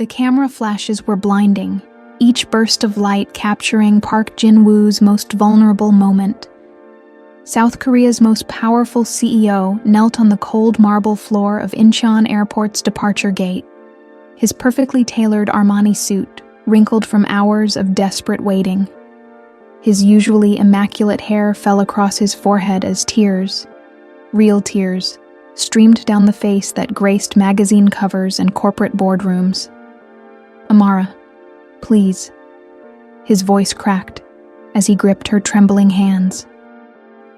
The camera flashes were blinding, each burst of light capturing Park Jin-woo's most vulnerable moment. South Korea's most powerful CEO knelt on the cold marble floor of Incheon Airport's departure gate, his perfectly tailored Armani suit wrinkled from hours of desperate waiting. His usually immaculate hair fell across his forehead as tears, real tears, streamed down the face that graced magazine covers and corporate boardrooms. "Amara, please." His voice cracked as he gripped her trembling hands.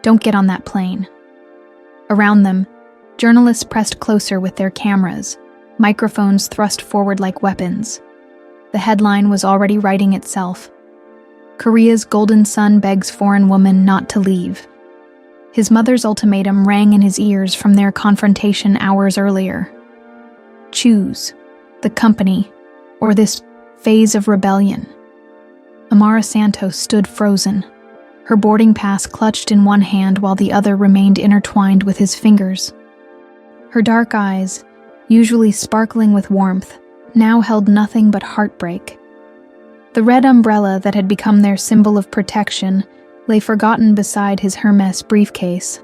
"Don't get on that plane." Around them, journalists pressed closer with their cameras, microphones thrust forward like weapons. The headline was already writing itself. Korea's golden son begs foreign woman not to leave. His mother's ultimatum rang in his ears from their confrontation hours earlier. Choose the company or this phase of rebellion. Amara Santos stood frozen, her boarding pass clutched in one hand while the other remained intertwined with his fingers. Her dark eyes, usually sparkling with warmth, now held nothing but heartbreak. The red umbrella that had become their symbol of protection lay forgotten beside his Hermes briefcase,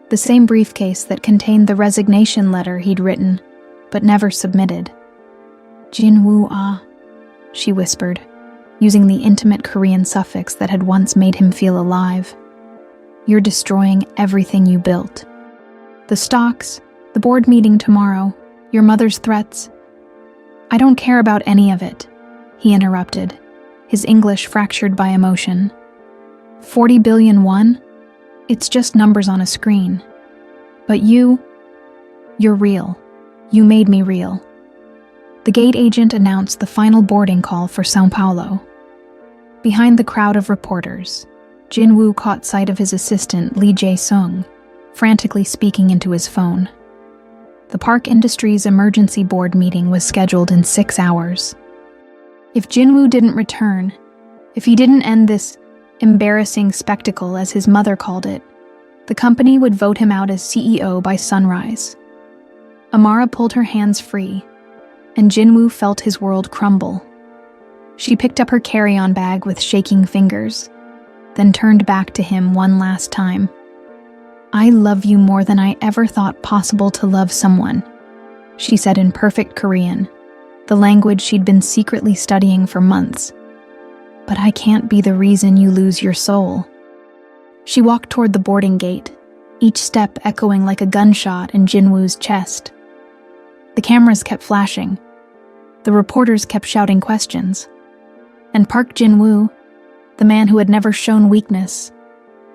the same briefcase that contained the resignation letter he'd written, but never submitted. "Jin-woo ah," she whispered, using the intimate Korean suffix that had once made him feel alive. "You're destroying everything you built. The stocks, the board meeting tomorrow, your mother's threats. I don't care about any of it," he interrupted, his English fractured by emotion. 40 billion won? It's just numbers on a screen. But you're real. You made me real. The gate agent announced the final boarding call for São Paulo. Behind the crowd of reporters, Jin-woo caught sight of his assistant Lee Jae-sung, frantically speaking into his phone. The Park Industries emergency board meeting was scheduled in 6 hours. If Jin-woo didn't return, if he didn't end this embarrassing spectacle, as his mother called it, the company would vote him out as CEO by sunrise. Amara pulled her hands free, and Jin-woo felt his world crumble. She picked up her carry-on bag with shaking fingers, then turned back to him one last time. "I love you more than I ever thought possible to love someone," she said in perfect Korean, the language she'd been secretly studying for months. "But I can't be the reason you lose your soul." She walked toward the boarding gate, each step echoing like a gunshot in Jin-woo's chest. The cameras kept flashing. The reporters kept shouting questions. And Park Jin-woo, the man who had never shown weakness,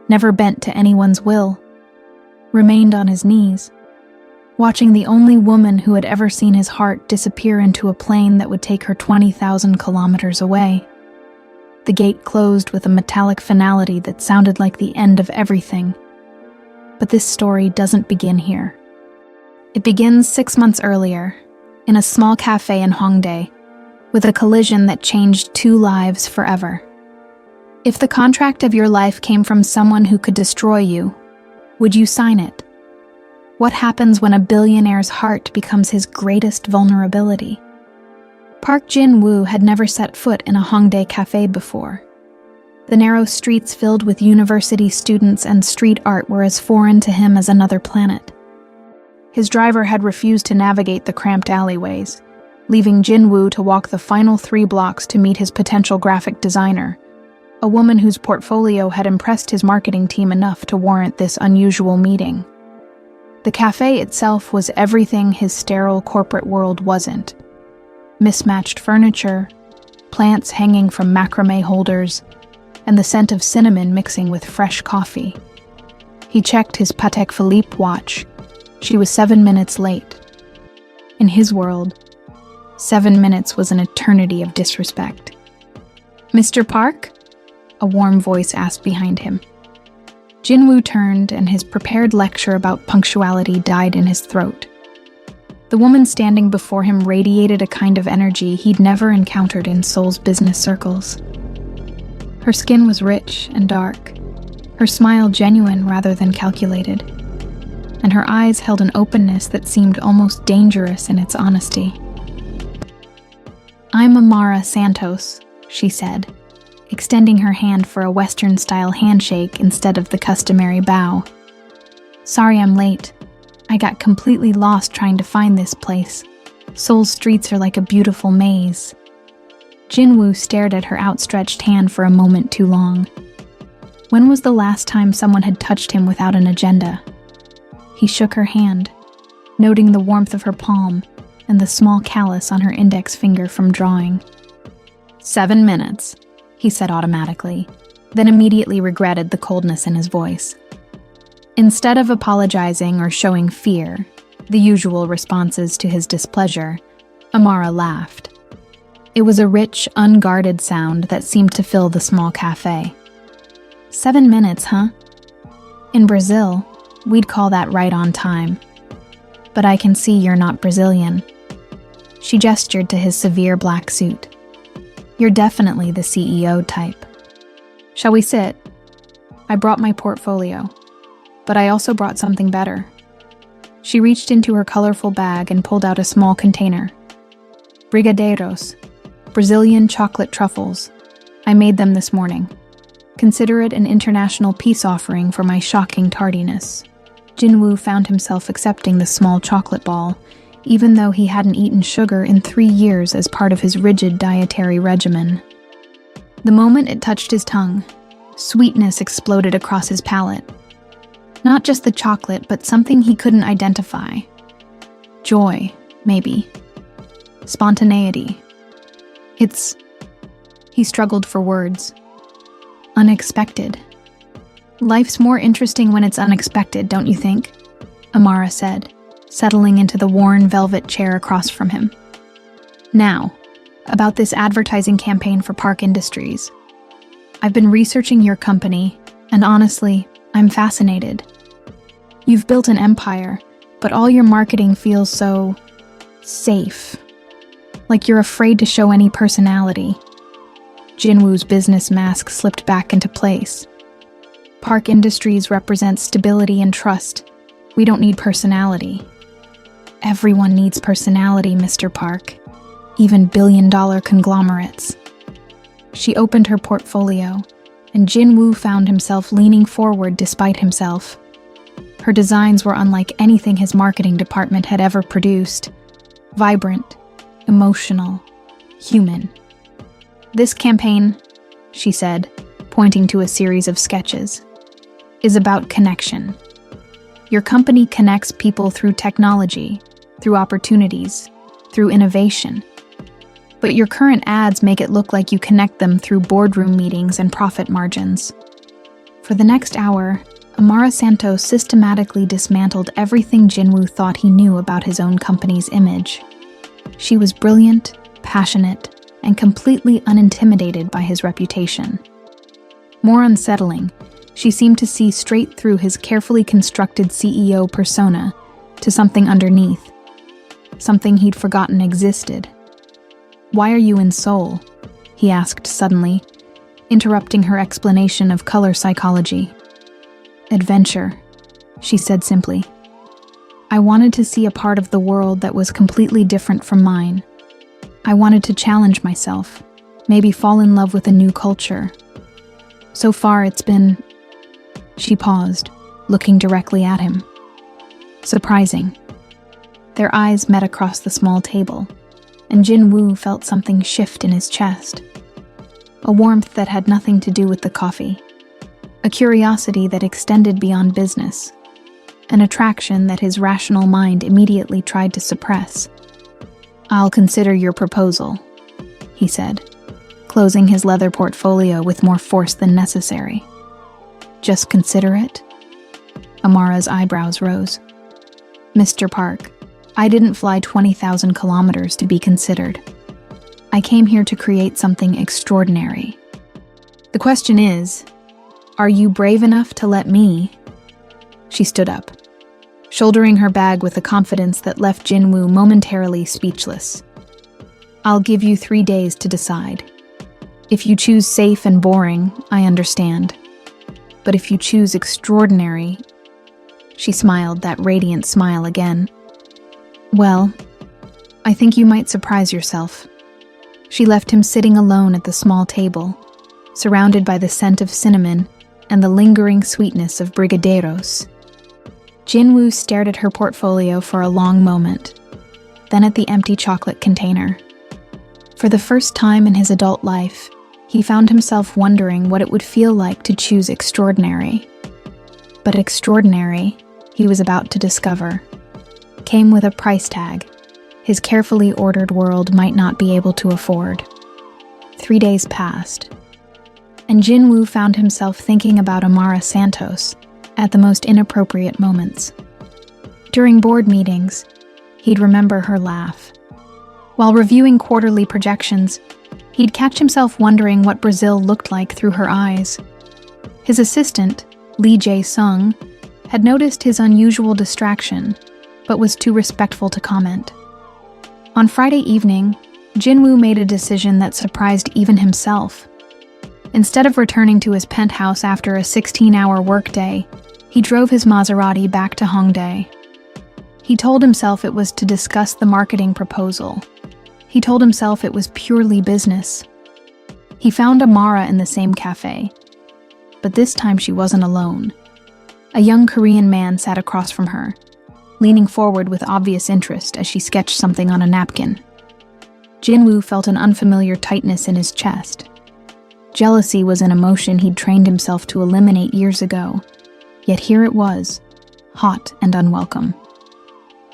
never bent to anyone's will, remained on his knees, watching the only woman who had ever seen his heart disappear into a plane that would take her 20,000 kilometers away. The gate closed with a metallic finality that sounded like the end of everything. But this story doesn't begin here. It begins 6 months earlier, in a small cafe in Hongdae, with a collision that changed 2 lives forever. If the contract of your life came from someone who could destroy you, would you sign it? What happens when a billionaire's heart becomes his greatest vulnerability? Park Jin-woo had never set foot in a Hongdae cafe before. The narrow streets filled with university students and street art were as foreign to him as another planet. His driver had refused to navigate the cramped alleyways, leaving Jin-woo to walk the final 3 blocks to meet his potential graphic designer, a woman whose portfolio had impressed his marketing team enough to warrant this unusual meeting. The cafe itself was everything his sterile corporate world wasn't. Mismatched furniture, plants hanging from macrame holders, and the scent of cinnamon mixing with fresh coffee. He checked his Patek Philippe watch. She was 7 minutes late. In his world, 7 minutes was an eternity of disrespect. "Mr. Park?" a warm voice asked behind him. Jin-woo turned, and his prepared lecture about punctuality died in his throat. The woman standing before him radiated a kind of energy he'd never encountered in Seoul's business circles. Her skin was rich and dark, her smile genuine rather than calculated, and her eyes held an openness that seemed almost dangerous in its honesty. "I'm Amara Santos," she said, extending her hand for a Western-style handshake instead of the customary bow. "Sorry I'm late. I got completely lost trying to find this place. Seoul's streets are like a beautiful maze." Jinwoo stared at her outstretched hand for a moment too long. When was the last time someone had touched him without an agenda? He shook her hand, noting the warmth of her palm and the small callus on her index finger from drawing. 7 minutes, he said automatically, then immediately regretted the coldness in his voice. Instead of apologizing or showing fear, the usual responses to his displeasure, Amara laughed. It was a rich, unguarded sound that seemed to fill the small cafe. 7 minutes, huh? In Brazil, we'd call that right on time. But I can see you're not Brazilian. She gestured to his severe black suit. You're definitely the CEO type. Shall we sit? I brought my portfolio, but I also brought something better. She reached into her colorful bag and pulled out a small container. Brigadeiros, Brazilian chocolate truffles. I made them this morning. Consider it an international peace offering for my shocking tardiness. Jinwoo found himself accepting the small chocolate ball, even though he hadn't eaten sugar in 3 years as part of his rigid dietary regimen. The moment it touched his tongue, sweetness exploded across his palate. Not just the chocolate, but something he couldn't identify. Joy, maybe. Spontaneity. He struggled for words. Unexpected. Life's more interesting when it's unexpected, don't you think? Amara said, settling into the worn velvet chair across from him. Now, about this advertising campaign for Park Industries. I've been researching your company, and honestly, I'm fascinated. You've built an empire, but all your marketing feels so safe. Like you're afraid to show any personality. Jinwoo's business mask slipped back into place. Park Industries represents stability and trust. We don't need personality. Everyone needs personality, Mr. Park. Even billion-dollar conglomerates. She opened her portfolio, and Jinwoo found himself leaning forward despite himself. Her designs were unlike anything his marketing department had ever produced. Vibrant, emotional, human. This campaign, she said, pointing to a series of sketches, is about connection. Your company connects people through technology, through opportunities, through innovation. But your current ads make it look like you connect them through boardroom meetings and profit margins. For the next hour, Amara Santos systematically dismantled everything Jinwoo thought he knew about his own company's image. She was brilliant, passionate, and completely unintimidated by his reputation. More unsettling, she seemed to see straight through his carefully constructed CEO persona to something underneath, something he'd forgotten existed. "Why are you in Seoul?" he asked suddenly, interrupting her explanation of color psychology. "Adventure," she said simply. "I wanted to see a part of the world that was completely different from mine. I wanted to challenge myself, maybe fall in love with a new culture. So far it's been..." She paused, looking directly at him. Surprising. Their eyes met across the small table, and Jinwoo felt something shift in his chest. A warmth that had nothing to do with the coffee. A curiosity that extended beyond business. An attraction that his rational mind immediately tried to suppress. "I'll consider your proposal," he said, closing his leather portfolio with more force than necessary. "Just consider it?" Amara's eyebrows rose. "Mr. Park, I didn't fly 20,000 kilometers to be considered. I came here to create something extraordinary. The question is, are you brave enough to let me?" She stood up, shouldering her bag with a confidence that left Jinwoo momentarily speechless. "I'll give you 3 days to decide. If you choose safe and boring, I understand. But if you choose extraordinary..." She smiled that radiant smile again. "Well, I think you might surprise yourself." She left him sitting alone at the small table, surrounded by the scent of cinnamon and the lingering sweetness of brigadeiros. Jinwoo stared at her portfolio for a long moment, then at the empty chocolate container. For the first time in his adult life, he found himself wondering what it would feel like to choose extraordinary. But extraordinary, he was about to discover, came with a price tag his carefully ordered world might not be able to afford. 3 days passed, and Jinwoo found himself thinking about Amara Santos at the most inappropriate moments. During board meetings, he'd remember her laugh. While reviewing quarterly projections, he'd catch himself wondering what Brazil looked like through her eyes. His assistant, Lee Jae-sung, had noticed his unusual distraction, but was too respectful to comment. On Friday evening, Jinwoo made a decision that surprised even himself. Instead of returning to his penthouse after a 16-hour workday, he drove his Maserati back to Hongdae. He told himself it was to discuss the marketing proposal. He told himself it was purely business. He found Amara in the same cafe, but this time she wasn't alone. A young Korean man sat across from her, leaning forward with obvious interest as she sketched something on a napkin. Jinwoo felt an unfamiliar tightness in his chest. Jealousy was an emotion he'd trained himself to eliminate years ago, yet here it was, hot and unwelcome.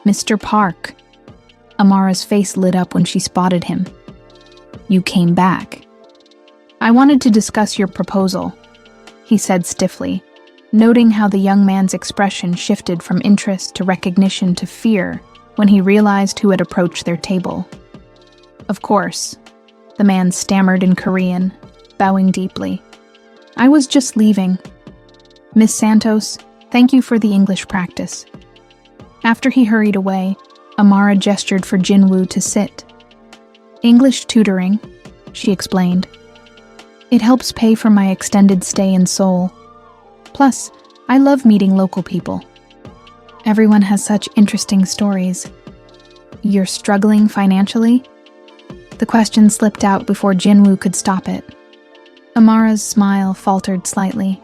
"Mr. Park." Amara's face lit up when she spotted him. "You came back." "I wanted to discuss your proposal," he said stiffly, noting how the young man's expression shifted from interest to recognition to fear when he realized who had approached their table. "Of course," the man stammered in Korean, bowing deeply. "I was just leaving. Miss Santos, thank you for the English practice." After he hurried away, Amara gestured for Jinwoo to sit. "English tutoring," she explained. "It helps pay for my extended stay in Seoul. Plus, I love meeting local people. Everyone has such interesting stories." "You're struggling financially?" The question slipped out before Jinwoo could stop it. Amara's smile faltered slightly.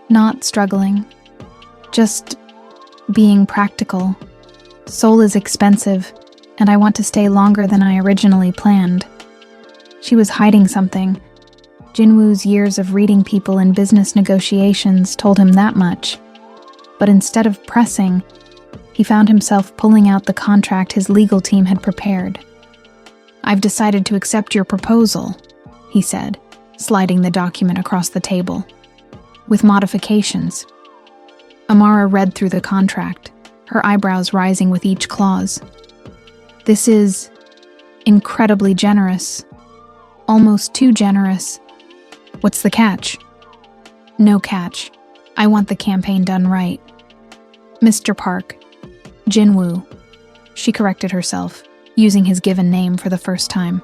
"Not struggling. Just being practical. Seoul is expensive, and I want to stay longer than I originally planned." She was hiding something. Jinwoo's years of reading people in business negotiations told him that much. But instead of pressing, he found himself pulling out the contract his legal team had prepared. "I've decided to accept your proposal," he said, sliding the document across the table. "With modifications." Amara read through the contract, her eyebrows rising with each clause. "This is incredibly generous. Almost too generous. What's the catch?" "No catch. I want the campaign done right." "Mr. Park." "Jinwoo." She corrected herself, using his given name for the first time.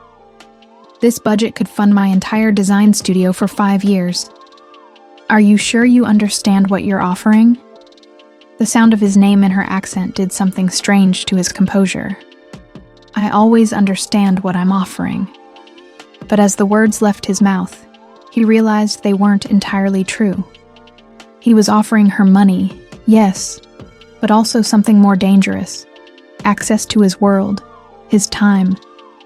"This budget could fund my entire design studio for 5 years. Are you sure you understand what you're offering?" The sound of his name in her accent did something strange to his composure. "I always understand what I'm offering." But as the words left his mouth, he realized they weren't entirely true. He was offering her money, yes, but also something more dangerous: access to his world, his time,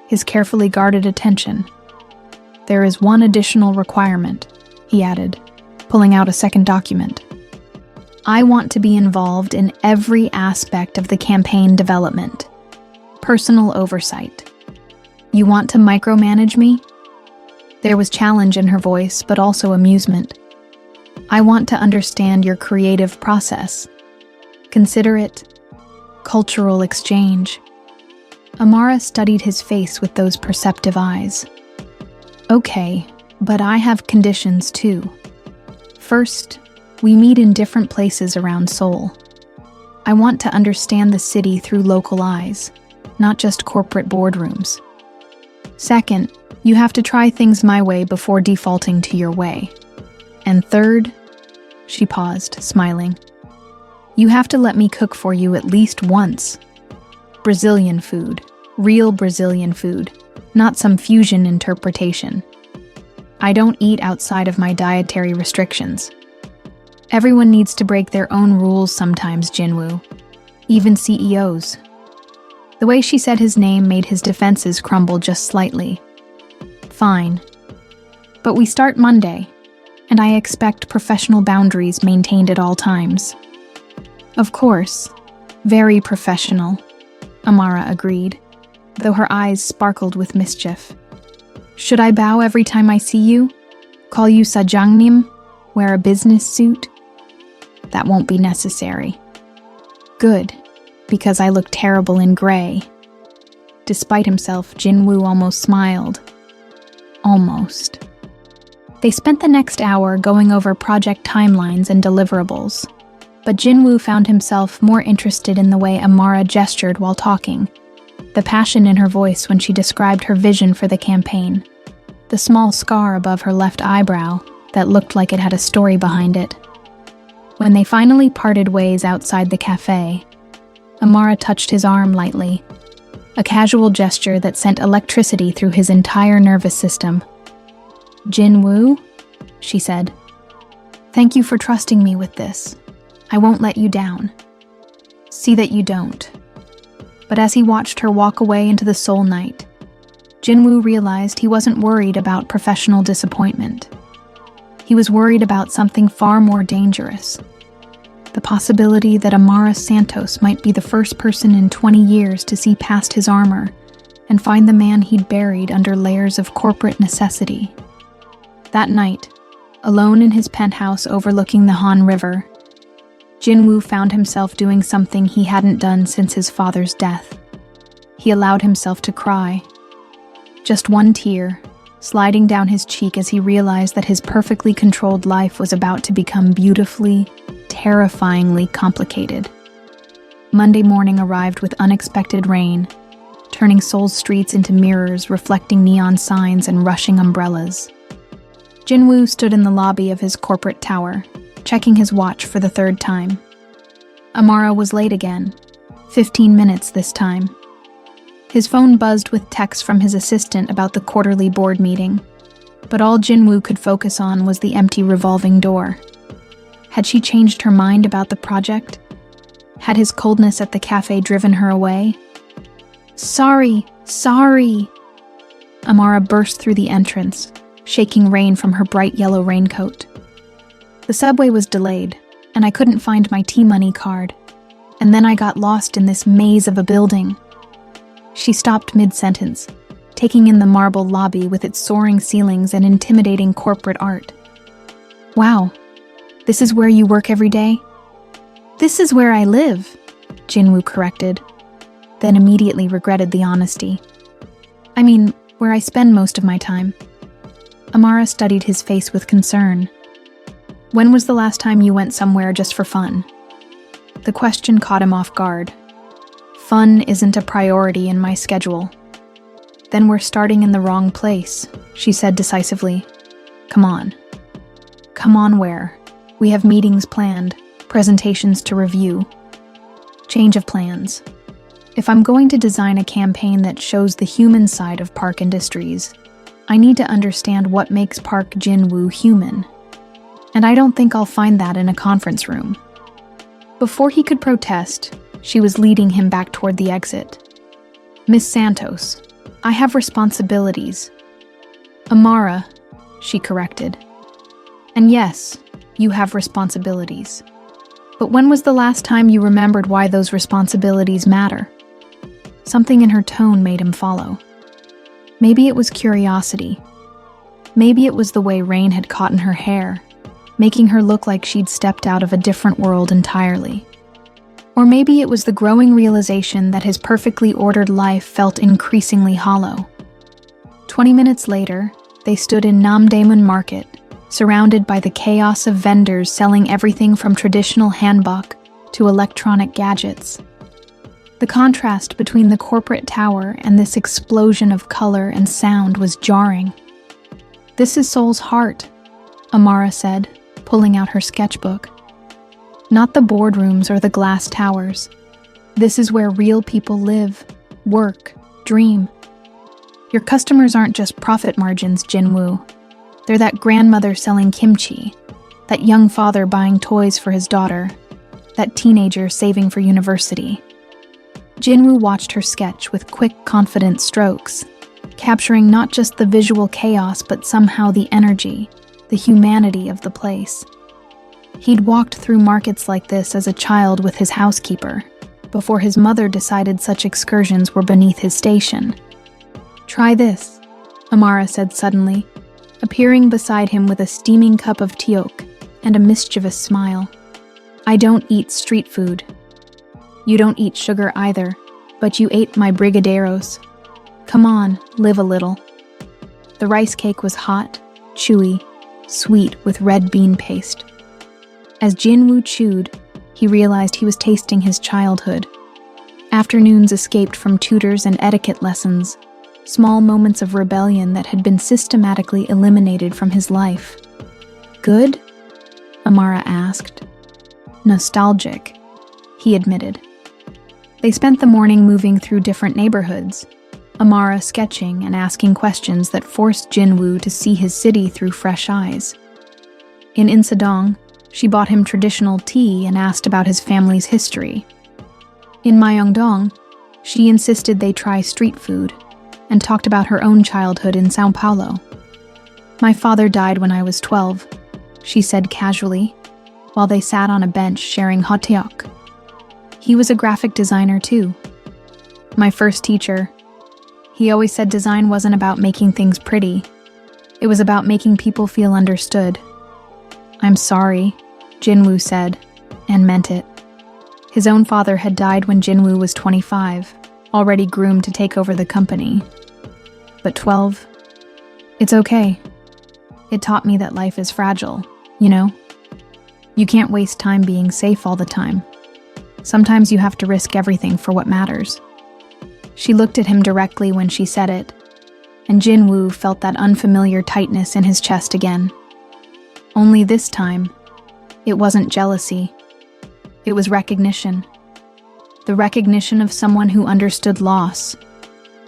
his carefully guarded attention. "There is one additional requirement," he added, pulling out a second document. "I want to be involved in every aspect of the campaign development. Personal oversight. You want to micromanage me?" There was challenge in her voice, but also amusement. "I want to understand your creative process. Consider it cultural exchange." Amara studied his face with those perceptive eyes. "Okay, but I have conditions too. First, we meet in different places around Seoul. I want to understand the city through local eyes, not just corporate boardrooms. Second, you have to try things my way before defaulting to your way. And third," she paused, smiling, "you have to let me cook for you at least once. Brazilian food, real Brazilian food, not some fusion interpretation. I don't eat outside of my dietary restrictions. Everyone needs to break their own rules sometimes, Jinwoo. Even CEOs. The way she said his name made his defenses crumble just slightly. Fine. But we start Monday, and I expect professional boundaries maintained at all times. Of course. Very professional, Amara agreed, though her eyes sparkled with mischief. Should I bow every time I see you? Call you Sajangnim? Wear a business suit? That won't be necessary. Good, because I look terrible in gray. Despite himself, Jinwoo almost smiled. Almost. They spent the next hour going over project timelines and deliverables, but Jinwoo found himself more interested in the way Amara gestured while talking, the passion in her voice when she described her vision for the campaign, the small scar above her left eyebrow that looked like it had a story behind it. When they finally parted ways outside the cafe, Amara touched his arm lightly, a casual gesture that sent electricity through his entire nervous system. Jinwoo, she said. Thank you for trusting me with this. I won't let you down. See that you don't. But as he watched her walk away into the Seoul night, Jinwoo realized he wasn't worried about professional disappointment. He was worried about something far more dangerous. The possibility that Amara Santos might be the first person in 20 years to see past his armor and find the man he'd buried under layers of corporate necessity. That night, alone in his penthouse overlooking the Han River, Jinwoo found himself doing something he hadn't done since his father's death. He allowed himself to cry. Just one tear, sliding down his cheek as he realized that his perfectly controlled life was about to become beautifully, terrifyingly complicated. Monday morning arrived with unexpected rain, turning Seoul's streets into mirrors reflecting neon signs and rushing umbrellas. Jinwoo stood in the lobby of his corporate tower, checking his watch for the third time. Amara was late again, 15 minutes this time. His phone buzzed with texts from his assistant about the quarterly board meeting, but all Jinwoo could focus on was the empty revolving door. Had she changed her mind about the project? Had his coldness at the cafe driven her away? Sorry! Amara burst through the entrance, shaking rain from her bright yellow raincoat. The subway was delayed, and I couldn't find my T-Money card, and then I got lost in this maze of a building. She stopped mid-sentence, taking in the marble lobby with its soaring ceilings and intimidating corporate art. Wow, this is where you work every day? This is where I live, Jinwoo corrected, then immediately regretted the honesty. I mean, where I spend most of my time. Amara studied his face with concern. When was the last time you went somewhere just for fun? The question caught him off guard. Fun isn't a priority in my schedule. Then we're starting in the wrong place, she said decisively. Come on. Come on where? We have meetings planned, presentations to review. Change of plans. If I'm going to design a campaign that shows the human side of Park Industries, I need to understand what makes Park Jinwoo human. And I don't think I'll find that in a conference room. Before he could protest, she was leading him back toward the exit. Miss Santos, I have responsibilities. Amara, she corrected. And yes, you have responsibilities. But when was the last time you remembered why those responsibilities matter? Something in her tone made him follow. Maybe it was curiosity. Maybe it was the way rain had caught in her hair, making her look like she'd stepped out of a different world entirely. Or maybe it was the growing realization that his perfectly ordered life felt increasingly hollow. 20 minutes later, they stood in Namdaemun Market, surrounded by the chaos of vendors selling everything from traditional hanbok to electronic gadgets. The contrast between the corporate tower and this explosion of color and sound was jarring. This is Seoul's heart, Amara said, pulling out her sketchbook. Not the boardrooms or the glass towers. This is where real people live, work, dream. Your customers aren't just profit margins, Jinwoo. They're that grandmother selling kimchi, that young father buying toys for his daughter, that teenager saving for university. Jinwoo watched her sketch with quick, confident strokes, capturing not just the visual chaos but somehow the energy, the humanity of the place. He'd walked through markets like this as a child with his housekeeper, before his mother decided such excursions were beneath his station. "Try this," Amara said suddenly, appearing beside him with a steaming cup of teok and a mischievous smile. "I don't eat street food. You don't eat sugar either, but you ate my brigadeiros. Come on, live a little." The rice cake was hot, chewy, sweet with red bean paste. As Jinwoo chewed, he realized he was tasting his childhood. Afternoons escaped from tutors and etiquette lessons, small moments of rebellion that had been systematically eliminated from his life. "Good?" Amara asked. "Nostalgic," he admitted. They spent the morning moving through different neighborhoods, Amara sketching and asking questions that forced Jinwoo to see his city through fresh eyes. In Insadong, she bought him traditional tea and asked about his family's history. In Myeongdong, she insisted they try street food and talked about her own childhood in Sao Paulo. "My father died when I was 12, she said casually, while they sat on a bench sharing hotteok. "He was a graphic designer too. My first teacher. He always said design wasn't about making things pretty. It was about making people feel understood." "I'm sorry," Jinwoo said, and meant it. His own father had died when Jinwoo was 25, already groomed to take over the company. But 12? It's okay. It taught me that life is fragile, you know? You can't waste time being safe all the time. Sometimes you have to risk everything for what matters. She looked at him directly when she said it, and Jinwoo felt that unfamiliar tightness in his chest again. Only this time, it wasn't jealousy. It was recognition. The recognition of someone who understood loss,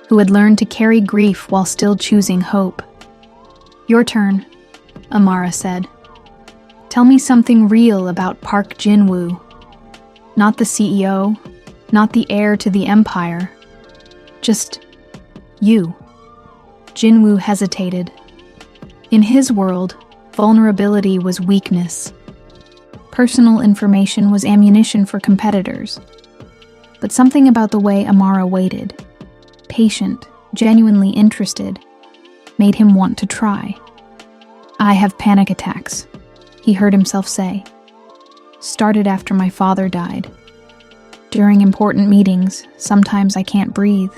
who had learned to carry grief while still choosing hope. "Your turn," Amara said. "Tell me something real about Park Jinwoo. Not the CEO, not the heir to the empire. Just you." Jinwoo hesitated. In his world, vulnerability was weakness. Personal information was ammunition for competitors. But something about the way Amara waited, patient, genuinely interested, made him want to try. "I have panic attacks," he heard himself say. "Started after my father died. During important meetings, sometimes I can't breathe.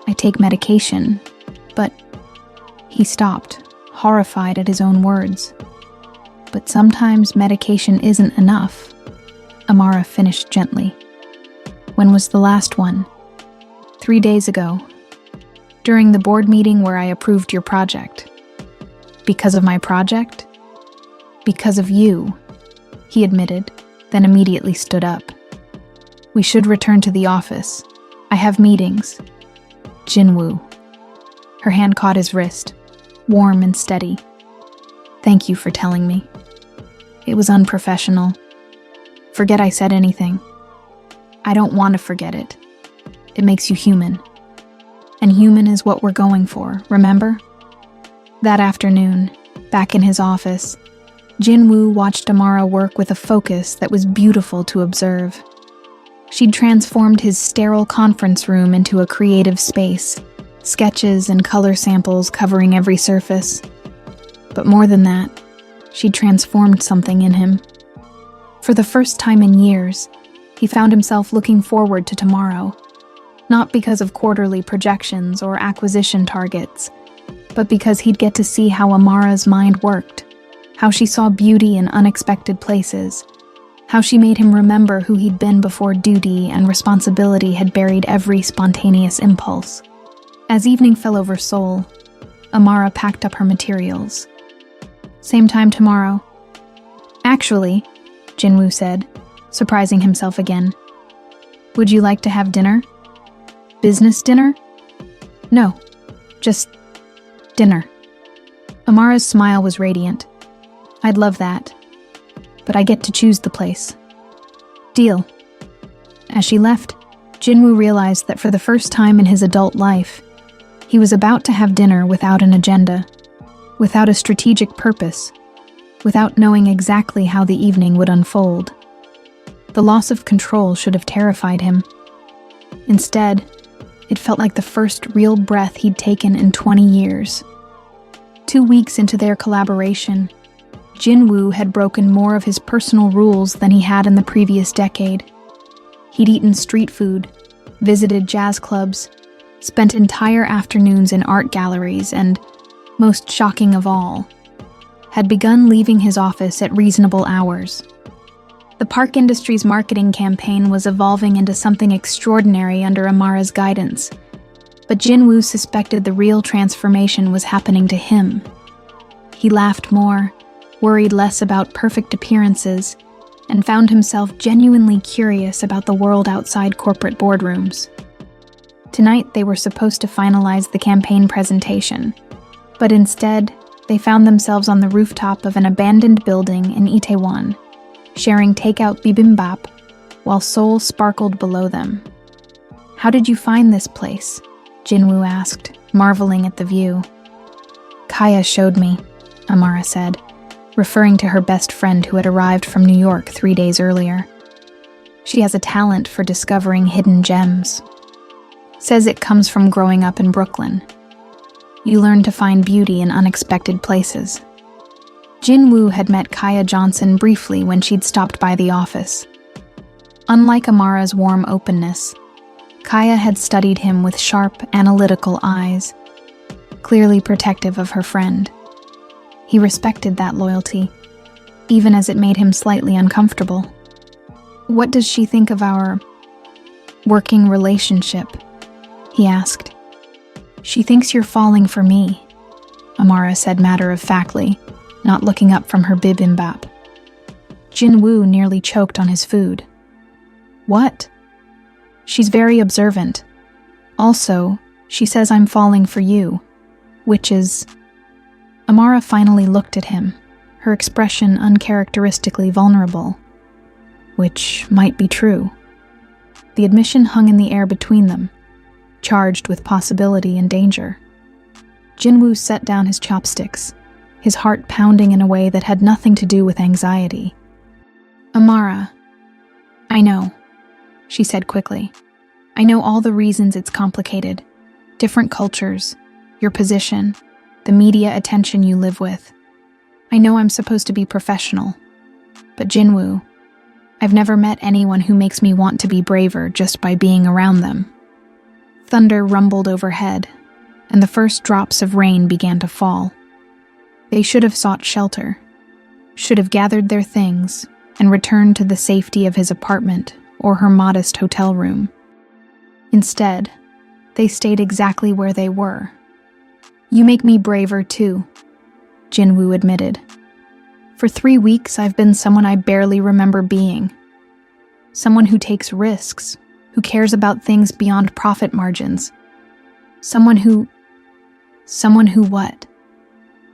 I take medication, but..." He stopped, horrified at his own words. "But sometimes medication isn't enough," Amara finished gently. "When was the last one?" 3 days ago. During the board meeting where I approved your project." "Because of my project?" "Because of you," he admitted, then immediately stood up. "We should return to the office. I have meetings." "Jinwoo." Her hand caught his wrist, warm and steady. "Thank you for telling me. It was unprofessional. Forget I said anything. I don't want to forget it. It makes you human. And human is what we're going for, remember?" That afternoon, back in his office, Jinwoo watched Amara work with a focus that was beautiful to observe. She'd transformed his sterile conference room into a creative space, sketches and color samples covering every surface. But more than that, she'd transformed something in him. For the first time in years, he found himself looking forward to tomorrow, not because of quarterly projections or acquisition targets, but because he'd get to see how Amara's mind worked, how she saw beauty in unexpected places, how she made him remember who he'd been before duty and responsibility had buried every spontaneous impulse. As evening fell over Seoul, Amara packed up her materials. "Same time tomorrow." "Actually," Jinwoo said, surprising himself again, "would you like to have dinner?" "Business dinner?" "No. Just dinner. Amara's smile was radiant. I'd love that. But I get to choose the place. Deal. As she left, Jinwoo realized that for the first time in his adult life, he was about to have dinner without an agenda, without a strategic purpose, without knowing exactly how the evening would unfold. The loss of control should have terrified him. Instead, it felt like the first real breath he'd taken in 20 years. 2 weeks into their collaboration, Jinwoo had broken more of his personal rules than he had in the previous decade. He'd eaten street food, visited jazz clubs, spent entire afternoons in art galleries, and, most shocking of all, had begun leaving his office at reasonable hours. The Park Industries marketing campaign was evolving into something extraordinary under Amara's guidance, but Jinwoo suspected the real transformation was happening to him. He laughed more, worried less about perfect appearances, and found himself genuinely curious about the world outside corporate boardrooms. Tonight they were supposed to finalize the campaign presentation, but instead they found themselves on the rooftop of an abandoned building in Itaewon, sharing takeout bibimbap while Seoul sparkled below them. "How did you find this place?" Jinwoo asked, marveling at the view. "Kaya showed me," Amara said, referring to her best friend who had arrived from New York 3 days earlier. "She has a talent for discovering hidden gems. Says it comes from growing up in Brooklyn. You learn to find beauty in unexpected places." Jinwoo had met Kaya Johnson briefly when she'd stopped by the office. Unlike Amara's warm openness, Kaya had studied him with sharp, analytical eyes, clearly protective of her friend. He respected that loyalty, even as it made him slightly uncomfortable. "What does she think of our working relationship?" he asked. "She thinks you're falling for me," Amara said matter-of-factly, not looking up from her bibimbap. Jinwoo nearly choked on his food. "What?" "She's very observant. Also, she says I'm falling for you, which is..." Amara finally looked at him, her expression uncharacteristically vulnerable. Which might be true. The admission hung in the air between them, charged with possibility and danger. Jinwoo set down his chopsticks, his heart pounding in a way that had nothing to do with anxiety. "Amara, I know," she said quickly. "I know all the reasons it's complicated. Different cultures, your position, the media attention you live with. I know I'm supposed to be professional. But Jinwoo, I've never met anyone who makes me want to be braver just by being around them." Thunder rumbled overhead, and the first drops of rain began to fall. They should have sought shelter, should have gathered their things, and returned to the safety of his apartment or her modest hotel room. Instead, they stayed exactly where they were. "You make me braver too," Jinwoo admitted. "For 3 weeks I've been someone I barely remember being. Someone who takes risks, who cares about things beyond profit margins. Someone who what?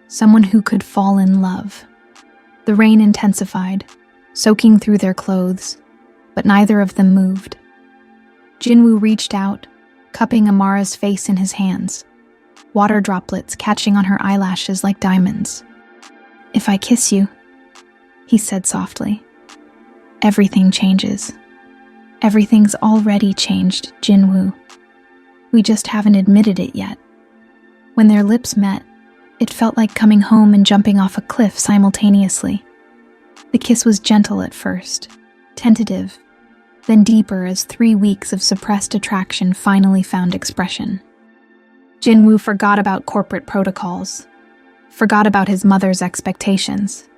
Someone who could fall in love." The rain intensified, soaking through their clothes, but neither of them moved. Jinwoo reached out, cupping Amara's face in his hands, water droplets catching on her eyelashes like diamonds. "If I kiss you," he said softly, "everything changes. Everything's already changed, Jinwoo. We just haven't admitted it yet." When their lips met, it felt like coming home and jumping off a cliff simultaneously. The kiss was gentle at first, tentative, then deeper as 3 weeks of suppressed attraction finally found expression. Jinwoo forgot about corporate protocols, forgot about his mother's expectations,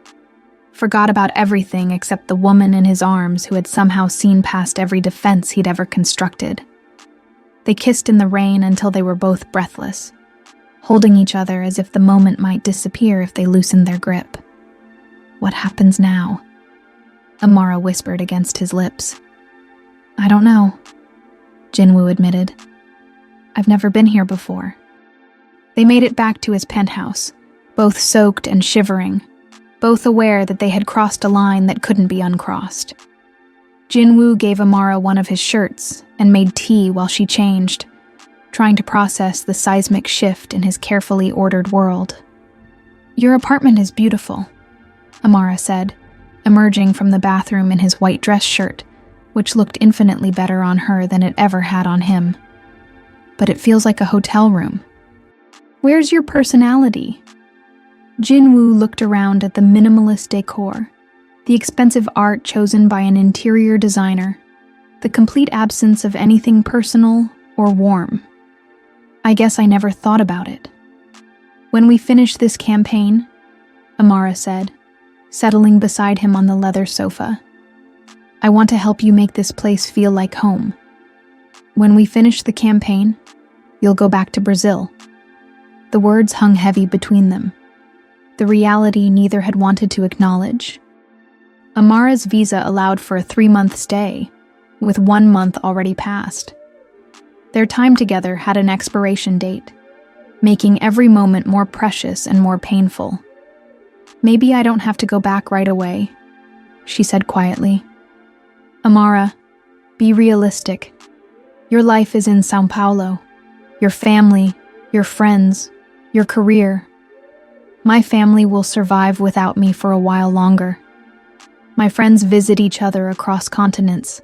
forgot about everything except the woman in his arms who had somehow seen past every defense he'd ever constructed. They kissed in the rain until they were both breathless, holding each other as if the moment might disappear if they loosened their grip. "What happens now?" Amara whispered against his lips. "I don't know," Jinwoo admitted. "I've never been here before." They made it back to his penthouse, both soaked and shivering, both aware that they had crossed a line that couldn't be uncrossed. Jinwoo gave Amara one of his shirts and made tea while she changed, trying to process the seismic shift in his carefully ordered world. "Your apartment is beautiful," Amara said, emerging from the bathroom in his white dress shirt, which looked infinitely better on her than it ever had on him. "But it feels like a hotel room." "Where's your personality?" Jinwoo looked around at the minimalist decor, the expensive art chosen by an interior designer, the complete absence of anything personal or warm. "I guess I never thought about it." "When we finish this campaign," Amara said, settling beside him on the leather sofa, "I want to help you make this place feel like home. When we finish the campaign, you'll go back to Brazil." The words hung heavy between them, the reality neither had wanted to acknowledge. Amara's visa allowed for a 3-month stay, with 1 month already passed. Their time together had an expiration date, making every moment more precious and more painful. "Maybe I don't have to go back right away," she said quietly. "Amara, be realistic. Your life is in São Paulo. Your family, your friends, your career. My family will survive without me for a while longer. My friends visit each other across continents.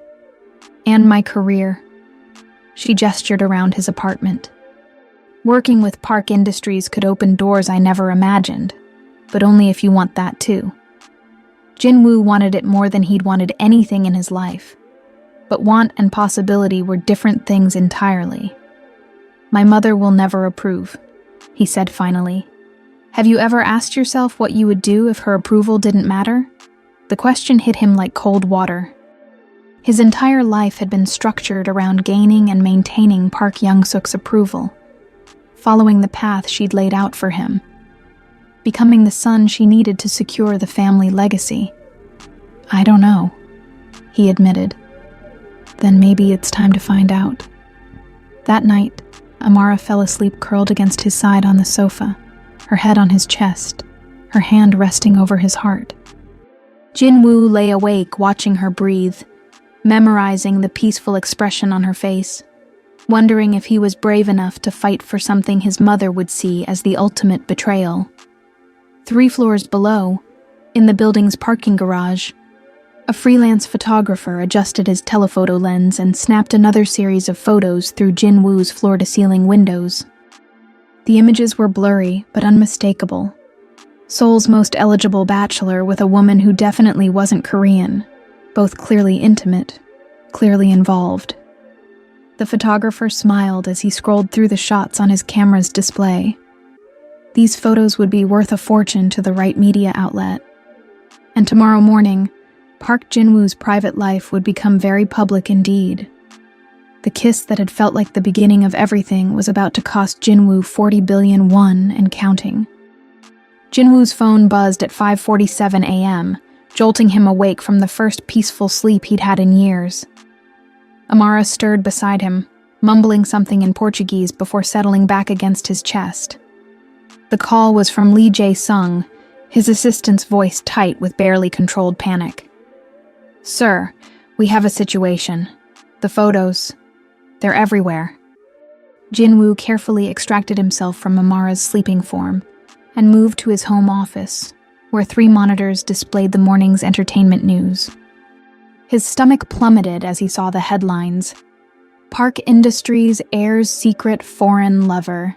And my career." She gestured around his apartment. "Working with Park Industries could open doors I never imagined, but only if you want that too." Jinwoo wanted it more than he'd wanted anything in his life. But want and possibility were different things entirely. "My mother will never approve," he said finally. "Have you ever asked yourself what you would do if her approval didn't matter?" The question hit him like cold water. His entire life had been structured around gaining and maintaining Park Young-suk's approval, following the path she'd laid out for him, becoming the son she needed to secure the family legacy. "I don't know," he admitted. "Then maybe it's time to find out." That night, Amara fell asleep curled against his side on the sofa, her head on his chest, her hand resting over his heart. Jinwoo lay awake watching her breathe, memorizing the peaceful expression on her face, wondering if he was brave enough to fight for something his mother would see as the ultimate betrayal. 3 floors below, in the building's parking garage, a freelance photographer adjusted his telephoto lens and snapped another series of photos through Jinwoo's floor-to-ceiling windows. The images were blurry but unmistakable. Seoul's most eligible bachelor with a woman who definitely wasn't Korean, both clearly intimate, clearly involved. The photographer smiled as he scrolled through the shots on his camera's display. These photos would be worth a fortune to the right media outlet. And tomorrow morning, Park Jinwoo's private life would become very public indeed. The kiss that had felt like the beginning of everything was about to cost Jinwoo 40 billion won and counting. Jinwoo's phone buzzed at 5:47 a.m., jolting him awake from the first peaceful sleep he'd had in years. Amara stirred beside him, mumbling something in Portuguese before settling back against his chest. The call was from Lee Jae-sung, his assistant's voice tight with barely controlled panic. "Sir, we have a situation. The photos, they're everywhere." Jinwoo carefully extracted himself from Amara's sleeping form and moved to his home office, where 3 monitors displayed the morning's entertainment news. His stomach plummeted as he saw the headlines. Park Industries heirs secret foreign lover.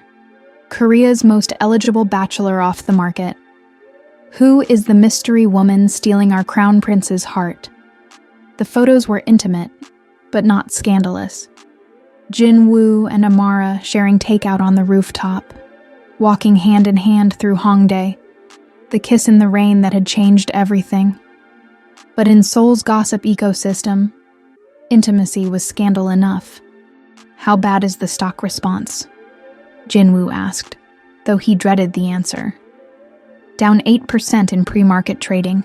Korea's most eligible bachelor off the market. Who is the mystery woman stealing our crown prince's heart? The photos were intimate, but not scandalous. Jinwoo and Amara sharing takeout on the rooftop, walking hand in hand through Hongdae, the kiss in the rain that had changed everything. But in Seoul's gossip ecosystem, intimacy was scandal enough. "How bad is the stock response?" Jinwoo asked, though he dreaded the answer. "Down 8% in pre-market trading.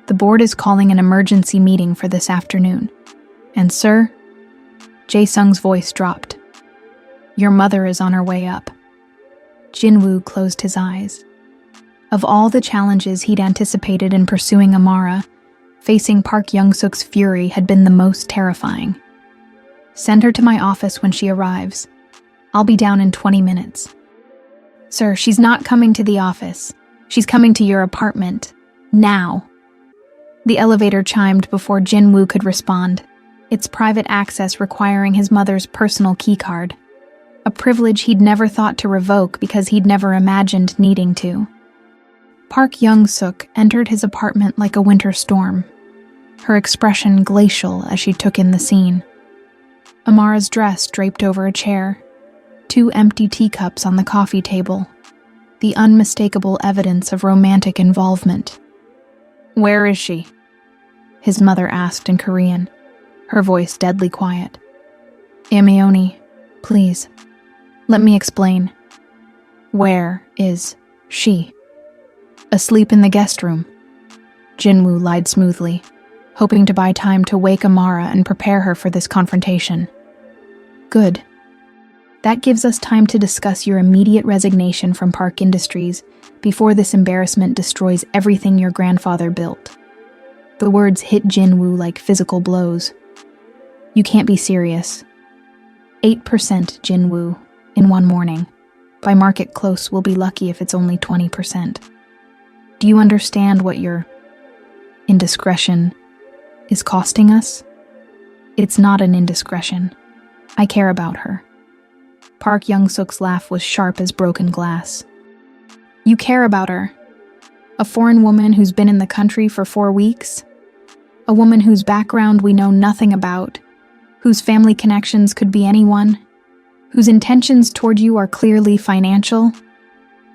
The board is calling an emergency meeting for this afternoon. And sir," Jae-sung's voice dropped, "your mother is on her way up." Jinwoo closed his eyes. Of all the challenges he'd anticipated in pursuing Amara, facing Park Young-suk's fury had been the most terrifying. Send her to my office when she arrives. I'll be down in 20 minutes. Sir, she's not coming to the office. She's coming to your apartment. Now. The elevator chimed before Jinwoo could respond, its private access requiring his mother's personal keycard, a privilege he'd never thought to revoke because he'd never imagined needing to. Park Young-suk entered his apartment like a winter storm, her expression glacial as she took in the scene. Amara's dress draped over a chair, 2 empty teacups on the coffee table, the unmistakable evidence of romantic involvement. "Where is she?" his mother asked in Korean, her voice deadly quiet. "Amioni, please, let me explain. Where is she?" "Asleep in the guest room," Jinwoo lied smoothly, hoping to buy time to wake Amara and prepare her for this confrontation. "Good. That gives us time to discuss your immediate resignation from Park Industries before this embarrassment destroys everything your grandfather built." The words hit Jinwoo like physical blows. "You can't be serious. 8% Jinwoo, in one morning. By market close, we'll be lucky if it's only 20%. Do you understand what your indiscretion is costing us?" "It's not an indiscretion. I care about her." Park Young-suk's laugh was sharp as broken glass. "You care about her? A foreign woman who's been in the country for 4 weeks? A woman whose background we know nothing about, whose family connections could be anyone, whose intentions toward you are clearly financial?"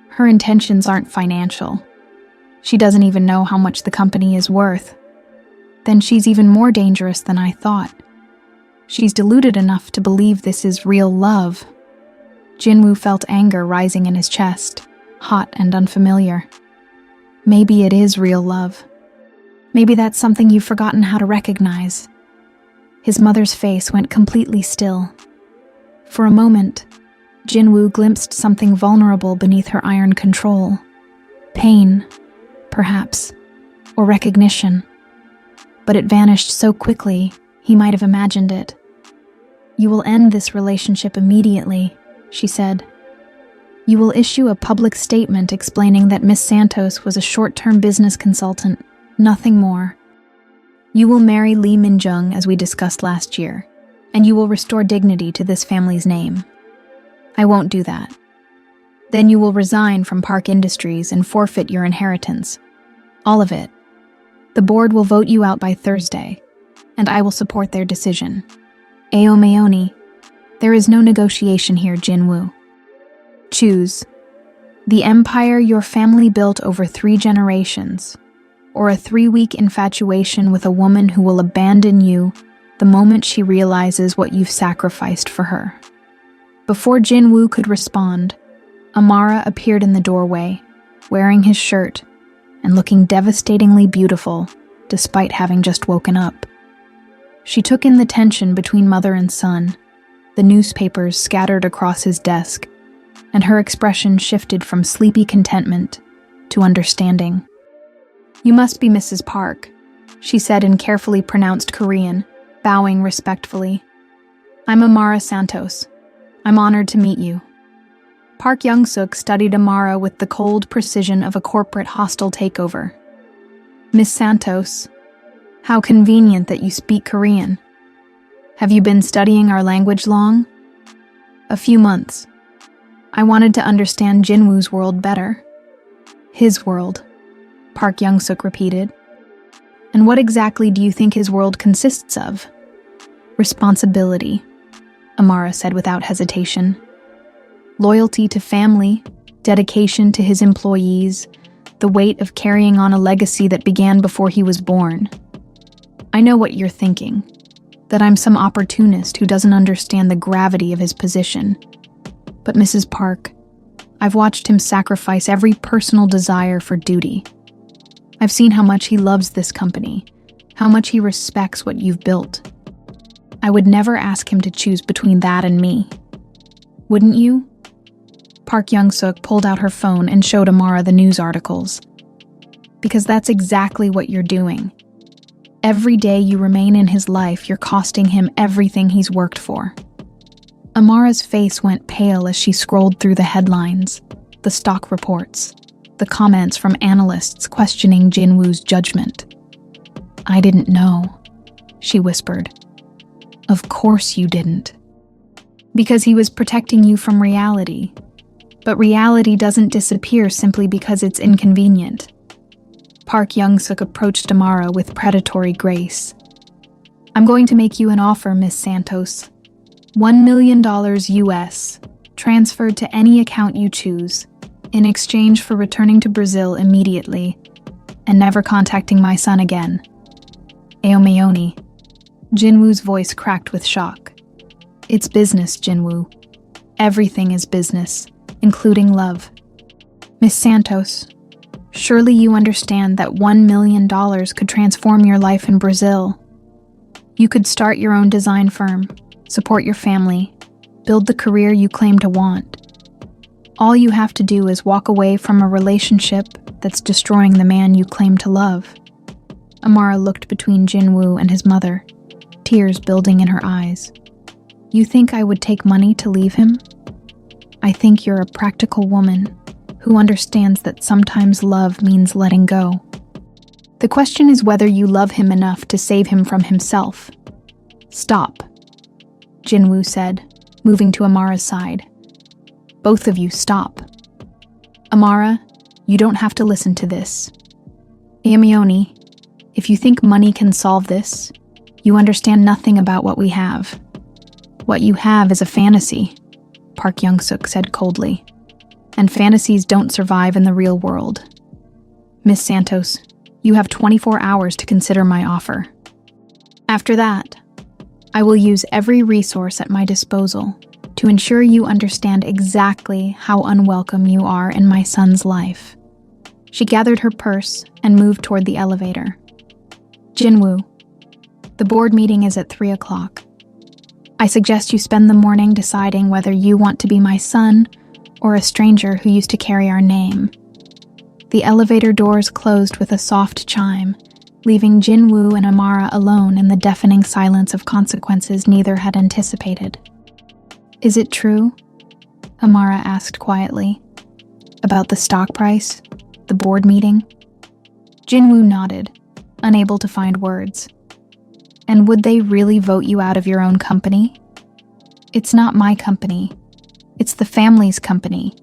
"Her intentions aren't financial. She doesn't even know how much the company is worth." "Then she's even more dangerous than I thought. She's deluded enough to believe this is real love." Jinwoo felt anger rising in his chest, hot and unfamiliar. "Maybe it is real love. Maybe that's something you've forgotten how to recognize." His mother's face went completely still. For a moment, Jinwoo glimpsed something vulnerable beneath her iron control. Pain, perhaps, or recognition. But it vanished so quickly, he might have imagined it. "You will end this relationship immediately," she said. "You will issue a public statement explaining that Miss Santos was a short-term business consultant, nothing more. You will marry Lee Min-jung as we discussed last year, and you will restore dignity to this family's name. I won't do that. Then you will resign from Park Industries and forfeit your inheritance. All of it. The board will vote you out by Thursday, and I will support their decision. Aomeoni, there is no negotiation here, Jinwoo. Choose. The empire your family built over 3 generations, or a 3-week infatuation with a woman who will abandon you the moment she realizes what you've sacrificed for her." Before Jinwoo could respond, Amara appeared in the doorway, wearing his shirt and looking devastatingly beautiful despite having just woken up. She took in the tension between mother and son, the newspapers scattered across his desk, and her expression shifted from sleepy contentment to understanding. "You must be Mrs. Park," she said in carefully pronounced Korean, bowing respectfully. "I'm Amara Santos. I'm honored to meet you." Park Young-suk studied Amara with the cold precision of a corporate hostile takeover. "Miss Santos, how convenient that you speak Korean. Have you been studying our language long?" "A few months. I wanted to understand Jinwoo's world better." "His world," Park Young-suk repeated. "And what exactly do you think his world consists of?" "Responsibility," Amara said without hesitation. "Loyalty to family, dedication to his employees, the weight of carrying on a legacy that began before he was born. I know what you're thinking, that I'm some opportunist who doesn't understand the gravity of his position. But Mrs. Park, I've watched him sacrifice every personal desire for duty. I've seen how much he loves this company, how much he respects what you've built. I would never ask him to choose between that and me. Wouldn't you?" Park Young-suk pulled out her phone and showed Amara the news articles. Because that's exactly what you're doing. Every day you remain in his life, you're costing him everything he's worked for. Amara's face went pale as she scrolled through the headlines, the stock reports, the comments from analysts questioning Jinwoo's judgment. "I didn't know," she whispered. "Of course you didn't. Because he was protecting you from reality. But reality doesn't disappear simply because it's inconvenient." Park Young-suk approached Amara with predatory grace. "I'm going to make you an offer, Miss Santos. $1 million US, transferred to any account you choose, in exchange for returning to Brazil immediately and never contacting my son again." Aomeoni. Jinwoo's voice cracked with shock. "It's business, Jinwoo. Everything is business, including love. Miss Santos, surely you understand that $1 million could transform your life in Brazil. You could start your own design firm, support your family, build the career you claim to want. All you have to do is walk away from a relationship that's destroying the man you claim to love." Amara looked between Jinwoo and his mother, tears building in her eyes. "You think I would take money to leave him? I think you're a practical woman who understands that sometimes love means letting go. The question is whether you love him enough to save him from himself." "Stop," Jinwoo said, moving to Amara's side. "Both of you stop. Amara, you don't have to listen to this. Aomeoni, if you think money can solve this, you understand nothing about what we have. What you have is a fantasy," Park Young-suk said coldly. "And fantasies don't survive in the real world. Miss Santos, you have 24 hours to consider my offer. After that, I will use every resource at my disposal to ensure you understand exactly how unwelcome you are in my son's life." She gathered her purse and moved toward the elevator. "Jinwoo, the board meeting is at 3 o'clock. I suggest you spend the morning deciding whether you want to be my son or a stranger who used to carry our name." The elevator doors closed with a soft chime, leaving Jinwoo and Amara alone in the deafening silence of consequences neither had anticipated. "Is it true?" Amara asked quietly. "About the stock price? The board meeting?" Jinwoo nodded, unable to find words. "And would they really vote you out of your own company?" "It's not my company. It's the family's company.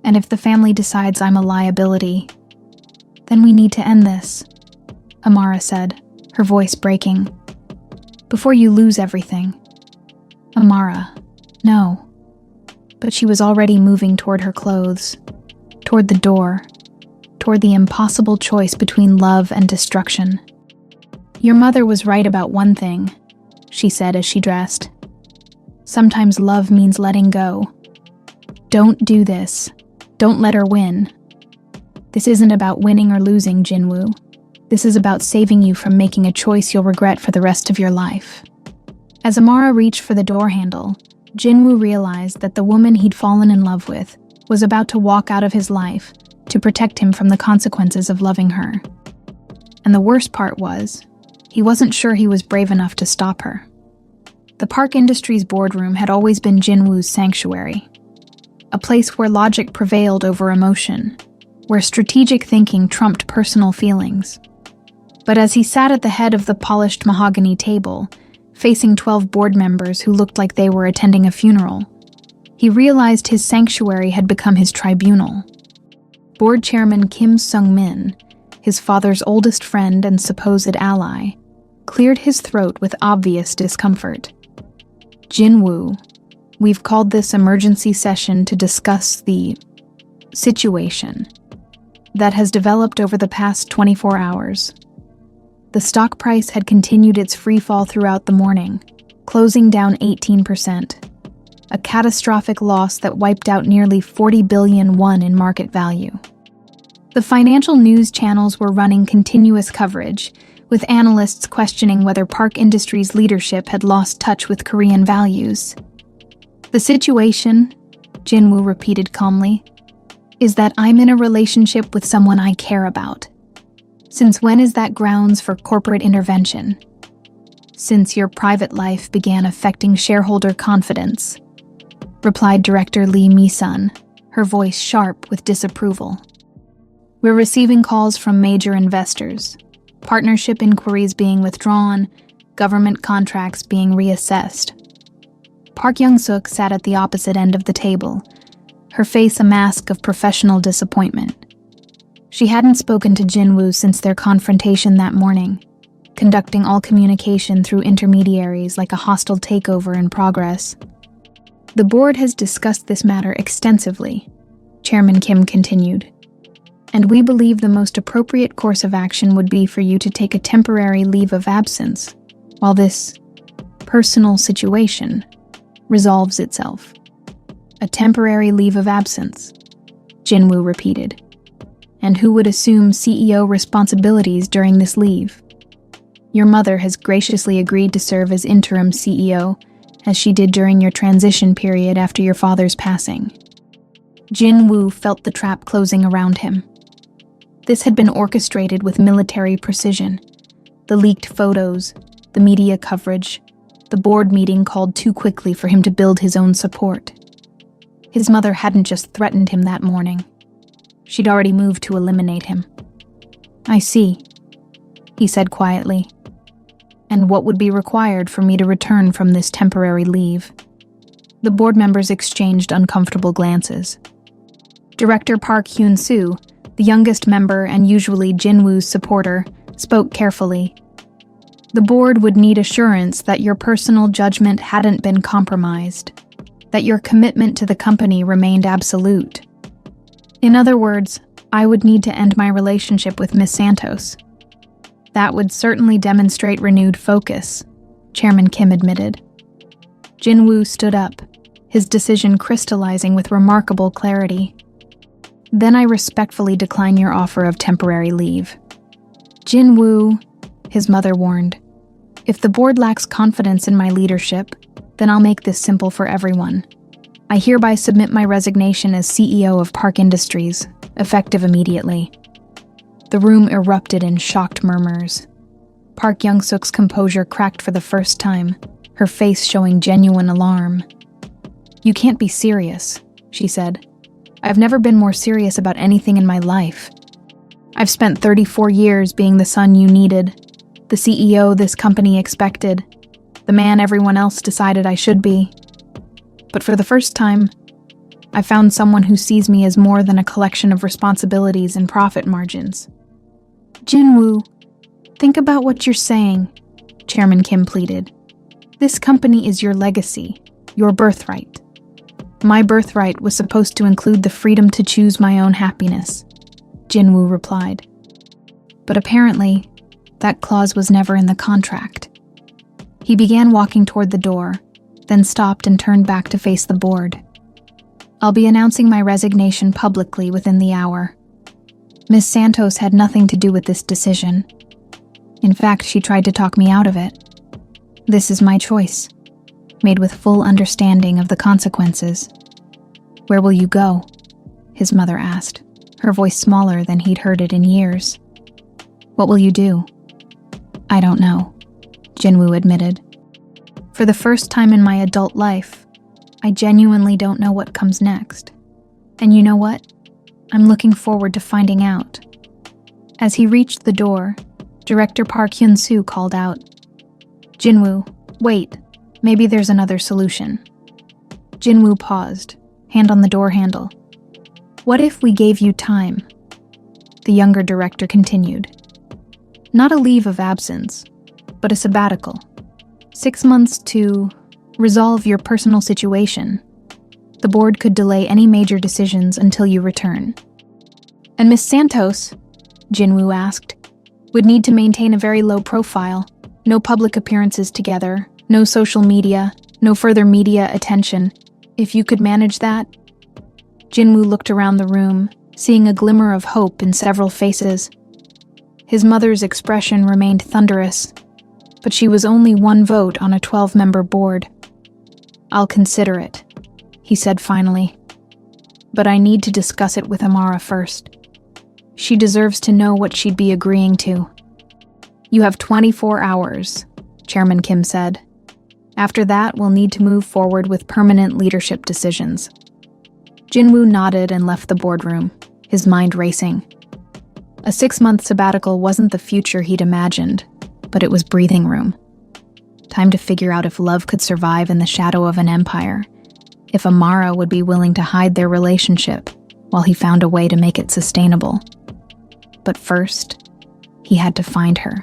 And if the family decides I'm a liability, then we need to end this," Amara said, her voice breaking. "Before you lose everything." "Amara, no." But she was already moving toward her clothes, toward the door, toward the impossible choice between love and destruction. "Your mother was right about one thing," she said as she dressed. "Sometimes love means letting go. Don't do this. Don't let her win. This isn't about winning or losing, Jinwoo. This is about saving you from making a choice you'll regret for the rest of your life." As Amara reached for the door handle, Jinwoo realized that the woman he'd fallen in love with was about to walk out of his life to protect him from the consequences of loving her. And the worst part was, he wasn't sure he was brave enough to stop her. The Park Industries boardroom had always been Jinwoo's sanctuary, a place where logic prevailed over emotion, where strategic thinking trumped personal feelings. But as he sat at the head of the polished mahogany table, facing 12 board members who looked like they were attending a funeral, he realized his sanctuary had become his tribunal. Board chairman Kim Sung-min, his father's oldest friend and supposed ally, cleared his throat with obvious discomfort. "Jinwoo, we've called this emergency session to discuss the situation that has developed over the past 24 hours. The stock price had continued its free fall throughout the morning, closing down 18%, a catastrophic loss that wiped out nearly 40 billion won in market value. The financial news channels were running continuous coverage, with analysts questioning whether Park Industries' leadership had lost touch with Korean values. The situation," Jinwoo repeated calmly, is that I'm in a relationship with someone I care about. Since when is that grounds for corporate intervention? Since your private life began affecting shareholder confidence, replied Director Lee Mi-sun, her voice sharp with disapproval. We're receiving calls from major investors, partnership inquiries being withdrawn, government contracts being reassessed. Park Young-suk sat at the opposite end of the table, her face a mask of professional disappointment. She hadn't spoken to Jinwoo since their confrontation that morning, conducting all communication through intermediaries like a hostile takeover in progress. The board has discussed this matter extensively, Chairman Kim continued, and we believe the most appropriate course of action would be for you to take a temporary leave of absence while this personal situation resolves itself. A temporary leave of absence, Jinwoo repeated. And who would assume CEO responsibilities during this leave? Your mother has graciously agreed to serve as interim CEO, as she did during your transition period after your father's passing. Jinwoo felt the trap closing around him. This had been orchestrated with military precision. The leaked photos, the media coverage, the board meeting called too quickly for him to build his own support. His mother hadn't just threatened him that morning. She'd already moved to eliminate him. I see, he said quietly. And what would be required for me to return from this temporary leave? The board members exchanged uncomfortable glances. Director Park Hyun-soo, the youngest member and usually Jinwoo's supporter, spoke carefully. The board would need assurance that your personal judgment hadn't been compromised, that your commitment to the company remained absolute. In other words, I would need to end my relationship with Miss Santos. That would certainly demonstrate renewed focus, Chairman Kim admitted. Jinwoo stood up, his decision crystallizing with remarkable clarity. Then I respectfully decline your offer of temporary leave. Jinwoo, his mother warned, if the board lacks confidence in my leadership, then I'll make this simple for everyone. I hereby submit my resignation as CEO of Park Industries, effective immediately. The room erupted in shocked murmurs. Park Young-suk's composure cracked for the first time, her face showing genuine alarm. You can't be serious, she said. I've never been more serious about anything in my life. I've spent 34 years being the son you needed, the CEO this company expected, the man everyone else decided I should be. But for the first time, I found someone who sees me as more than a collection of responsibilities and profit margins. Jinwoo, think about what you're saying, Chairman Kim pleaded. This company is your legacy, your birthright. My birthright was supposed to include the freedom to choose my own happiness, Jinwoo replied. But apparently, that clause was never in the contract. He began walking toward the door, then stopped and turned back to face the board. I'll be announcing my resignation publicly within the hour. Miss Santos had nothing to do with this decision. In fact, she tried to talk me out of it. This is my choice, made with full understanding of the consequences. Where will you go? His mother asked, her voice smaller than he'd heard it in years. What will you do? I don't know, Jinwoo admitted. For the first time in my adult life, I genuinely don't know what comes next. And you know what? I'm looking forward to finding out. As he reached the door, Director Park Hyun-soo called out, Jinwoo, wait, maybe there's another solution. Jinwoo paused, hand on the door handle. What if we gave you time? The younger director continued. Not a leave of absence, but a sabbatical. 6 months to resolve your personal situation. The board could delay any major decisions until you return. And Miss Santos, Jinwoo asked, would need to maintain a very low profile. No public appearances together, no social media, no further media attention. If you could manage that? Jinwoo looked around the room, seeing a glimmer of hope in several faces. His mother's expression remained thunderous, but she was only one vote on a 12-member board. I'll consider it, he said finally. but I need to discuss it with Amara first. She deserves to know what she'd be agreeing to. You have 24 hours, Chairman Kim said. After that, we'll need to move forward with permanent leadership decisions. Jinwoo nodded and left the boardroom, his mind racing. A 6-month sabbatical wasn't the future he'd imagined, but it was breathing room. Time to figure out if love could survive in the shadow of an empire, if Amara would be willing to hide their relationship while he found a way to make it sustainable. But first, he had to find her.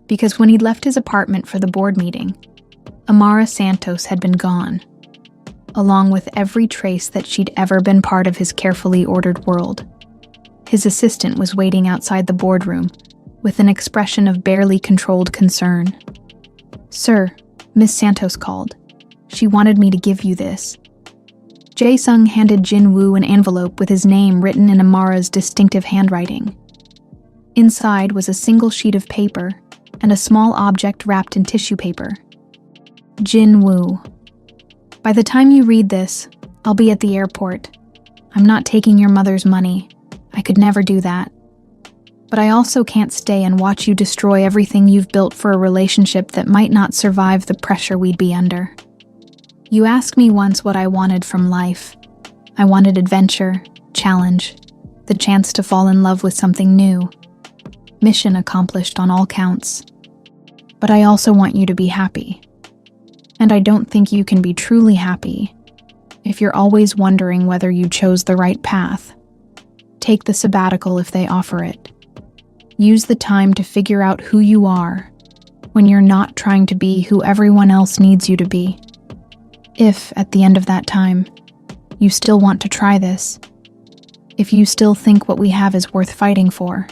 Because when he'd left his apartment for the board meeting, Amara Santos had been gone, along with every trace that she'd ever been part of his carefully ordered world. His assistant was waiting outside the boardroom with an expression of barely controlled concern. "Sir, Miss Santos called. She wanted me to give you this." Jae-sung handed Jinwoo an envelope with his name written in Amara's distinctive handwriting. Inside was a single sheet of paper and a small object wrapped in tissue paper. Jinwoo. By the time you read this, I'll be at the airport. I'm not taking your mother's money. I could never do that. But I also can't stay and watch you destroy everything you've built for a relationship that might not survive the pressure we'd be under. You asked me once what I wanted from life. I wanted adventure, challenge, the chance to fall in love with something new. Mission accomplished on all counts. But I also want you to be happy. And I don't think you can be truly happy if you're always wondering whether you chose the right path. Take the sabbatical if they offer it. Use the time to figure out who you are when you're not trying to be who everyone else needs you to be. If, at the end of that time, you still want to try this, if you still think what we have is worth fighting for,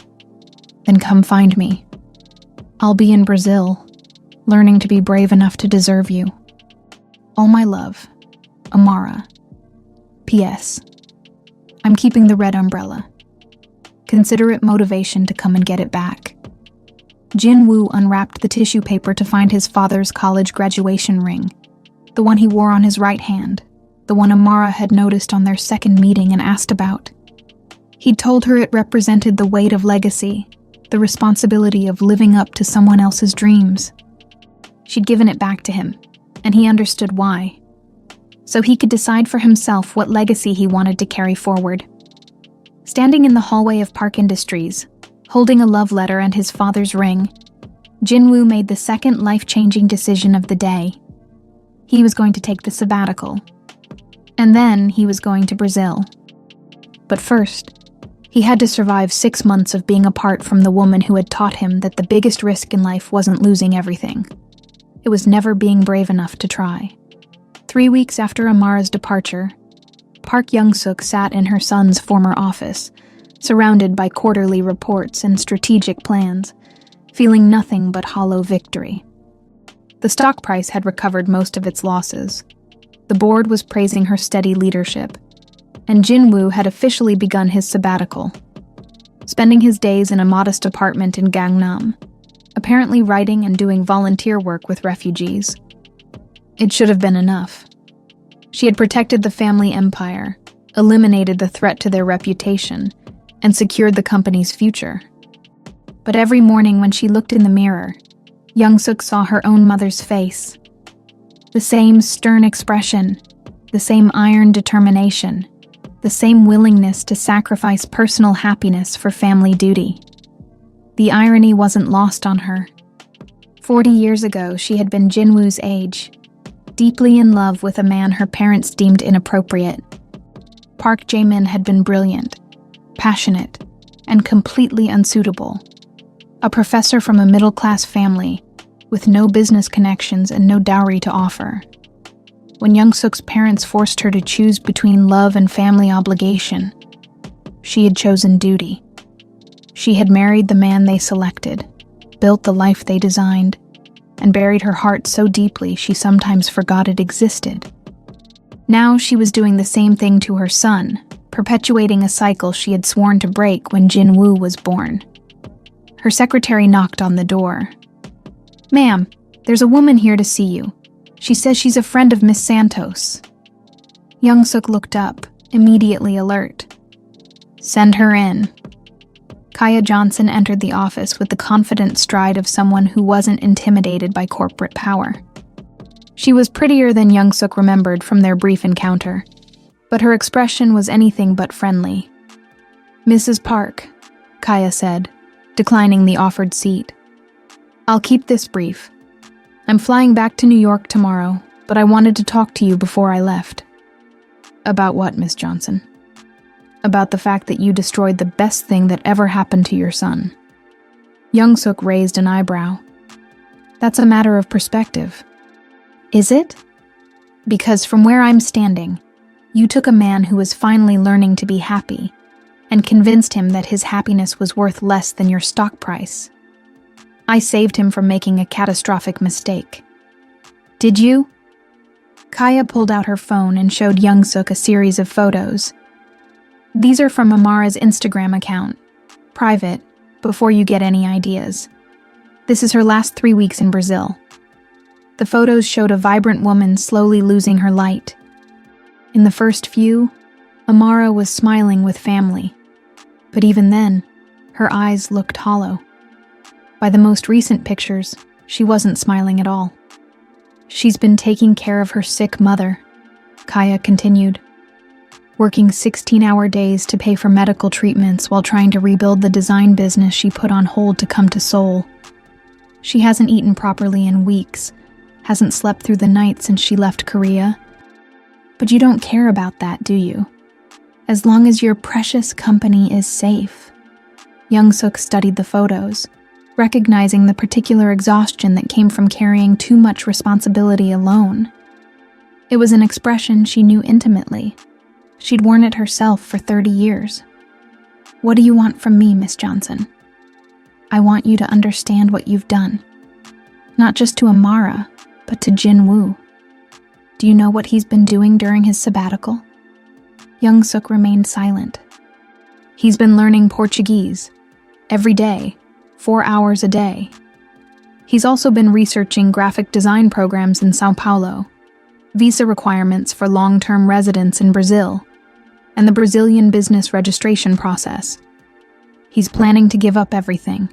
then come find me. I'll be in Brazil, learning to be brave enough to deserve you. All my love, Amara. P.S. I'm keeping the red umbrella. Consider it motivation to come and get it back. Jinwoo unwrapped the tissue paper to find his father's college graduation ring, the one he wore on his right hand, the one Amara had noticed on their second meeting and asked about. He'd told her it represented the weight of legacy, the responsibility of living up to someone else's dreams. She'd given it back to him, and he understood why. So he could decide for himself what legacy he wanted to carry forward. Standing in the hallway of Park Industries, holding a love letter and his father's ring, Jinwoo made the second life-changing decision of the day. He was going to take the sabbatical. And then he was going to Brazil. But first, he had to survive 6 months of being apart from the woman who had taught him that the biggest risk in life wasn't losing everything. It was never being brave enough to try. 3 weeks after Amara's departure, Park Young-suk sat in her son's former office, surrounded by quarterly reports and strategic plans, feeling nothing but hollow victory. The stock price had recovered most of its losses. The board was praising her steady leadership, and Jinwoo had officially begun his sabbatical, spending his days in a modest apartment in Gangnam, apparently writing and doing volunteer work with refugees. It should have been enough. She had protected the family empire, eliminated the threat to their reputation, and secured the company's future. But every morning when she looked in the mirror, Young-suk saw her own mother's face. The same stern expression, the same iron determination, the same willingness to sacrifice personal happiness for family duty. The irony wasn't lost on her. 40 years ago, she had been Jinwoo's age, deeply in love with a man her parents deemed inappropriate. Park Jae-min had been brilliant, passionate, and completely unsuitable. A professor from a middle-class family, with no business connections and no dowry to offer. When Young-suk's parents forced her to choose between love and family obligation, she had chosen duty. She had married the man they selected, built the life they designed, and buried her heart so deeply she sometimes forgot it existed. Now she was doing the same thing to her son, perpetuating a cycle she had sworn to break when Jinwoo was born. Her secretary knocked on the door. "Ma'am, there's a woman here to see you. She says she's a friend of Miss Santos." Young-suk looked up, immediately alert. "Send her in." Kaya Johnson entered the office with the confident stride of someone who wasn't intimidated by corporate power. She was prettier than Young-suk remembered from their brief encounter, but her expression was anything but friendly. "Mrs. Park," Kaya said, declining the offered seat. "I'll keep this brief. I'm flying back to New York tomorrow, but I wanted to talk to you before I left." "About what, Miss Johnson?" "About the fact that you destroyed the best thing that ever happened to your son." Young-suk raised an eyebrow. "That's a matter of perspective." "Is it?" "Because from where I'm standing, you took a man who was finally learning to be happy and convinced him that his happiness was worth less than your stock price. I saved him from making a catastrophic mistake." "Did you?" Kaya pulled out her phone and showed Young-suk a series of photos. "These are from Amara's Instagram account. Private, before you get any ideas. This is her last 3 weeks in Brazil." The photos showed a vibrant woman slowly losing her light. In the first few, Amara was smiling with family. But even then, her eyes looked hollow. By the most recent pictures, she wasn't smiling at all. "She's been taking care of her sick mother," Kaya continued, "working 16-hour days to pay for medical treatments while trying to rebuild the design business she put on hold to come to Seoul. She hasn't eaten properly in weeks, hasn't slept through the night since she left Korea. But you don't care about that, do you? As long as your precious company is safe." Young-suk studied the photos, recognizing the particular exhaustion that came from carrying too much responsibility alone. It was an expression she knew intimately. She'd worn it herself for 30 years. "What do you want from me, Miss Johnson?" "I want you to understand what you've done. Not just to Amara, but to Jin-woo. Do you know what he's been doing during his sabbatical?" Young-suk remained silent. "He's been learning Portuguese. Every day. 4 hours a day. He's also been researching graphic design programs in Sao Paulo, visa requirements for long-term residents in Brazil, and the Brazilian business registration process. He's planning to give up everything,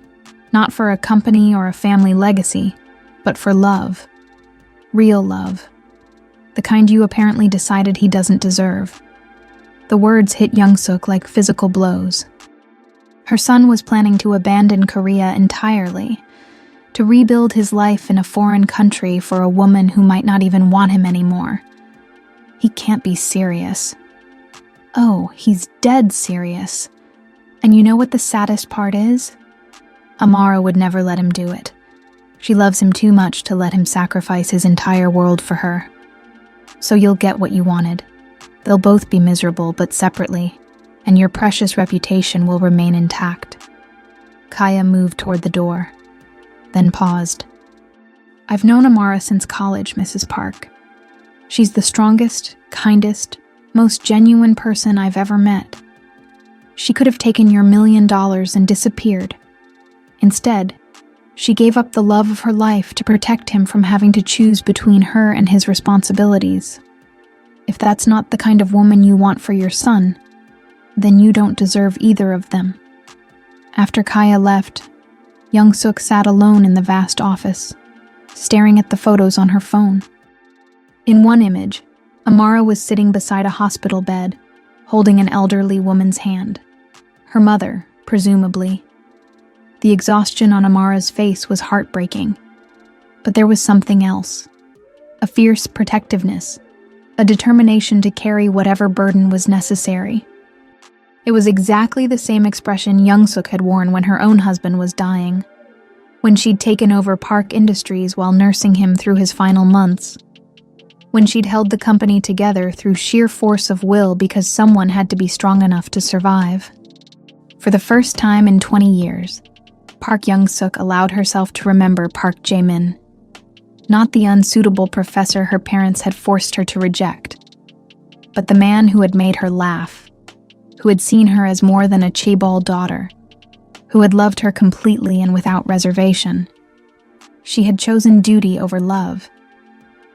not for a company or a family legacy, but for love. Real love. The kind you apparently decided he doesn't deserve." The words hit Young-suk like physical blows. Her son was planning to abandon Korea entirely, to rebuild his life in a foreign country for a woman who might not even want him anymore. He can't be serious. Oh, he's dead serious. And you know what the saddest part is? Amara would never let him do it. She loves him too much to let him sacrifice his entire world for her. So you'll get what you wanted. They'll both be miserable, but separately, and your precious reputation will remain intact. Kaya moved toward the door, then paused. "I've known Amara since college, Mrs. Park. She's the strongest, kindest, most genuine person I've ever met. She could have taken your $1 million and disappeared. Instead, she gave up the love of her life to protect him from having to choose between her and his responsibilities. If that's not the kind of woman you want for your son, then you don't deserve either of them." After Kaya left, Young-suk sat alone in the vast office, staring at the photos on her phone. In one image, Amara was sitting beside a hospital bed, holding an elderly woman's hand. Her mother, presumably. The exhaustion on Amara's face was heartbreaking. But there was something else. A fierce protectiveness, a determination to carry whatever burden was necessary. It was exactly the same expression Young-suk had worn when her own husband was dying, when she'd taken over Park Industries while nursing him through his final months, when she'd held the company together through sheer force of will because someone had to be strong enough to survive. For the first time in 20 years, Park Young-suk allowed herself to remember Park Jae-min, not the unsuitable professor her parents had forced her to reject, but the man who had made her laugh, who had seen her as more than a chaebol daughter, who had loved her completely and without reservation. She had chosen duty over love,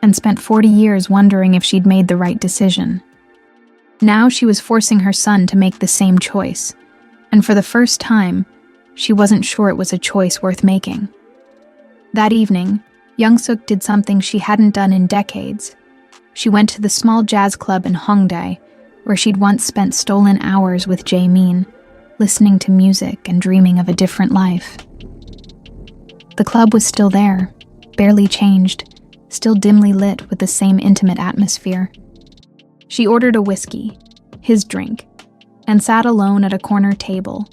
and spent 40 years wondering if she'd made the right decision. Now she was forcing her son to make the same choice, and for the first time, she wasn't sure it was a choice worth making. That evening, Young-suk did something she hadn't done in decades. She went to the small jazz club in Hongdae, where she'd once spent stolen hours with Jae-min, listening to music and dreaming of a different life. The club was still there, barely changed, still dimly lit with the same intimate atmosphere. She ordered a whiskey, his drink, and sat alone at a corner table,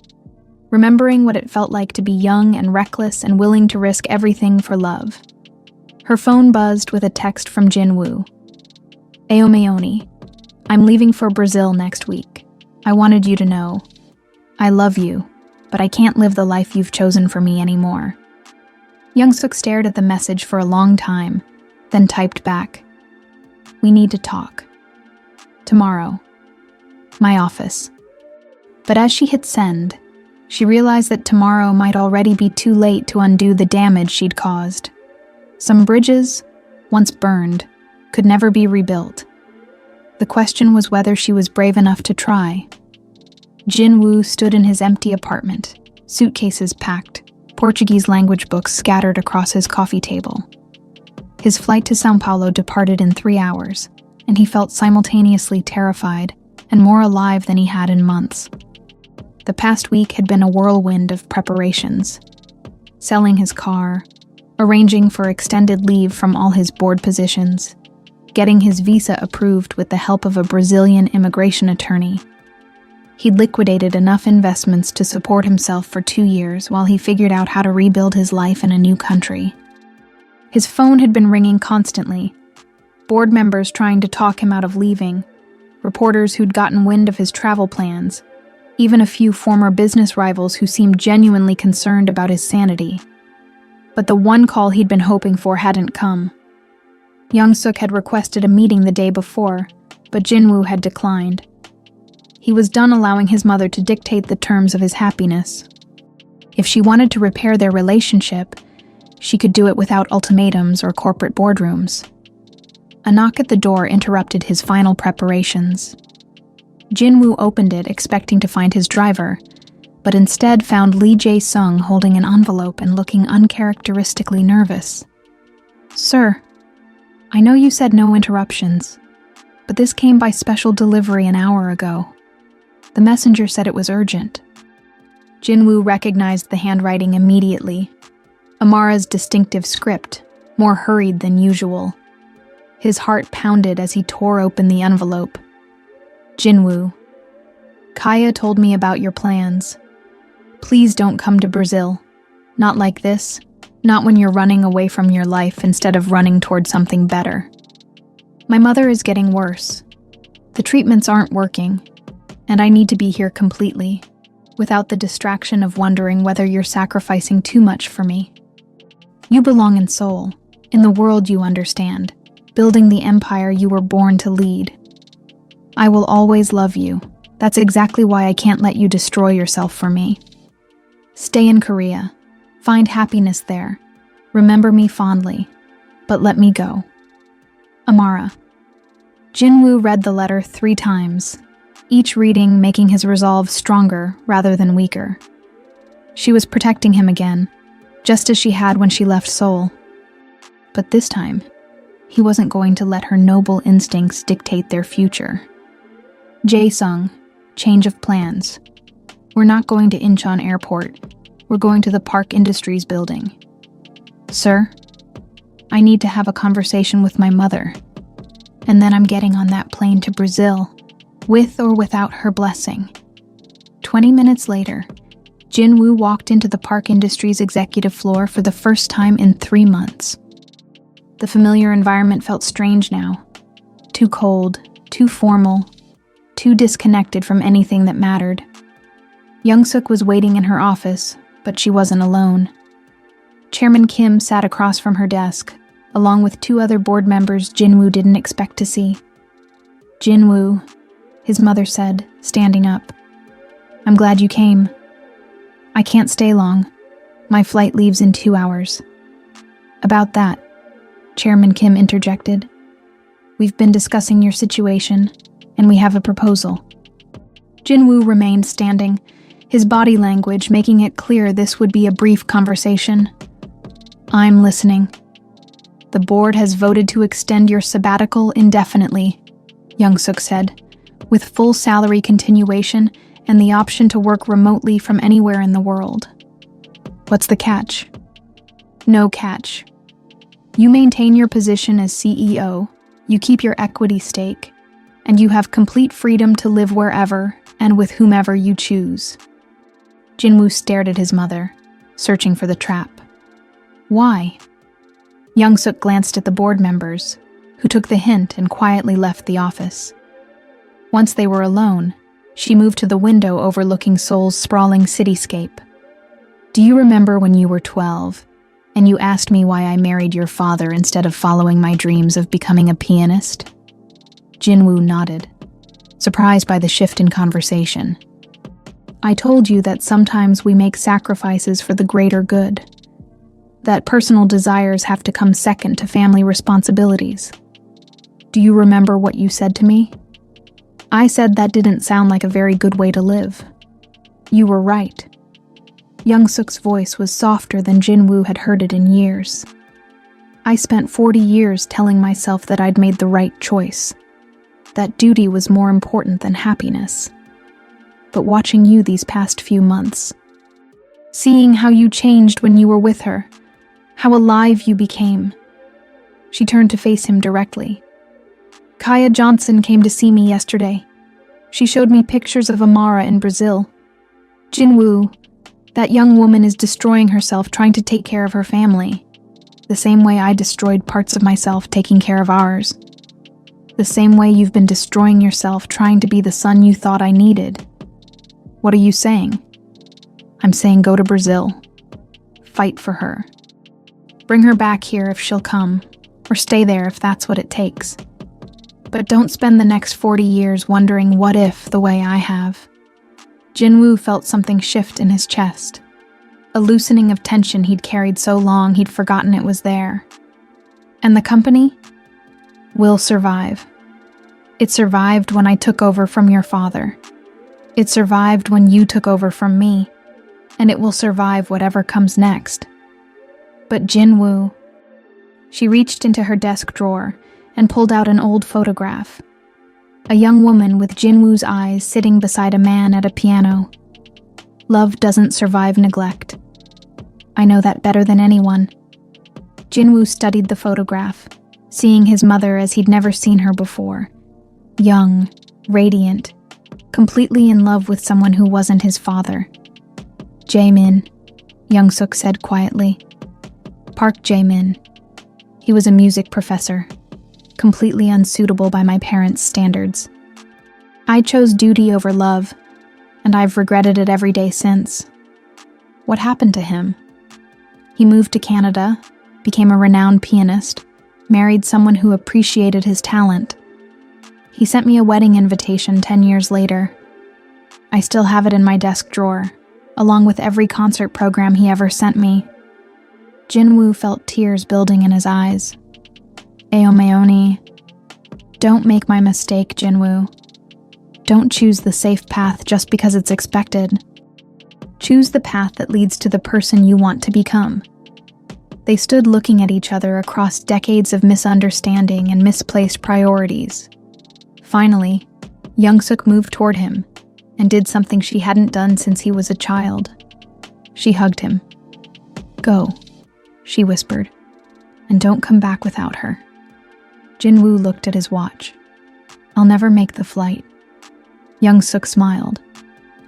remembering what it felt like to be young and reckless and willing to risk everything for love. Her phone buzzed with a text from Jinwoo. Aomeoni, I'm leaving for Brazil next week. I wanted you to know. I love you, but I can't live the life you've chosen for me anymore. Young-suk stared at the message for a long time, then typed back. We need to talk. Tomorrow. My office. But as she hit send, she realized that tomorrow might already be too late to undo the damage she'd caused. Some bridges, once burned, could never be rebuilt. The question was whether she was brave enough to try. Jinwoo stood in his empty apartment, suitcases packed, Portuguese language books scattered across his coffee table. His flight to São Paulo departed in 3 hours, and he felt simultaneously terrified and more alive than he had in months. The past week had been a whirlwind of preparations. Selling his car, arranging for extended leave from all his board positions, getting his visa approved with the help of a Brazilian immigration attorney. He'd liquidated enough investments to support himself for 2 years while he figured out how to rebuild his life in a new country. His phone had been ringing constantly, board members trying to talk him out of leaving, reporters who'd gotten wind of his travel plans, even a few former business rivals who seemed genuinely concerned about his sanity. But the one call he'd been hoping for hadn't come. Young-suk had requested a meeting the day before, but Jinwoo had declined. He was done allowing his mother to dictate the terms of his happiness. If she wanted to repair their relationship, she could do it without ultimatums or corporate boardrooms. A knock at the door interrupted his final preparations. Jinwoo opened it expecting to find his driver, but instead found Lee Jae-sung holding an envelope and looking uncharacteristically nervous. Sir, I know you said no interruptions, but this came by special delivery an hour ago. The messenger said it was urgent. Jinwoo recognized the handwriting immediately. Amara's distinctive script, more hurried than usual. His heart pounded as he tore open the envelope. Jinwoo, Kaya told me about your plans. Please don't come to Brazil. Not like this. Not when you're running away from your life instead of running toward something better. My mother is getting worse. The treatments aren't working, and I need to be here completely, without the distraction of wondering whether you're sacrificing too much for me. You belong in Seoul, in the world you understand, building the empire you were born to lead. I will always love you. That's exactly why I can't let you destroy yourself for me. Stay in Korea. Find happiness there. Remember me fondly. But let me go. Amara. Jinwoo read the letter 3 times, each reading making his resolve stronger rather than weaker. She was protecting him again, just as she had when she left Seoul. But this time, he wasn't going to let her noble instincts dictate their future. Jae-sung, change of plans. We're not going to Incheon Airport. We're going to the Park Industries building. Sir, I need to have a conversation with my mother. And then I'm getting on that plane to Brazil, with or without her blessing. 20 minutes later, Jinwoo walked into the Park Industries executive floor for the first time in 3 months. The familiar environment felt strange now. Too cold, too formal, too disconnected from anything that mattered. Young-suk was waiting in her office, but she wasn't alone. Chairman Kim sat across from her desk, along with 2 other board members Jinwoo didn't expect to see. Jinwoo, his mother said, standing up. I'm glad you came. I can't stay long. My flight leaves in 2 hours. About that, Chairman Kim interjected. We've been discussing your situation. and we have a proposal." Jinwoo remained standing, his body language making it clear this would be a brief conversation. "I'm listening." "The board has voted to extend your sabbatical indefinitely," Young-suk said, "with full salary continuation and the option to work remotely from anywhere in the world." "What's the catch?" "No catch. You maintain your position as CEO, you keep your equity stake, and you have complete freedom to live wherever and with whomever you choose." Jinwoo stared at his mother, searching for the trap. "Why?" Young-suk glanced at the board members, who took the hint and quietly left the office. Once they were alone, she moved to the window overlooking Seoul's sprawling cityscape. "Do you remember when you were 12, and you asked me why I married your father instead of following my dreams of becoming a pianist?" Jinwoo nodded, surprised by the shift in conversation. "I told you that sometimes we make sacrifices for the greater good, that personal desires have to come second to family responsibilities. Do you remember what you said to me? I said that didn't sound like a very good way to live. You were right." Young-suk's voice was softer than Jinwoo had heard it in years. "I spent 40 years telling myself that I'd made the right choice, that duty was more important than happiness. But watching you these past few months, seeing how you changed when you were with her, how alive you became." She turned to face him directly. "Kaya Johnson came to see me yesterday. She showed me pictures of Amara in Brazil. Jinwoo, that young woman is destroying herself trying to take care of her family, the same way I destroyed parts of myself taking care of ours. The same way you've been destroying yourself trying to be the son you thought I needed. What are you saying?" "I'm saying go to Brazil. Fight for her. Bring her back here if she'll come, or stay there if that's what it takes. But don't spend the next 40 years wondering what if the way I have." Jinwoo felt something shift in his chest, a loosening of tension he'd carried so long he'd forgotten it was there. "And the company? Will survive. It survived when I took over from your father. It survived when you took over from me, and it will survive whatever comes next." "But Jinwoo..." She reached into her desk drawer and pulled out an old photograph. A young woman with Jinwoo's eyes sitting beside a man at a piano. "Love doesn't survive neglect. I know that better than anyone." Jinwoo studied the photograph, seeing his mother as he'd never seen her before. Young, radiant, completely in love with someone who wasn't his father. "Jae-min," Young-suk said quietly. "Park Jae-min. He was a music professor, completely unsuitable by my parents' standards. I chose duty over love, and I've regretted it every day since." "What happened to him?" "He moved to Canada, became a renowned pianist, married someone who appreciated his talent. He sent me a wedding invitation 10 years later. I still have it in my desk drawer, along with every concert program he ever sent me." Jinwoo felt tears building in his eyes. "Aomeoni, don't make my mistake, Jinwoo. Don't choose the safe path just because it's expected. Choose the path that leads to the person you want to become." They stood looking at each other across decades of misunderstanding and misplaced priorities. Finally, Young-suk moved toward him and did something she hadn't done since he was a child. She hugged him. "Go," she whispered, "and don't come back without her." Jinwoo looked at his watch. "I'll never make the flight." Young-suk smiled,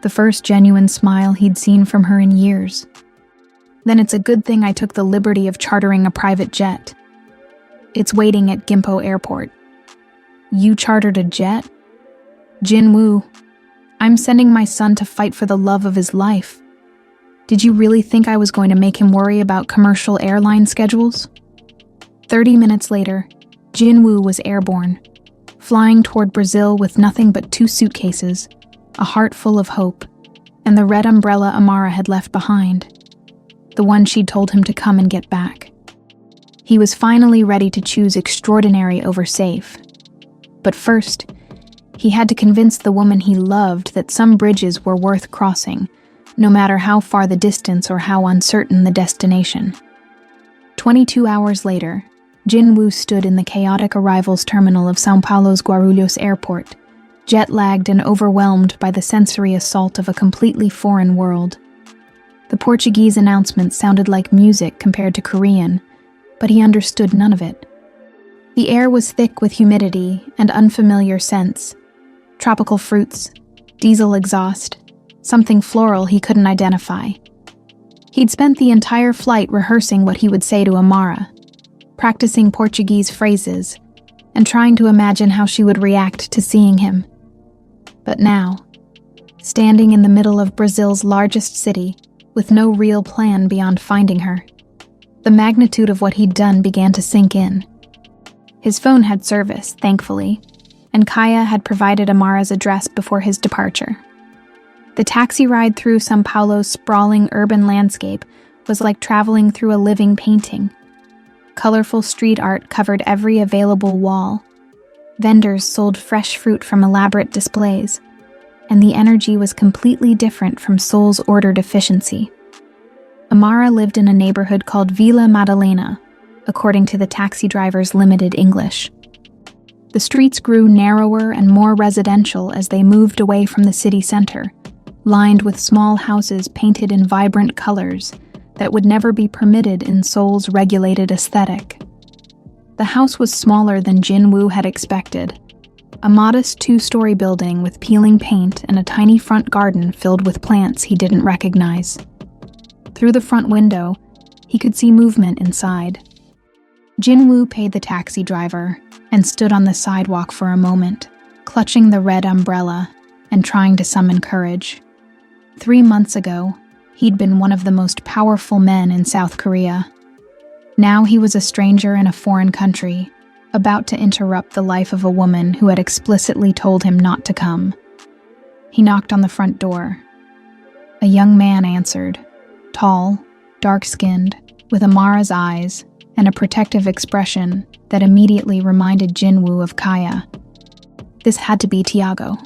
the first genuine smile he'd seen from her in years. "Then it's a good thing I took the liberty of chartering a private jet. It's waiting at Gimpo Airport." "You chartered a jet?" "Jinwoo, I'm sending my son to fight for the love of his life. Did you really think I was going to make him worry about commercial airline schedules?" 30 minutes later, Jinwoo was airborne, flying toward Brazil with nothing but 2 suitcases, a heart full of hope, and the red umbrella Amara had left behind, the one she'd told him to come and get back. He was finally ready to choose extraordinary over safe. But first, He had to convince the woman he loved that some bridges were worth crossing, no matter how far the distance or how uncertain the destination. 22 hours later, Jinwoo stood in the chaotic arrivals terminal of São Paulo's Guarulhos airport, jet-lagged and overwhelmed by the sensory assault of a completely foreign world. The Portuguese announcement sounded like music compared to Korean, but he understood none of it. The air was thick with humidity and unfamiliar scents. Tropical fruits, diesel exhaust, something floral he couldn't identify. He'd spent the entire flight rehearsing what he would say to Amara, practicing Portuguese phrases, and trying to imagine how she would react to seeing him. But now, standing in the middle of Brazil's largest city, with no real plan beyond finding her, the magnitude of what he'd done began to sink in. His phone had service, thankfully, and Kaya had provided Amara's address before his departure. The taxi ride through São Paulo's sprawling urban landscape was like traveling through a living painting. Colorful street art covered every available wall. Vendors sold fresh fruit from elaborate displays, and the energy was completely different from Seoul's ordered efficiency. Amara lived in a neighborhood called Vila Madalena, according to the taxi driver's limited English. The streets grew narrower and more residential as they moved away from the city center, lined with small houses painted in vibrant colors that would never be permitted in Seoul's regulated aesthetic. The house was smaller than Jinwoo had expected, a modest 2-story building with peeling paint and a tiny front garden filled with plants he didn't recognize. Through the front window, he could see movement inside. Jinwoo paid the taxi driver and stood on the sidewalk for a moment, clutching the red umbrella and trying to summon courage. 3 months ago, he'd been one of the most powerful men in South Korea. Now he was a stranger in a foreign country, about to interrupt the life of a woman who had explicitly told him not to come. He knocked on the front door. A young man answered, tall, dark-skinned, with Amara's eyes and a protective expression that immediately reminded Jinwoo of Kaya. This had to be Tiago,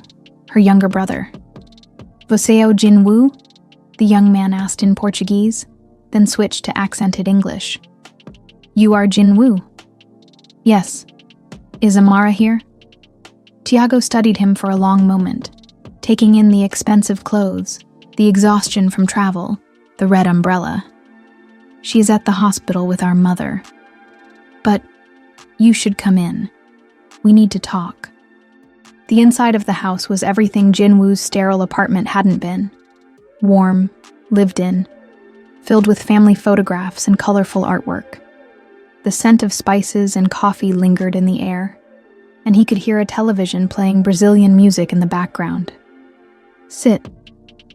her younger brother. "Você é o Jinwoo?" the young man asked in Portuguese, then switched to accented English. "You are Jinwoo?" "Yes. Is Amara here?" Tiago studied him for a long moment, taking in the expensive clothes, the exhaustion from travel, the red umbrella. "She is at the hospital with our mother. But you should come in. We need to talk." The inside of the house was everything Jinwoo's sterile apartment hadn't been. Warm, lived in, filled with family photographs and colorful artwork. The scent of spices and coffee lingered in the air, and he could hear a television playing Brazilian music in the background. "Sit,"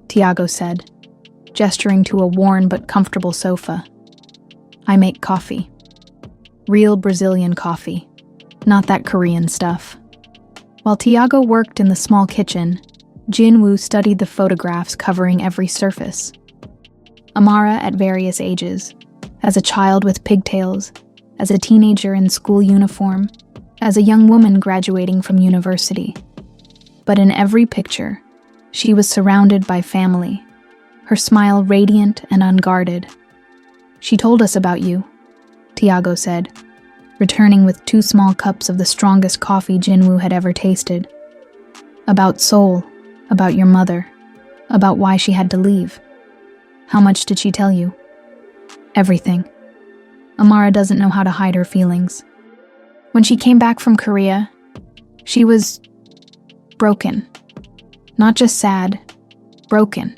Tiago said, gesturing to a worn but comfortable sofa. "I make coffee. Real Brazilian coffee, not that Korean stuff." While Tiago worked in the small kitchen, Jinwoo studied the photographs covering every surface. Amara at various ages, as a child with pigtails, as a teenager in school uniform, as a young woman graduating from university. But in every picture, she was surrounded by family, her smile radiant and unguarded. "She told us about you," Tiago said, returning with 2 small cups of the strongest coffee Jinwoo had ever tasted. "About Seoul, about your mother, about why she had to leave." "How much did she tell you?" "Everything. Amara doesn't know how to hide her feelings. When she came back from Korea, she was broken. Not just sad, broken.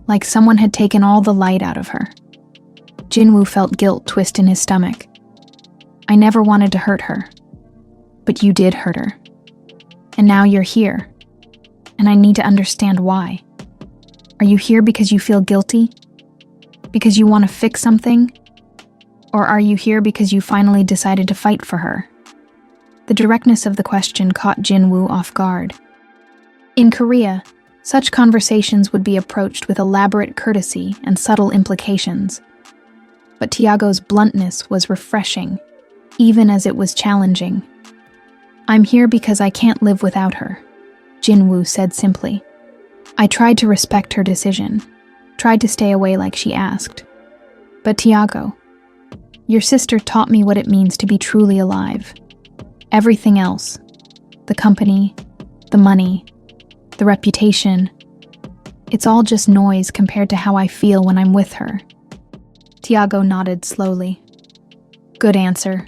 Like someone had taken all the light out of her." Jinwoo felt guilt twist in his stomach. "I never wanted to hurt her. But you did hurt her. And now you're here. And I need to understand why. Are you here because you feel guilty? Because you want to fix something? Or are you here because you finally decided to fight for her?" The directness of the question caught Jinwoo off guard. In Korea, such conversations would be approached with elaborate courtesy and subtle implications. But Tiago's bluntness was refreshing, even as it was challenging. I'm here because I can't live without her, Jinwoo said simply. I tried to respect her decision, tried to stay away like she asked. But Tiago, your sister taught me what it means to be truly alive. Everything else, the company, the money, the reputation, it's all just noise compared to how I feel when I'm with her. Tiago nodded slowly. Good answer.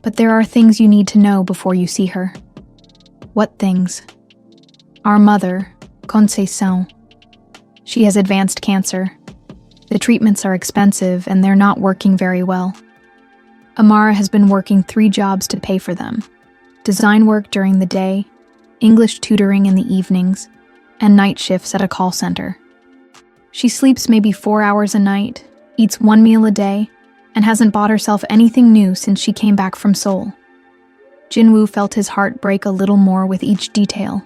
But there are things you need to know before you see her. What things? Our mother, Conceição. She has advanced cancer. The treatments are expensive and they're not working very well. Amara has been working 3 jobs to pay for them. Design work during the day, English tutoring in the evenings, and night shifts at a call center. She sleeps maybe 4 hours a night, eats 1 meal a day, and hasn't bought herself anything new since she came back from Seoul. Jinwoo felt his heart break a little more with each detail.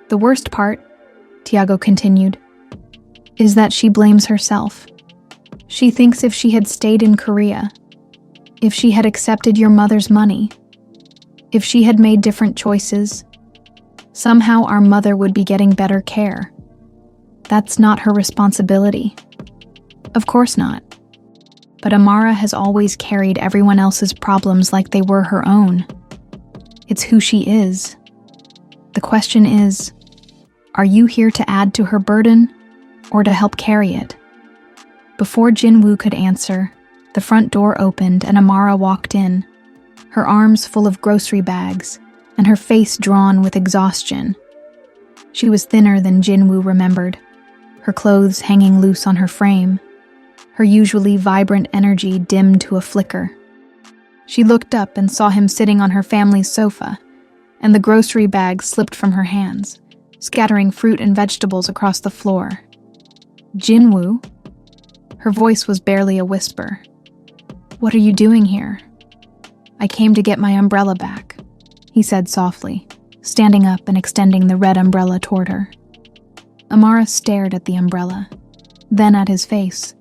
The worst part, Tiago continued, is that she blames herself. She thinks if she had stayed in Korea, if she had accepted your mother's money, if she had made different choices, somehow our mother would be getting better care. That's not her responsibility. Of course not. But Amara has always carried everyone else's problems like they were her own. It's who she is. The question is, are you here to add to her burden or to help carry it? Before Jinwoo could answer, the front door opened and Amara walked in, her arms full of grocery bags and her face drawn with exhaustion. She was thinner than Jinwoo remembered, her clothes hanging loose on her frame, her usually vibrant energy dimmed to a flicker. She looked up and saw him sitting on her family's sofa, and the grocery bag slipped from her hands, scattering fruit and vegetables across the floor. Jinwoo? Her voice was barely a whisper. What are you doing here? I came to get my umbrella back, he said softly, standing up and extending the red umbrella toward her. Amara stared at the umbrella, then at his face,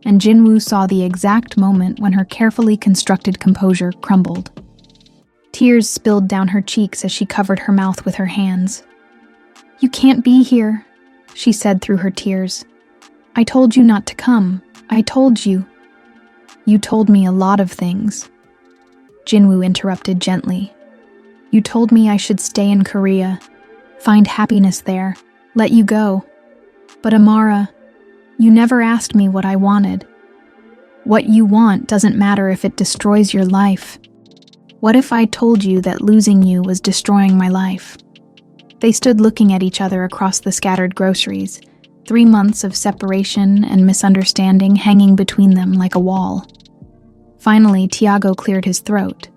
and Jinwoo saw the exact moment when her carefully constructed composure crumbled. Tears spilled down her cheeks as she covered her mouth with her hands. You can't be here, she said through her tears. I told you not to come. I told you. You told me a lot of things. Jinwoo interrupted gently. You told me I should stay in Korea, find happiness there, let you go. But Amara, you never asked me what I wanted. What you want doesn't matter if it destroys your life. What if I told you that losing you was destroying my life? They stood looking at each other across the scattered groceries, 3 months of separation and misunderstanding hanging between them like a wall. Finally, Tiago cleared his throat.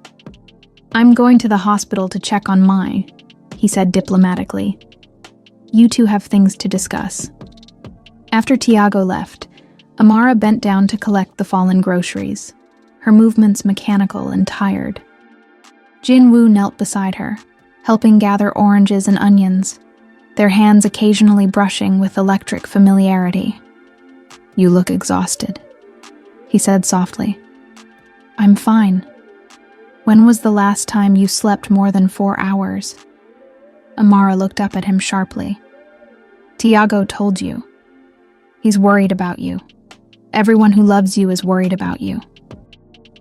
I'm going to the hospital to check on Mai, he said diplomatically. You two have things to discuss. After Tiago left, Amara bent down to collect the fallen groceries, her movements mechanical and tired. Jinwoo knelt beside her, helping gather oranges and onions, their hands occasionally brushing with electric familiarity. You look exhausted, he said softly. I'm fine. When was the last time you slept more than 4 hours? Amara looked up at him sharply. Tiago told you. He's worried about you. Everyone who loves you is worried about you.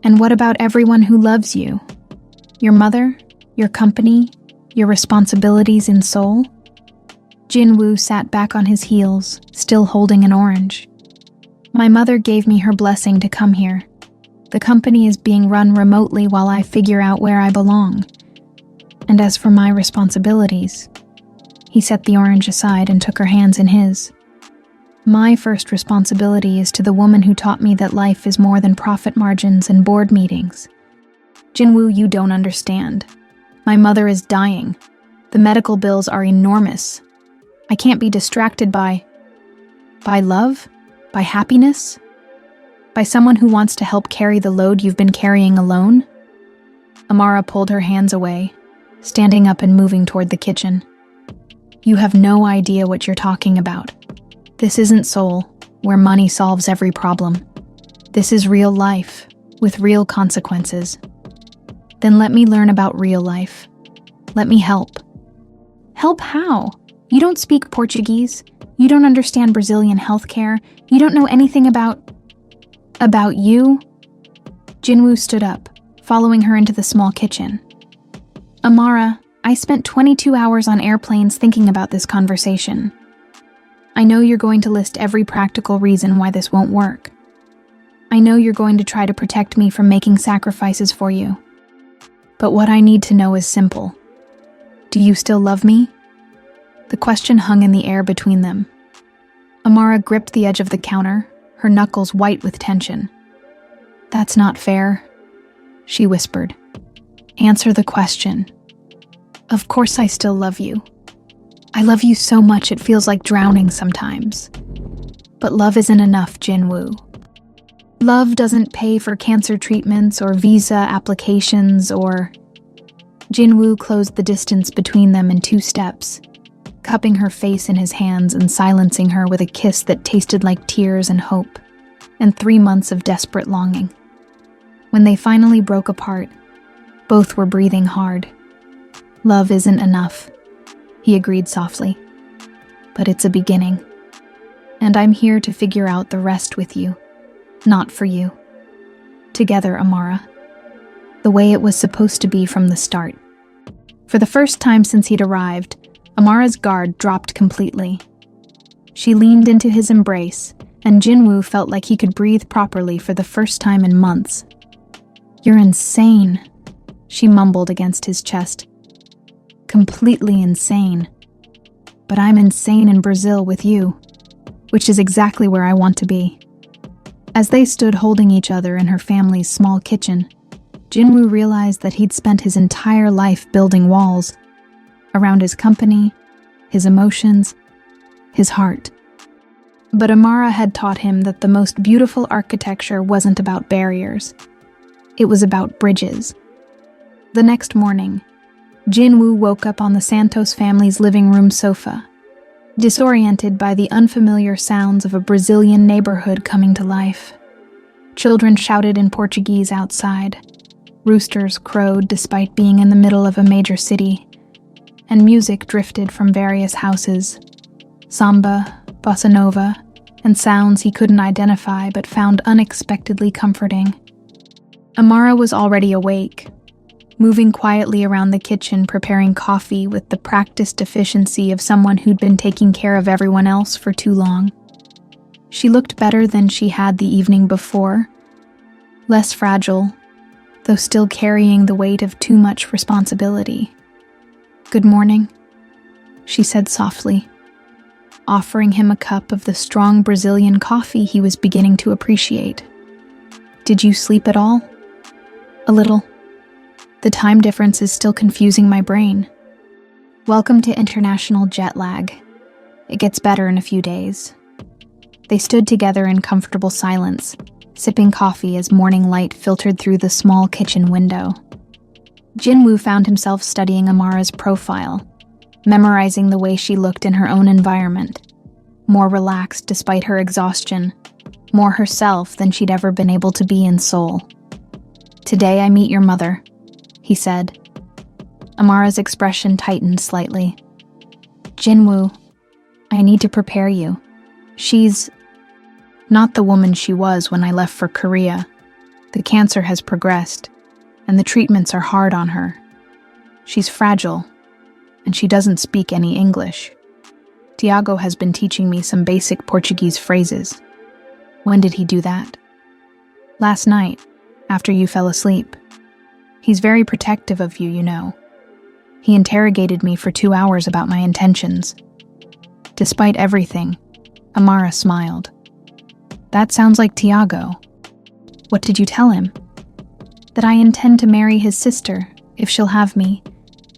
And what about everyone who loves you? Your mother? Your company? Your responsibilities in Seoul? Jinwoo sat back on his heels, still holding an orange. My mother gave me her blessing to come here. The company is being run remotely while I figure out where I belong. And as for my responsibilities, he set the orange aside and took her hands in his. My first responsibility is to the woman who taught me that life is more than profit margins and board meetings. Jinwoo, you don't understand. My mother is dying. The medical bills are enormous. I can't be distracted by love? By happiness? By someone who wants to help carry the load you've been carrying alone? Amara pulled her hands away, standing up and moving toward the kitchen. You have no idea what you're talking about. This isn't Seoul, where money solves every problem. This is real life, with real consequences. Then let me learn about real life. Let me help. Help how? You don't speak Portuguese. You don't understand Brazilian healthcare. You don't know anything about you? Jinwoo stood up, following her into the small kitchen. Amara, I spent 22 hours on airplanes thinking about this conversation. I know you're going to list every practical reason why this won't work. I know you're going to try to protect me from making sacrifices for you. But what I need to know is simple. Do you still love me? The question hung in the air between them. Amara gripped the edge of the counter, her knuckles white with tension. That's not fair, she whispered. Answer the question. Of course I still love you. I love you so much it feels like drowning sometimes. But love isn't enough, Jinwoo. Love doesn't pay for cancer treatments or visa applications or... Jinwoo closed the distance between them in 2 steps, cupping her face in his hands and silencing her with a kiss that tasted like tears and hope, and 3 months of desperate longing. When they finally broke apart, both were breathing hard. Love isn't enough, he agreed softly. But it's a beginning. And I'm here to figure out the rest with you, not for you. Together, Amara. The way it was supposed to be from the start. For the first time since he'd arrived, Amara's guard dropped completely. She leaned into his embrace, and Jinwoo felt like he could breathe properly for the first time in months. You're insane, she mumbled against his chest. Completely insane. But I'm insane in Brazil with you, which is exactly where I want to be. As they stood holding each other in her family's small kitchen, Jinwoo realized that he'd spent his entire life building walls around his company, his emotions, his heart. But Amara had taught him that the most beautiful architecture wasn't about barriers. It was about bridges. The next morning, Jinwoo woke up on the Santos family's living room sofa, disoriented by the unfamiliar sounds of a Brazilian neighborhood coming to life. Children shouted in Portuguese outside. Roosters crowed despite being in the middle of a major city, and music drifted from various houses. Samba, bossa nova, and sounds he couldn't identify but found unexpectedly comforting. Amara was already awake, moving quietly around the kitchen preparing coffee with the practiced efficiency of someone who'd been taking care of everyone else for too long. She looked better than she had the evening before, less fragile, though still carrying the weight of too much responsibility. Good morning, she said softly, offering him a cup of the strong Brazilian coffee he was beginning to appreciate. Did you sleep at all? A little. The time difference is still confusing my brain. Welcome to international jet lag. It gets better in a few days. They stood together in comfortable silence, sipping coffee as morning light filtered through the small kitchen window. Jinwoo found himself studying Amara's profile, memorizing the way she looked in her own environment, more relaxed despite her exhaustion, more herself than she'd ever been able to be in Seoul. Today I meet your mother, he said. Amara's expression tightened slightly. Jinwoo, I need to prepare you. She's not the woman she was when I left for Korea. The cancer has progressed, and the treatments are hard on her. She's fragile, and she doesn't speak any English. Tiago has been teaching me some basic Portuguese phrases. When did he do that? Last night, after you fell asleep. He's very protective of you, you know. He interrogated me for 2 hours about my intentions. Despite everything, Amara smiled. That sounds like Tiago. What did you tell him? That I intend to marry his sister, if she'll have me,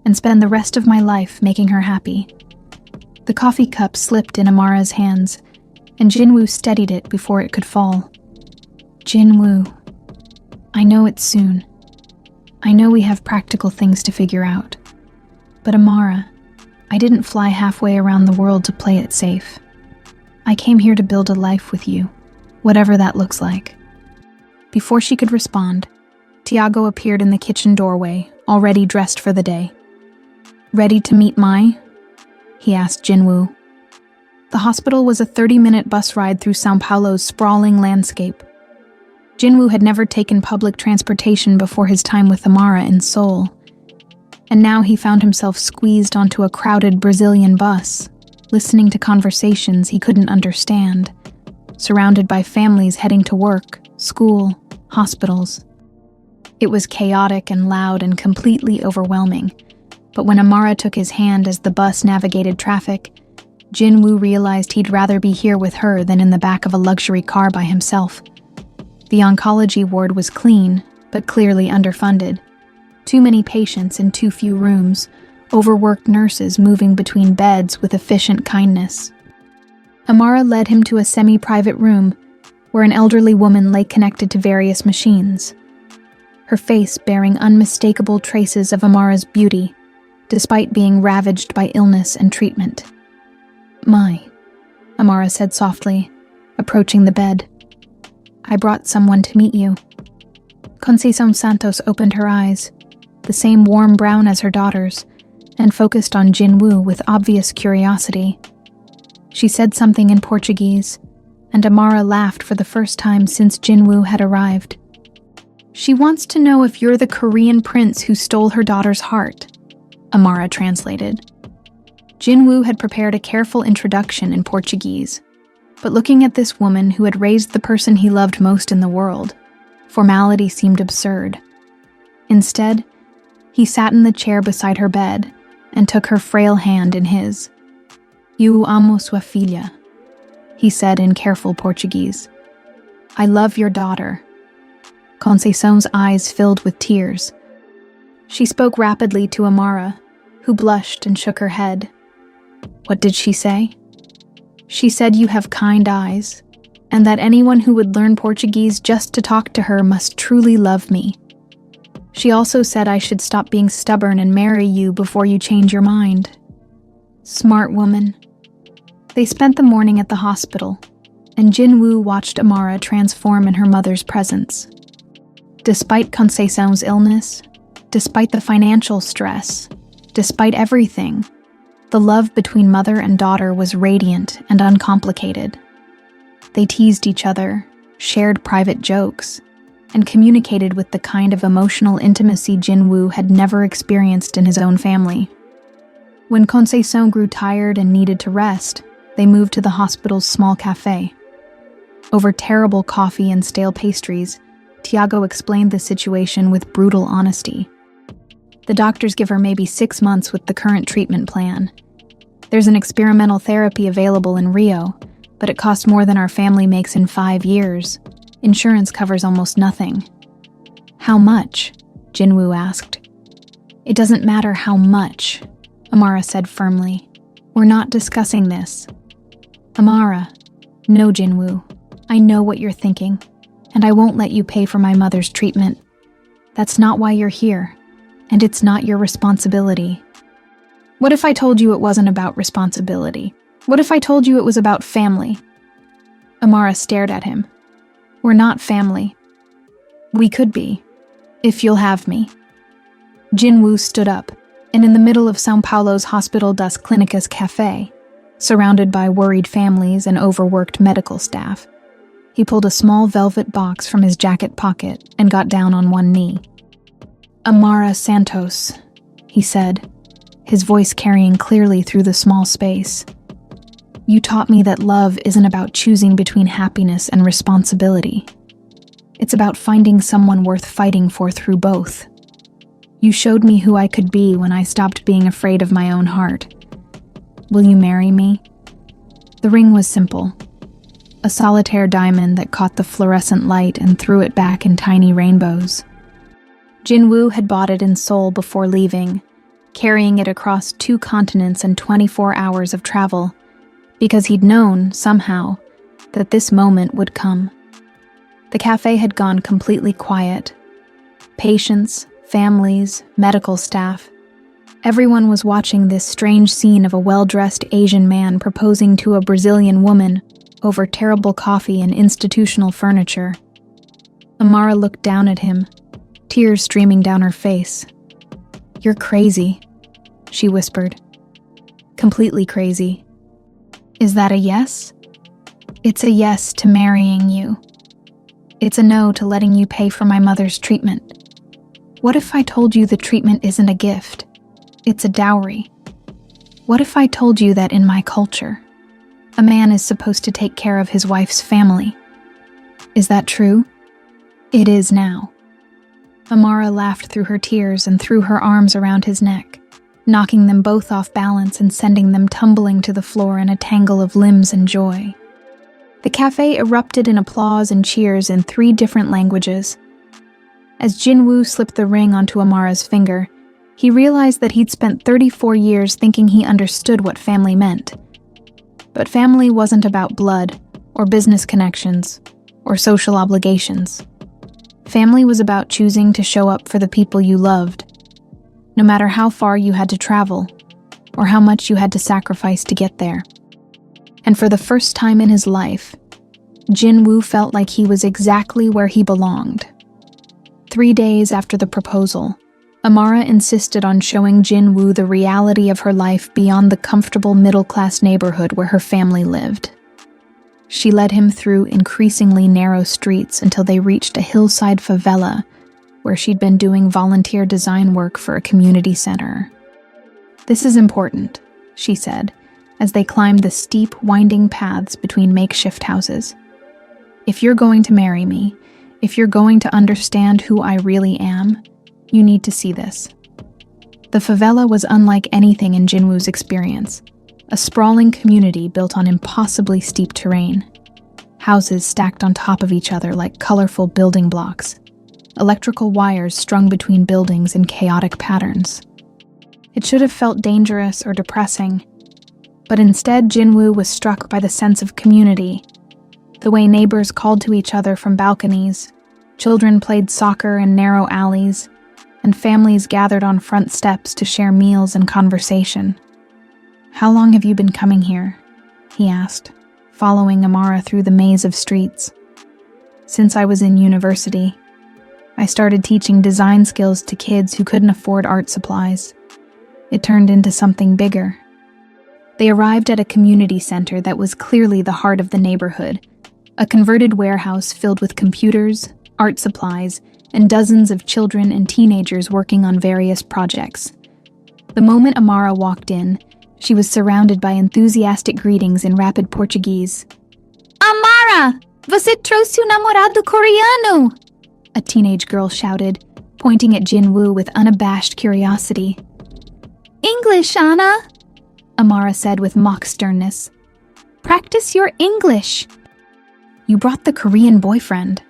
and spend the rest of my life making her happy. The coffee cup slipped in Amara's hands, and Jinwoo steadied it before it could fall. Jinwoo, I know it's soon. I know we have practical things to figure out. But Amara, I didn't fly halfway around the world to play it safe. I came here to build a life with you, whatever that looks like. Before she could respond, Tiago appeared in the kitchen doorway, already dressed for the day. "Ready to meet Mai?" he asked Jinwoo. The hospital was a 30-minute bus ride through São Paulo's sprawling landscape. Jinwoo had never taken public transportation before his time with Amara in Seoul, and now he found himself squeezed onto a crowded Brazilian bus, listening to conversations he couldn't understand, surrounded by families heading to work, school, hospitals. It was chaotic and loud and completely overwhelming, but when Amara took his hand as the bus navigated traffic, Jinwoo realized he'd rather be here with her than in the back of a luxury car by himself. The oncology ward was clean, but clearly underfunded. Too many patients in too few rooms, overworked nurses moving between beds with efficient kindness. Amara led him to a semi-private room where an elderly woman lay connected to various machines, her face bearing unmistakable traces of Amara's beauty, despite being ravaged by illness and treatment. "Mai," Amara said softly, approaching the bed. "I brought someone to meet you." Conceição Santos opened her eyes, the same warm brown as her daughter's, and focused on Jinwoo with obvious curiosity. She said something in Portuguese, and Amara laughed for the first time since Jinwoo had arrived. "She wants to know if you're the Korean prince who stole her daughter's heart," Amara translated. Jinwoo had prepared a careful introduction in Portuguese, but looking at this woman who had raised the person he loved most in the world, formality seemed absurd. Instead, he sat in the chair beside her bed and took her frail hand in his. "Eu amo sua filha," he said in careful Portuguese. "I love your daughter." Conceição's eyes filled with tears. She spoke rapidly to Amara, who blushed and shook her head. "What did she say?" "She said you have kind eyes, and that anyone who would learn Portuguese just to talk to her must truly love me. She also said I should stop being stubborn and marry you before you change your mind." Smart woman. They spent the morning at the hospital, and Jinwoo watched Amara transform in her mother's presence. Despite Conceição's illness, despite the financial stress, despite everything, the love between mother and daughter was radiant and uncomplicated. They teased each other, shared private jokes, and communicated with the kind of emotional intimacy Jinwoo had never experienced in his own family. When Conceição grew tired and needed to rest, they moved to the hospital's small cafe. Over terrible coffee and stale pastries, Tiago explained the situation with brutal honesty. "The doctors give her maybe 6 months with the current treatment plan. There's an experimental therapy available in Rio, but it costs more than our family makes in 5 years. Insurance covers almost nothing." "How much?" Jinwoo asked. "It doesn't matter how much," Amara said firmly. "We're not discussing this." "Amara." "No, Jinwoo. I know what you're thinking, and I won't let you pay for my mother's treatment. That's not why you're here, and it's not your responsibility." "What if I told you it wasn't about responsibility? What if I told you it was about family?" Amara stared at him. "We're not family." "We could be, if you'll have me." Jinwoo stood up, and in the middle of São Paulo's Hospital das Clínicas cafe, surrounded by worried families and overworked medical staff, he pulled a small velvet box from his jacket pocket and got down on one knee. "Amara Santos," he said, his voice carrying clearly through the small space. "You taught me that love isn't about choosing between happiness and responsibility. It's about finding someone worth fighting for through both. You showed me who I could be when I stopped being afraid of my own heart. Will you marry me?" The ring was simple. A solitaire diamond that caught the fluorescent light and threw it back in tiny rainbows. Jinwoo had bought it in Seoul before leaving, carrying it across 2 continents and 24 hours of travel, because he'd known, somehow, that this moment would come. The cafe had gone completely quiet. Patients, families, medical staff. Everyone was watching this strange scene of a well-dressed Asian man proposing to a Brazilian woman over terrible coffee and institutional furniture. Amara looked down at him, tears streaming down her face. "You're crazy," she whispered. "Completely crazy." "Is that a yes?" "It's a yes to marrying you. It's a no to letting you pay for my mother's treatment. What if I told you the treatment isn't a gift? It's a dowry. What if I told you that in my culture, a man is supposed to take care of his wife's family? Is that true?" "It is now." Amara laughed through her tears and threw her arms around his neck, knocking them both off balance and sending them tumbling to the floor in a tangle of limbs and joy. The cafe erupted in applause and cheers in 3 different languages. As Jinwoo slipped the ring onto Amara's finger, he realized that he'd spent 34 years thinking he understood what family meant. But family wasn't about blood, or business connections, or social obligations. Family was about choosing to show up for the people you loved, no matter how far you had to travel, or how much you had to sacrifice to get there. And for the first time in his life, Jinwoo felt like he was exactly where he belonged. 3 days after the proposal, Amara insisted on showing Jinwoo the reality of her life beyond the comfortable middle-class neighborhood where her family lived. She led him through increasingly narrow streets until they reached a hillside favela where she'd been doing volunteer design work for a community center. "This is important," she said, as they climbed the steep, winding paths between makeshift houses. "If you're going to marry me, if you're going to understand who I really am, you need to see this." The favela was unlike anything in Jinwoo's experience. A sprawling community built on impossibly steep terrain. Houses stacked on top of each other like colorful building blocks. Electrical wires strung between buildings in chaotic patterns. It should have felt dangerous or depressing, but instead Jinwoo was struck by the sense of community. The way neighbors called to each other from balconies, children played soccer in narrow alleys, and families gathered on front steps to share meals and conversation. "How long have you been coming here?" he asked, following Amara through the maze of streets. "Since I was in university. I started teaching design skills to kids who couldn't afford art supplies. It turned into something bigger." They arrived at a community center that was clearly the heart of the neighborhood, a converted warehouse filled with computers, art supplies, and dozens of children and teenagers working on various projects. The moment Amara walked in, she was surrounded by enthusiastic greetings in rapid Portuguese. "Amara, você trouxe um namorado coreano!" a teenage girl shouted, pointing at Jinwoo with unabashed curiosity. "English, Anna," Amara said with mock sternness. "Practice your English." "You brought the Korean boyfriend,"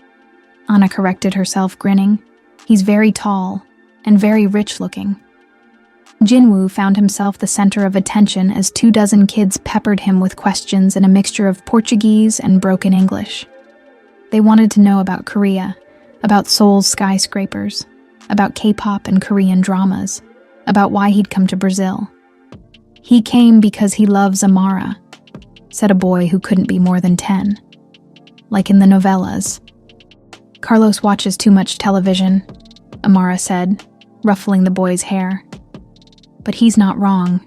Anna corrected herself, grinning. "He's very tall and very rich-looking." Jinwoo found himself the center of attention as 24 kids peppered him with questions in a mixture of Portuguese and broken English. They wanted to know about Korea, about Seoul's skyscrapers, about K-pop and Korean dramas, about why he'd come to Brazil. "He came because he loves Amara," said a boy who couldn't be more than 10. "Like in the novellas." "Carlos watches too much television," Amara said, ruffling the boy's hair. But he's not wrong.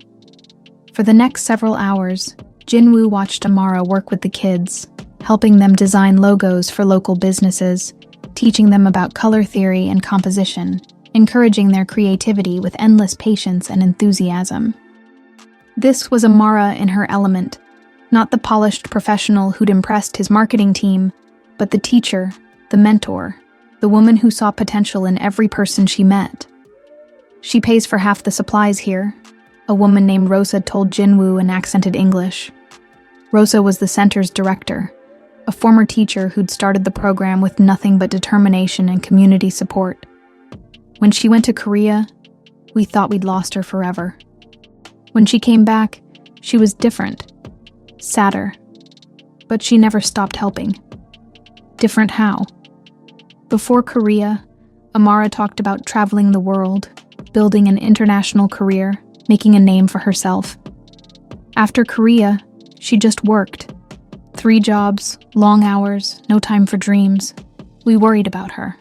For the next several hours, Jinwoo watched Amara work with the kids, helping them design logos for local businesses, teaching them about color theory and composition, encouraging their creativity with endless patience and enthusiasm. This was Amara in her element, not the polished professional who'd impressed his marketing team, but the teacher, the mentor, the woman who saw potential in every person she met. "She pays for half the supplies here," a woman named Rosa told Jinwoo in accented English. Rosa was the center's director, a former teacher who'd started the program with nothing but determination and community support. "When she went to Korea, we thought we'd lost her forever. When she came back, she was different, sadder, but she never stopped helping." "Different how?" Before Korea, Amara talked about traveling the world, building an international career, making a name for herself. After Korea, she just worked. 3 jobs, long hours, no time for dreams. We worried about her.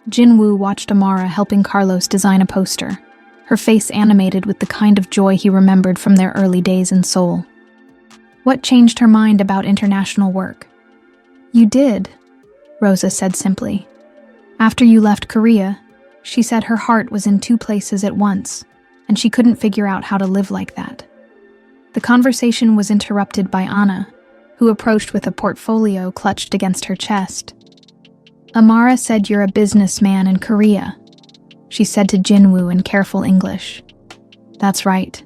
Jinwoo watched Amara helping Carlos design a poster, her face animated with the kind of joy he remembered from their early days in Seoul. What changed her mind about international work? You did, Rosa said simply. After you left Korea, she said her heart was in two places at once, and she couldn't figure out how to live like that. The conversation was interrupted by Anna, who approached with a portfolio clutched against her chest. Amara said you're a businessman in Korea, she said to Jinwoo in careful English. That's right.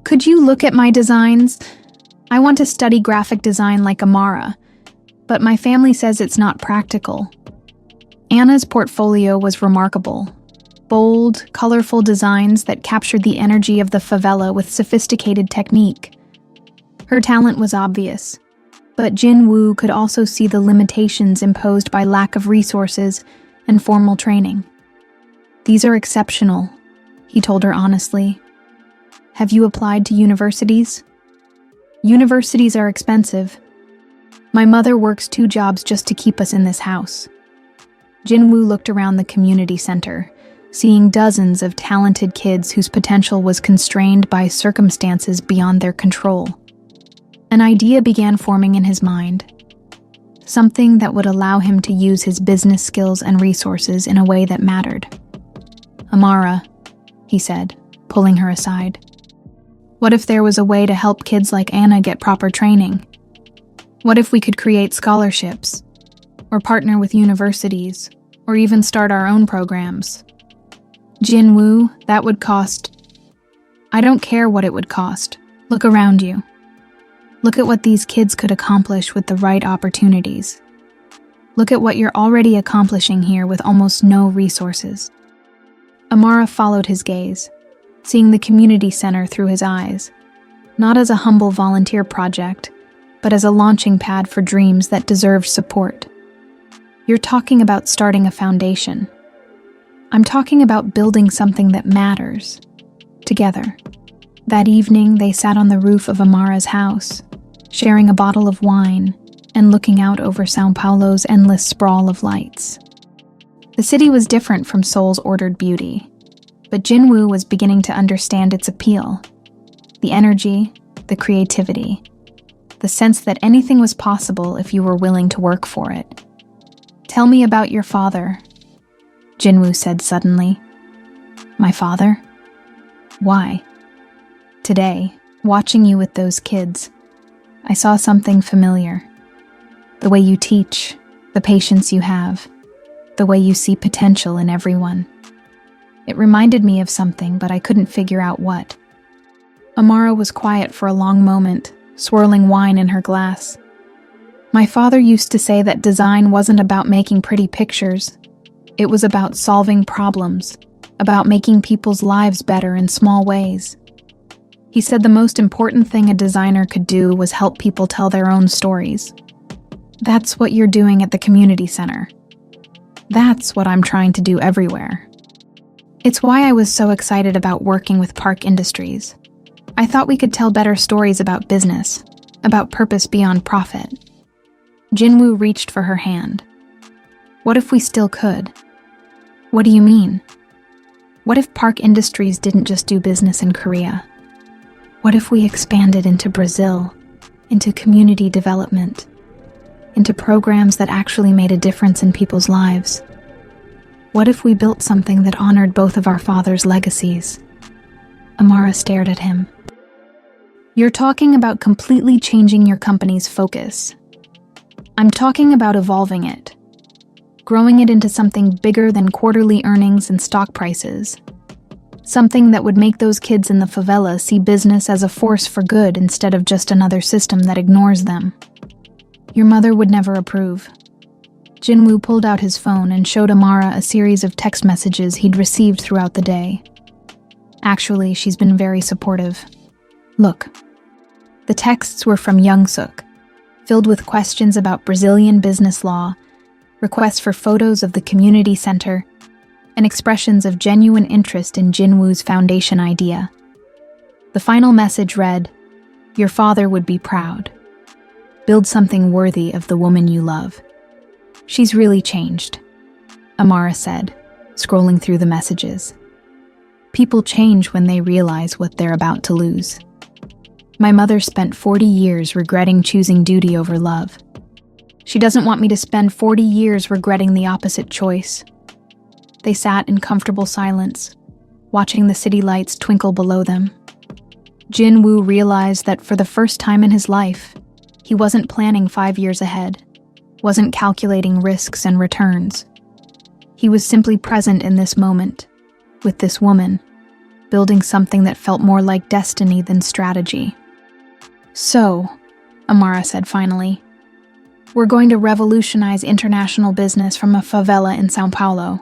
Could you look at my designs? I want to study graphic design like Amara, but my family says it's not practical. Anna's portfolio was remarkable. Bold, colorful designs that captured the energy of the favela with sophisticated technique. Her talent was obvious, but Jinwoo could also see the limitations imposed by lack of resources and formal training. These are exceptional, he told her honestly. Have you applied to universities? Universities are expensive. My mother works 2 jobs just to keep us in this house. Jinwoo looked around the community center, seeing dozens of talented kids whose potential was constrained by circumstances beyond their control. An idea began forming in his mind, something that would allow him to use his business skills and resources in a way that mattered. Amara, he said, pulling her aside. What if there was a way to help kids like Anna get proper training? What if we could create scholarships, or partner with universities, or even start our own programs? Jinwoo, that would cost. I don't care what it would cost. Look around you. Look at what these kids could accomplish with the right opportunities. Look at what you're already accomplishing here with almost no resources. Amara followed his gaze, seeing the community center through his eyes, not as a humble volunteer project, but as a launching pad for dreams that deserved support. You're talking about starting a foundation. I'm talking about building something that matters. Together. That evening, they sat on the roof of Amara's house, sharing a bottle of wine and looking out over São Paulo's endless sprawl of lights. The city was different from Seoul's ordered beauty, but Jinwoo was beginning to understand its appeal. The energy, the creativity, the sense that anything was possible if you were willing to work for it. Tell me about your father, Jinwoo said suddenly. My father? Why? Today, watching you with those kids, I saw something familiar. The way you teach, the patience you have, the way you see potential in everyone. It reminded me of something, but I couldn't figure out what. Amara was quiet for a long moment, swirling wine in her glass. My father used to say that design wasn't about making pretty pictures. It was about solving problems, about making people's lives better in small ways. He said the most important thing a designer could do was help people tell their own stories. That's what you're doing at the community center. That's what I'm trying to do everywhere. It's why I was so excited about working with Park Industries. I thought we could tell better stories about business, about purpose beyond profit. Jinwoo reached for her hand. What if we still could? What do you mean? What if Park Industries didn't just do business in Korea? What if we expanded into Brazil, into community development, into programs that actually made a difference in people's lives? What if we built something that honored both of our fathers' legacies? Amara stared at him. You're talking about completely changing your company's focus. I'm talking about evolving it, growing it into something bigger than quarterly earnings and stock prices. Something that would make those kids in the favela see business as a force for good instead of just another system that ignores them. Your mother would never approve. Jinwoo pulled out his phone and showed Amara a series of text messages he'd received throughout the day. Actually, she's been very supportive. Look. The texts were from Young-suk, filled with questions about Brazilian business law, requests for photos of the community center, and expressions of genuine interest in Jinwoo's foundation idea. The final message read, "Your father would be proud. Build something worthy of the woman you love. She's really changed. Amara said, scrolling through the messages. People change when they realize what they're about to lose. My mother spent 40 years regretting choosing duty over love. She doesn't want me to spend 40 years regretting the opposite choice. They sat in comfortable silence, watching the city lights twinkle below them. Jin-woo realized that for the first time in his life, he wasn't planning 5 years ahead, wasn't calculating risks and returns. He was simply present in this moment, with this woman, building something that felt more like destiny than strategy. "So," Amara said finally, "we're going to revolutionize international business from a favela in São Paulo.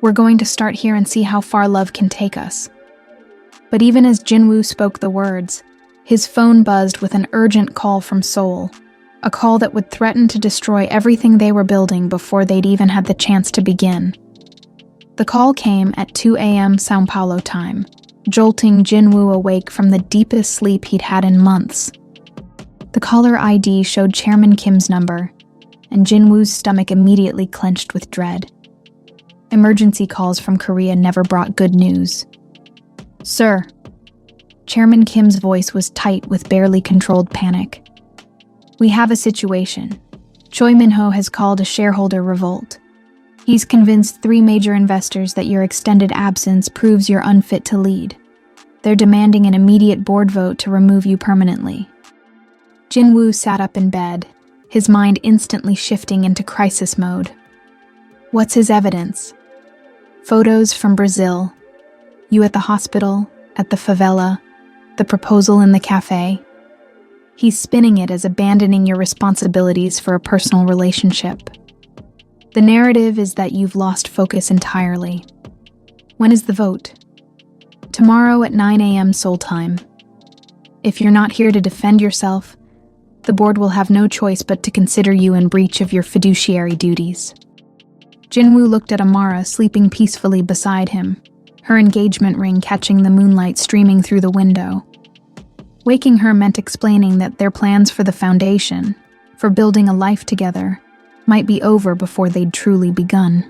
We're going to start here and see how far love can take us." But even as Jin-woo spoke the words, his phone buzzed with an urgent call from Seoul, a call that would threaten to destroy everything they were building before they'd even had the chance to begin. The call came at 2 a.m. São Paulo time, jolting Jin-woo awake from the deepest sleep he'd had in months. The caller ID showed Chairman Kim's number, and Jin-woo's stomach immediately clenched with dread. Emergency calls from Korea never brought good news. "Sir." Chairman Kim's voice was tight with barely controlled panic. "We have a situation. Choi Min-ho has called a shareholder revolt. He's convinced 3 major investors that your extended absence proves you're unfit to lead. They're demanding an immediate board vote to remove you permanently." Jin-woo sat up in bed, his mind instantly shifting into crisis mode. What's his evidence? Photos from Brazil. You at the hospital, at the favela, the proposal in the cafe. He's spinning it as abandoning your responsibilities for a personal relationship. The narrative is that you've lost focus entirely. When is the vote? Tomorrow at 9 a.m. Seoul time. If you're not here to defend yourself, the board will have no choice but to consider you in breach of your fiduciary duties. Jin-woo looked at Amara sleeping peacefully beside him, her engagement ring catching the moonlight streaming through the window. Waking her meant explaining that their plans for the foundation, for building a life together, might be over before they'd truly begun.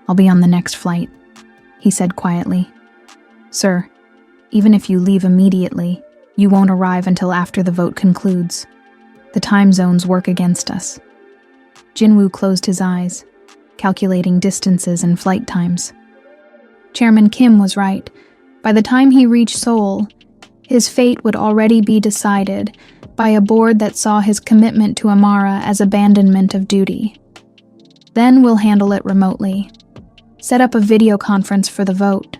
"I'll be on the next flight," he said quietly. "Sir, even if you leave immediately, you won't arrive until after the vote concludes. The time zones work against us." Jin-woo closed his eyes, calculating distances and flight times. Chairman Kim was right. By the time he reached Seoul, his fate would already be decided by a board that saw his commitment to Amara as abandonment of duty. "Then we'll handle it remotely. Set up a video conference for the vote.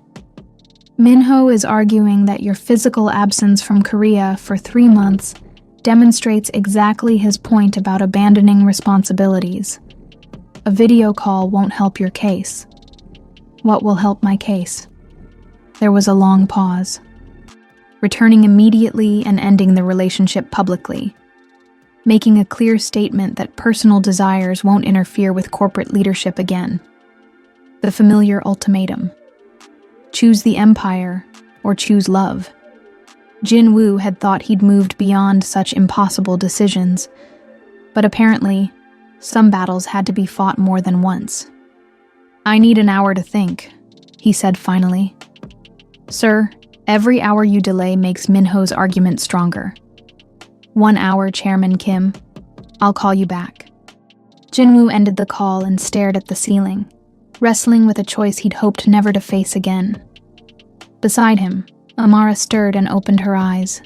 Min-ho is arguing that your physical absence from Korea for 3 months demonstrates exactly his point about abandoning responsibilities. A video call won't help your case." "What will help my case?" There was a long pause. "Returning immediately and ending the relationship publicly. Making a clear statement that personal desires won't interfere with corporate leadership again. The familiar ultimatum. Choose the empire or choose love." Jin-woo had thought he'd moved beyond such impossible decisions, but apparently, some battles had to be fought more than once. "I need an hour to think," he said finally. "Sir, every hour you delay makes Min-ho's argument stronger." "1 hour, Chairman Kim. I'll call you back." Jin-woo ended the call and stared at the ceiling, wrestling with a choice he'd hoped never to face again. Beside him, Amara stirred and opened her eyes.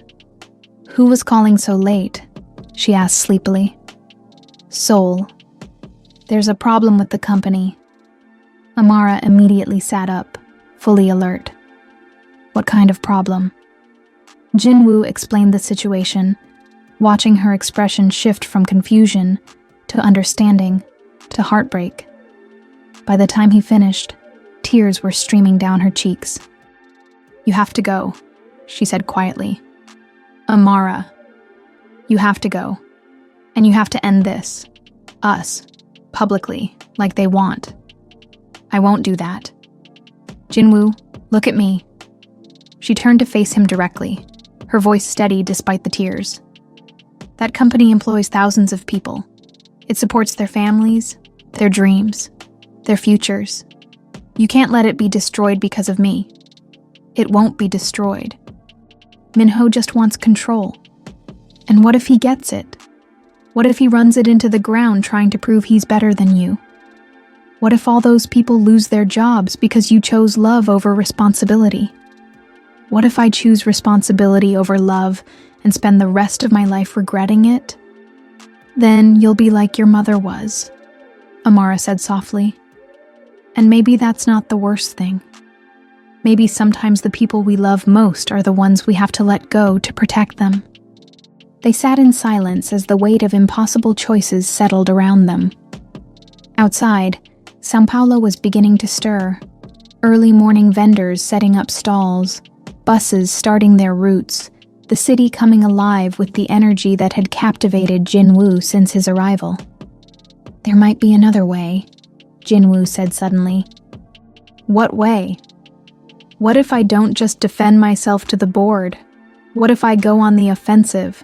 "Who was calling so late?" she asked sleepily. "Seoul. There's a problem with the company." Amara immediately sat up, fully alert. "What kind of problem?" Jin-woo explained the situation, watching her expression shift from confusion to understanding to heartbreak. By the time he finished, tears were streaming down her cheeks. "You have to go," she said quietly. "Amara, you have to go. And you have to end this. Us. Publicly, like they want." "I won't do that." "Jin-woo, look at me." She turned to face him directly, her voice steady despite the tears. "That company employs thousands of people. It supports their families, their dreams. their futures. You can't let it be destroyed because of me. It won't be destroyed. Minho just wants control. And what if he gets it? What if he runs it into the ground trying to prove he's better than you? What if all those people lose their jobs because you chose love over responsibility? What if I choose responsibility over love and spend the rest of my life regretting it? Then you'll be like your mother was, Amara said softly. And maybe that's not the worst thing. Maybe sometimes the people we love most are the ones we have to let go to protect them. They sat in silence as the weight of impossible choices settled around them. Outside, São Paulo was beginning to stir. Early morning vendors setting up stalls, buses starting their routes, the city coming alive with the energy that had captivated Jinwoo since his arrival. There might be another way, Jinwoo said suddenly. What way? What if I don't just defend myself to the board? What if I go on the offensive?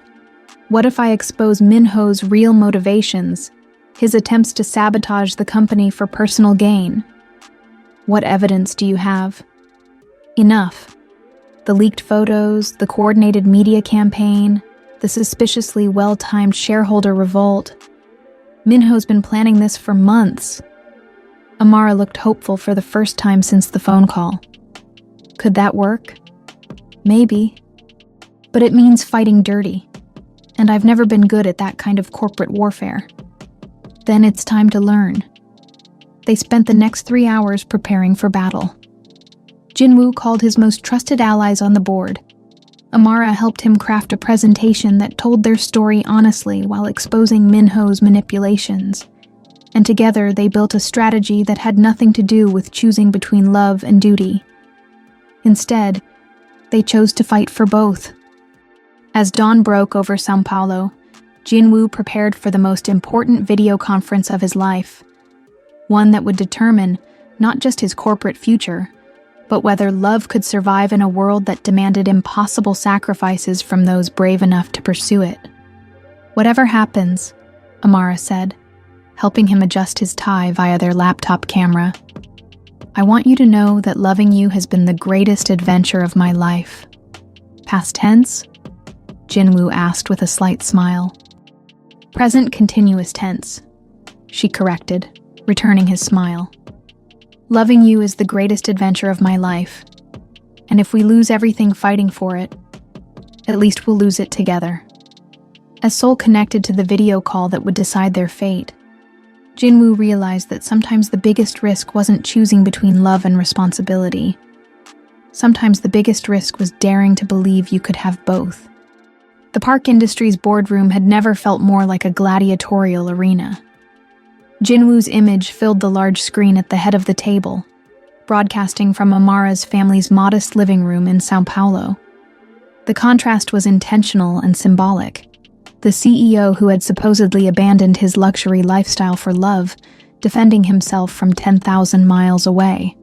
What if I expose Minho's real motivations, his attempts to sabotage the company for personal gain? What evidence do you have? Enough. The leaked photos, the coordinated media campaign, the suspiciously well-timed shareholder revolt. Minho's been planning this for months. Amara looked hopeful for the first time since the phone call. Could that work? Maybe. But it means fighting dirty. And I've never been good at that kind of corporate warfare. Then it's time to learn. They spent the next 3 hours preparing for battle. Jinwoo called his most trusted allies on the board. Amara helped him craft a presentation that told their story honestly while exposing Minho's manipulations. And together they built a strategy that had nothing to do with choosing between love and duty. Instead, they chose to fight for both. As dawn broke over São Paulo, Jinwoo prepared for the most important video conference of his life. One that would determine not just his corporate future, but whether love could survive in a world that demanded impossible sacrifices from those brave enough to pursue it. Whatever happens, Amara said, helping him adjust his tie via their laptop camera, I want you to know that loving you has been the greatest adventure of my life. Past tense? Jinwoo asked with a slight smile. Present continuous tense, she corrected, returning his smile. Loving you is the greatest adventure of my life, and if we lose everything fighting for it, at least we'll lose it together. As Seoul connected to the video call that would decide their fate, Jinwoo realized that sometimes the biggest risk wasn't choosing between love and responsibility. Sometimes the biggest risk was daring to believe you could have both. The Park Industries boardroom had never felt more like a gladiatorial arena. Jinwoo's image filled the large screen at the head of the table, broadcasting from Amara's family's modest living room in São Paulo. The contrast was intentional and symbolic. The CEO who had supposedly abandoned his luxury lifestyle for love, defending himself from 10,000 miles away.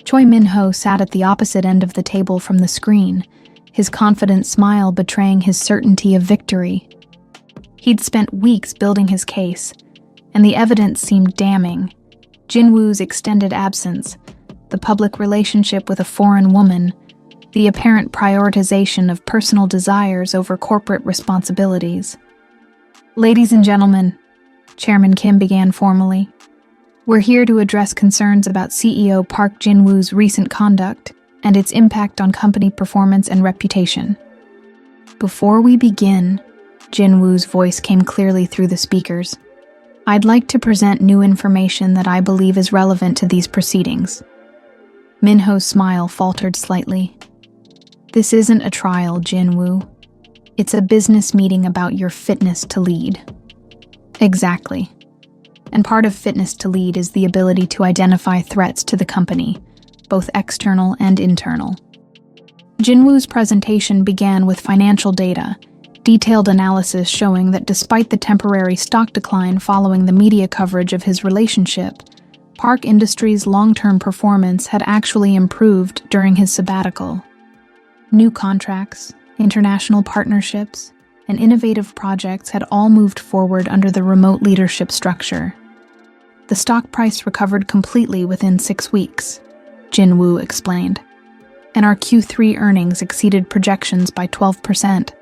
Choi Minho sat at the opposite end of the table from the screen, his confident smile betraying his certainty of victory. He'd spent weeks building his case, and the evidence seemed damning. Jinwoo's extended absence, the public relationship with a foreign woman, the apparent prioritization of personal desires over corporate responsibilities. Ladies and gentlemen, Chairman Kim began formally, we're here to address concerns about CEO Park Jinwoo's recent conduct and its impact on company performance and reputation. Before we begin, Jinwoo's voice came clearly through the speakers. I'd like to present new information that I believe is relevant to these proceedings. Minho's smile faltered slightly. This isn't a trial, Jinwoo. It's a business meeting about your fitness to lead. Exactly. And part of fitness to lead is the ability to identify threats to the company, both external and internal. Jinwoo's presentation began with financial data, detailed analysis showing that despite the temporary stock decline following the media coverage of his relationship, Park Industries' long-term performance had actually improved during his sabbatical. New contracts, international partnerships, and innovative projects had all moved forward under the remote leadership structure. The stock price recovered completely within 6 weeks, Jin-woo explained, and our Q3 earnings exceeded projections by 12%.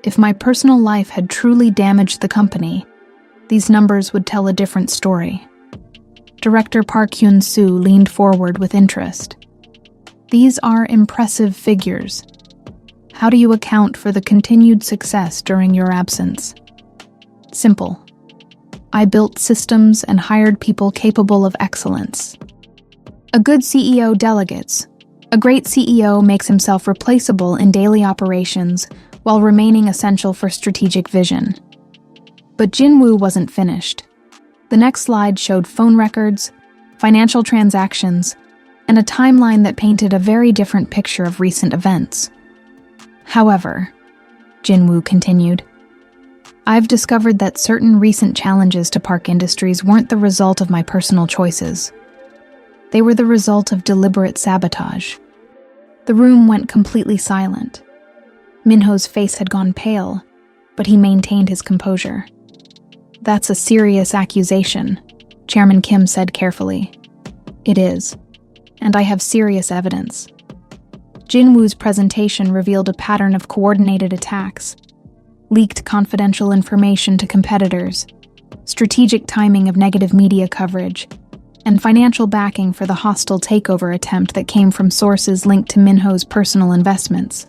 If my personal life had truly damaged the company, these numbers would tell a different story. Director Park Hyun-soo leaned forward with interest. These are impressive figures. How do you account for the continued success during your absence? Simple. I built systems and hired people capable of excellence. A good CEO delegates. A great CEO makes himself replaceable in daily operations while remaining essential for strategic vision. But Jin-woo wasn't finished. The next slide showed phone records, financial transactions, and a timeline that painted a very different picture of recent events. However, Jin-woo continued, I've discovered that certain recent challenges to Park Industries weren't the result of my personal choices. They were the result of deliberate sabotage. The room went completely silent. Minho's face had gone pale, but he maintained his composure. That's a serious accusation, Chairman Kim said carefully. It is, and I have serious evidence. Jin-woo's presentation revealed a pattern of coordinated attacks, leaked confidential information to competitors, strategic timing of negative media coverage, and financial backing for the hostile takeover attempt that came from sources linked to Minho's personal investments.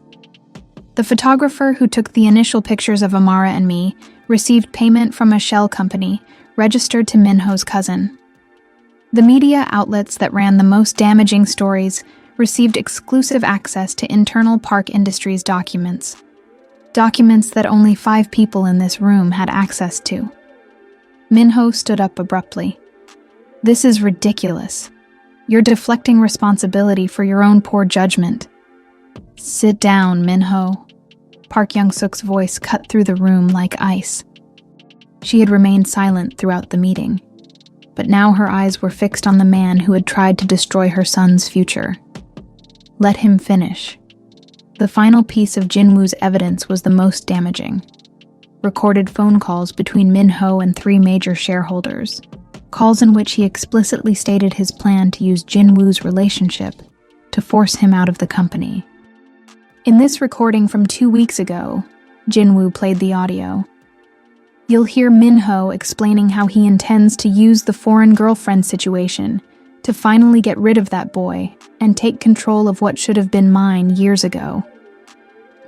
The photographer who took the initial pictures of Amara and me received payment from a shell company registered to Minho's cousin. The media outlets that ran the most damaging stories received exclusive access to internal Park Industries documents that only 5 people in this room had access to. Minho stood up abruptly. This is ridiculous. You're deflecting responsibility for your own poor judgment. Sit down, Minho. Park Young-suk's voice cut through the room like ice. She had remained silent throughout the meeting, but now her eyes were fixed on the man who had tried to destroy her son's future. Let him finish. The final piece of Jin-woo's evidence was the most damaging. Recorded phone calls between Minho and 3 major shareholders, calls in which he explicitly stated his plan to use Jin-woo's relationship to force him out of the company. In this recording from 2 weeks ago, Jin-woo played the audio. You'll hear Minho explaining how he intends to use the foreign girlfriend situation to finally get rid of that boy and take control of what should have been mine years ago.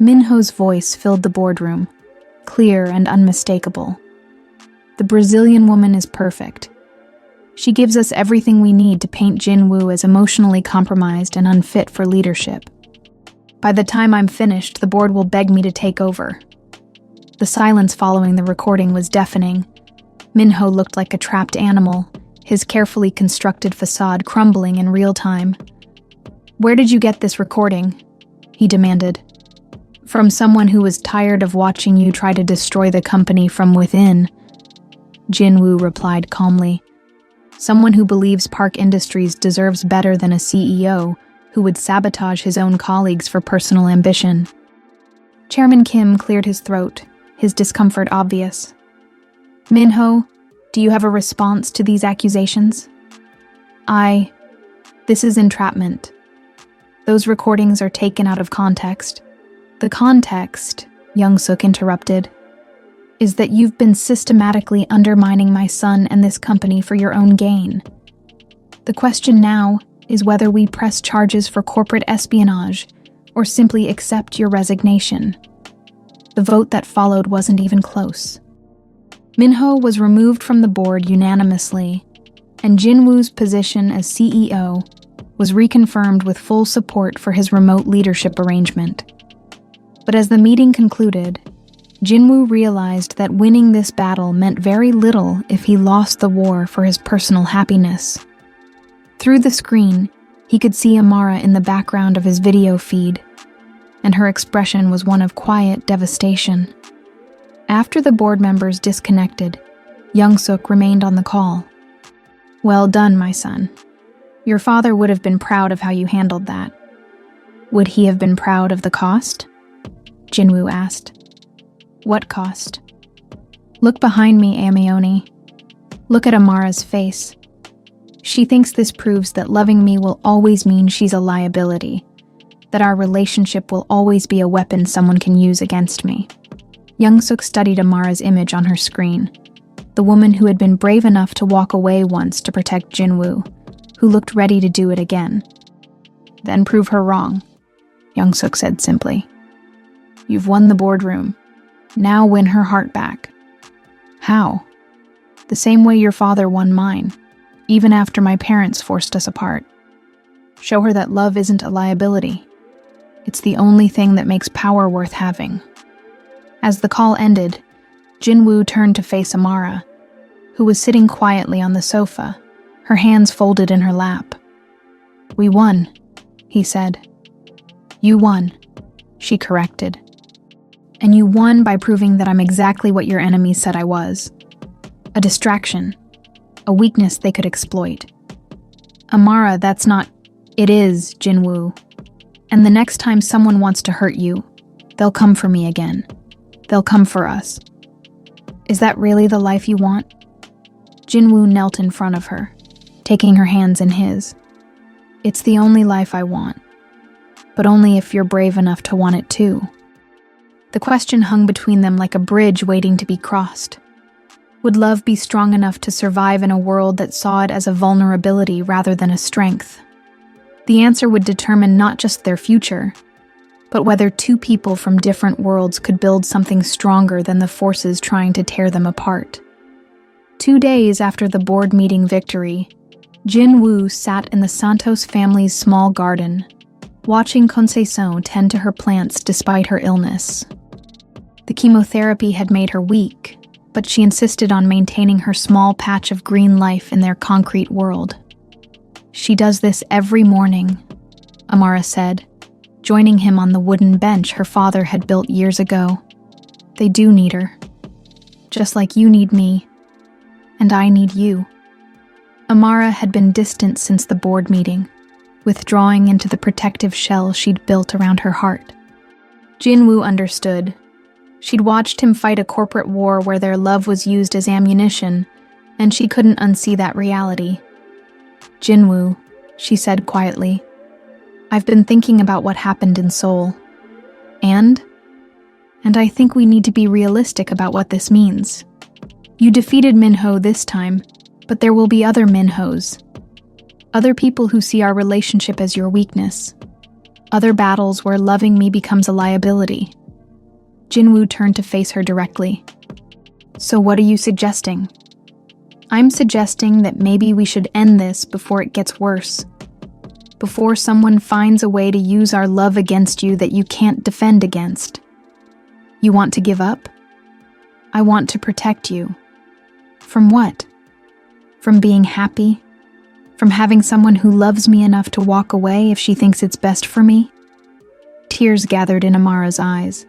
Minho's voice filled the boardroom, clear and unmistakable. The Brazilian woman is perfect. She gives us everything we need to paint Jin-woo as emotionally compromised and unfit for leadership. By the time I'm finished, the board will beg me to take over. The silence following the recording was deafening. Minho looked like a trapped animal, his carefully constructed facade crumbling in real time. Where did you get this recording? He demanded. From someone who was tired of watching you try to destroy the company from within, Jin-woo replied calmly. Someone who believes Park Industries deserves better than a CEO who would sabotage his own colleagues for personal ambition. Chairman Kim cleared his throat, his discomfort obvious. Minho, do you have a response to these accusations? This is entrapment. Those recordings are taken out of context. The context, Young-suk interrupted, is that you've been systematically undermining my son and this company for your own gain. The question now is whether we press charges for corporate espionage or simply accept your resignation. The vote that followed wasn't even close. Minho was removed from the board unanimously, and Jin-woo's position as CEO was reconfirmed with full support for his remote leadership arrangement. But as the meeting concluded, Jin-woo realized that winning this battle meant very little if he lost the war for his personal happiness. Through the screen, he could see Amara in the background of his video feed, and her expression was one of quiet devastation. After the board members disconnected, Young-suk remained on the call. Well done, my son. Your father would have been proud of how you handled that. Would he have been proud of the cost? Jin-woo asked. What cost? Look behind me, Amioni. Look at Amara's face. She thinks this proves that loving me will always mean she's a liability, that our relationship will always be a weapon someone can use against me. Young-suk studied Amara's image on her screen, the woman who had been brave enough to walk away once to protect Jinwoo, who looked ready to do it again. Then prove her wrong, Young-suk said simply. You've won the boardroom. Now win her heart back. How? The same way your father won mine, even after my parents forced us apart. Show her that love isn't a liability. It's the only thing that makes power worth having. As the call ended, Jinwoo turned to face Amara, who was sitting quietly on the sofa, her hands folded in her lap. We won, he said. You won, she corrected. And you won by proving that I'm exactly what your enemies said I was. A distraction, a weakness they could exploit. Amara, that's not... It is, Jinwoo. And the next time someone wants to hurt you, they'll come for me again. They'll come for us. Is that really the life you want? Jinwoo knelt in front of her, taking her hands in his. It's the only life I want, but only if you're brave enough to want it too. The question hung between them like a bridge waiting to be crossed. Would love be strong enough to survive in a world that saw it as a vulnerability rather than a strength? The answer would determine not just their future, but whether two people from different worlds could build something stronger than the forces trying to tear them apart. 2 days after the board meeting victory, Jinwoo sat in the Santos family's small garden, watching Conceição tend to her plants despite her illness. The chemotherapy had made her weak, but she insisted on maintaining her small patch of green life in their concrete world. She does this every morning, Amara said, joining him on the wooden bench her father had built years ago. They do need her. Just like you need me, and I need you. Amara had been distant since the board meeting, withdrawing into the protective shell she'd built around her heart. Jinwoo understood. She'd watched him fight a corporate war where their love was used as ammunition, and she couldn't unsee that reality. Jinwoo, she said quietly, I've been thinking about what happened in Seoul. And I think we need to be realistic about what this means. You defeated Minho this time, but there will be other Minhos. Other people who see our relationship as your weakness. Other battles where loving me becomes a liability. Jinwoo turned to face her directly. So what are you suggesting? I'm suggesting that maybe we should end this before it gets worse. Before someone finds a way to use our love against you that you can't defend against. You want to give up? I want to protect you. From what? From being happy? From having someone who loves me enough to walk away if she thinks it's best for me? Tears gathered in Amara's eyes.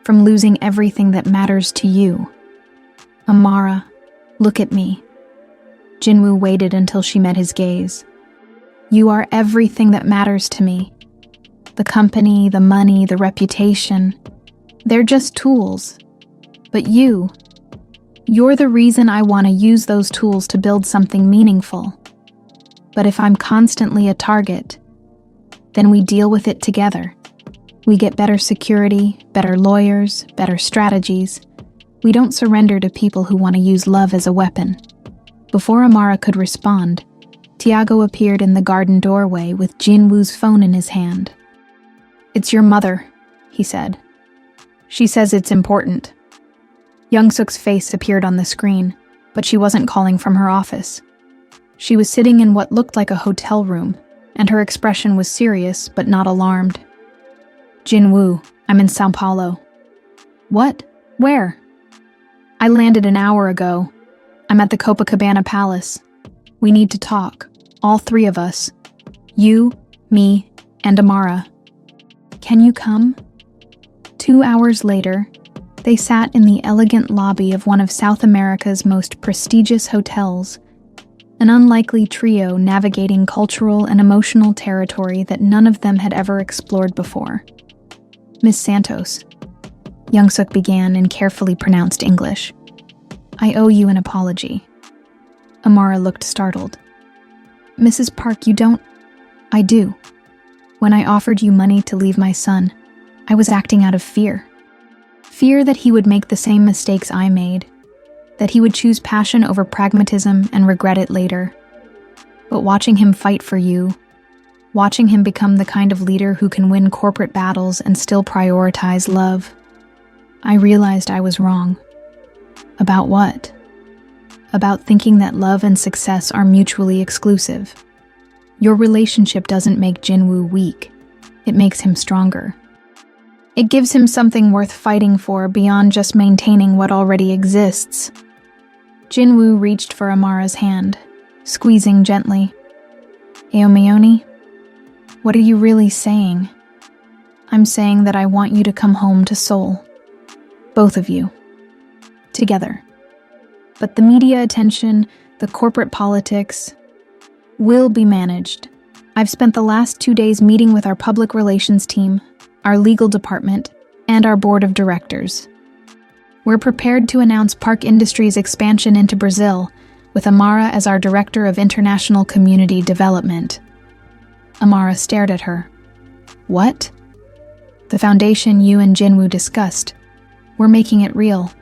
From losing everything that matters to you. Amara, look at me. Jinwoo waited until she met his gaze. You are everything that matters to me. The company, the money, the reputation. They're just tools. But you're the reason I want to use those tools to build something meaningful. But if I'm constantly a target, then we deal with it together. We get better security, better lawyers, better strategies. We don't surrender to people who want to use love as a weapon. Before Amara could respond, Tiago appeared in the garden doorway with Jinwoo's phone in his hand. It's your mother, he said. She says it's important. Young-suk's face appeared on the screen, but she wasn't calling from her office. She was sitting in what looked like a hotel room, and her expression was serious but not alarmed. Jinwoo, I'm in São Paulo. What? Where? I landed an hour ago. I'm at the Copacabana Palace. We need to talk, all three of us. You, me, and Amara. Can you come? 2 hours later, they sat in the elegant lobby of one of South America's most prestigious hotels, an unlikely trio navigating cultural and emotional territory that none of them had ever explored before. Miss Santos, Young-suk began in carefully pronounced English. I owe you an apology. Amara looked startled. Mrs. Park, you don't... I do. When I offered you money to leave my son, I was acting out of fear. Fear that he would make the same mistakes I made, that he would choose passion over pragmatism and regret it later. But watching him fight for you, watching him become the kind of leader who can win corporate battles and still prioritize love, I realized I was wrong. About what? About thinking that love and success are mutually exclusive. Your relationship doesn't make Jinwoo weak. It makes him stronger. It gives him something worth fighting for beyond just maintaining what already exists. Jinwoo reached for Amara's hand, squeezing gently. Aomioni, what are you really saying? I'm saying that I want you to come home to Seoul. Both of you. Together. But the media attention, the corporate politics, will be managed. I've spent the last 2 days meeting with our public relations team, our legal department, and our board of directors. We're prepared to announce Park Industries' expansion into Brazil, with Amara as our Director of International Community Development. Amara stared at her. What? The foundation you and Jinwoo discussed. We're making it real.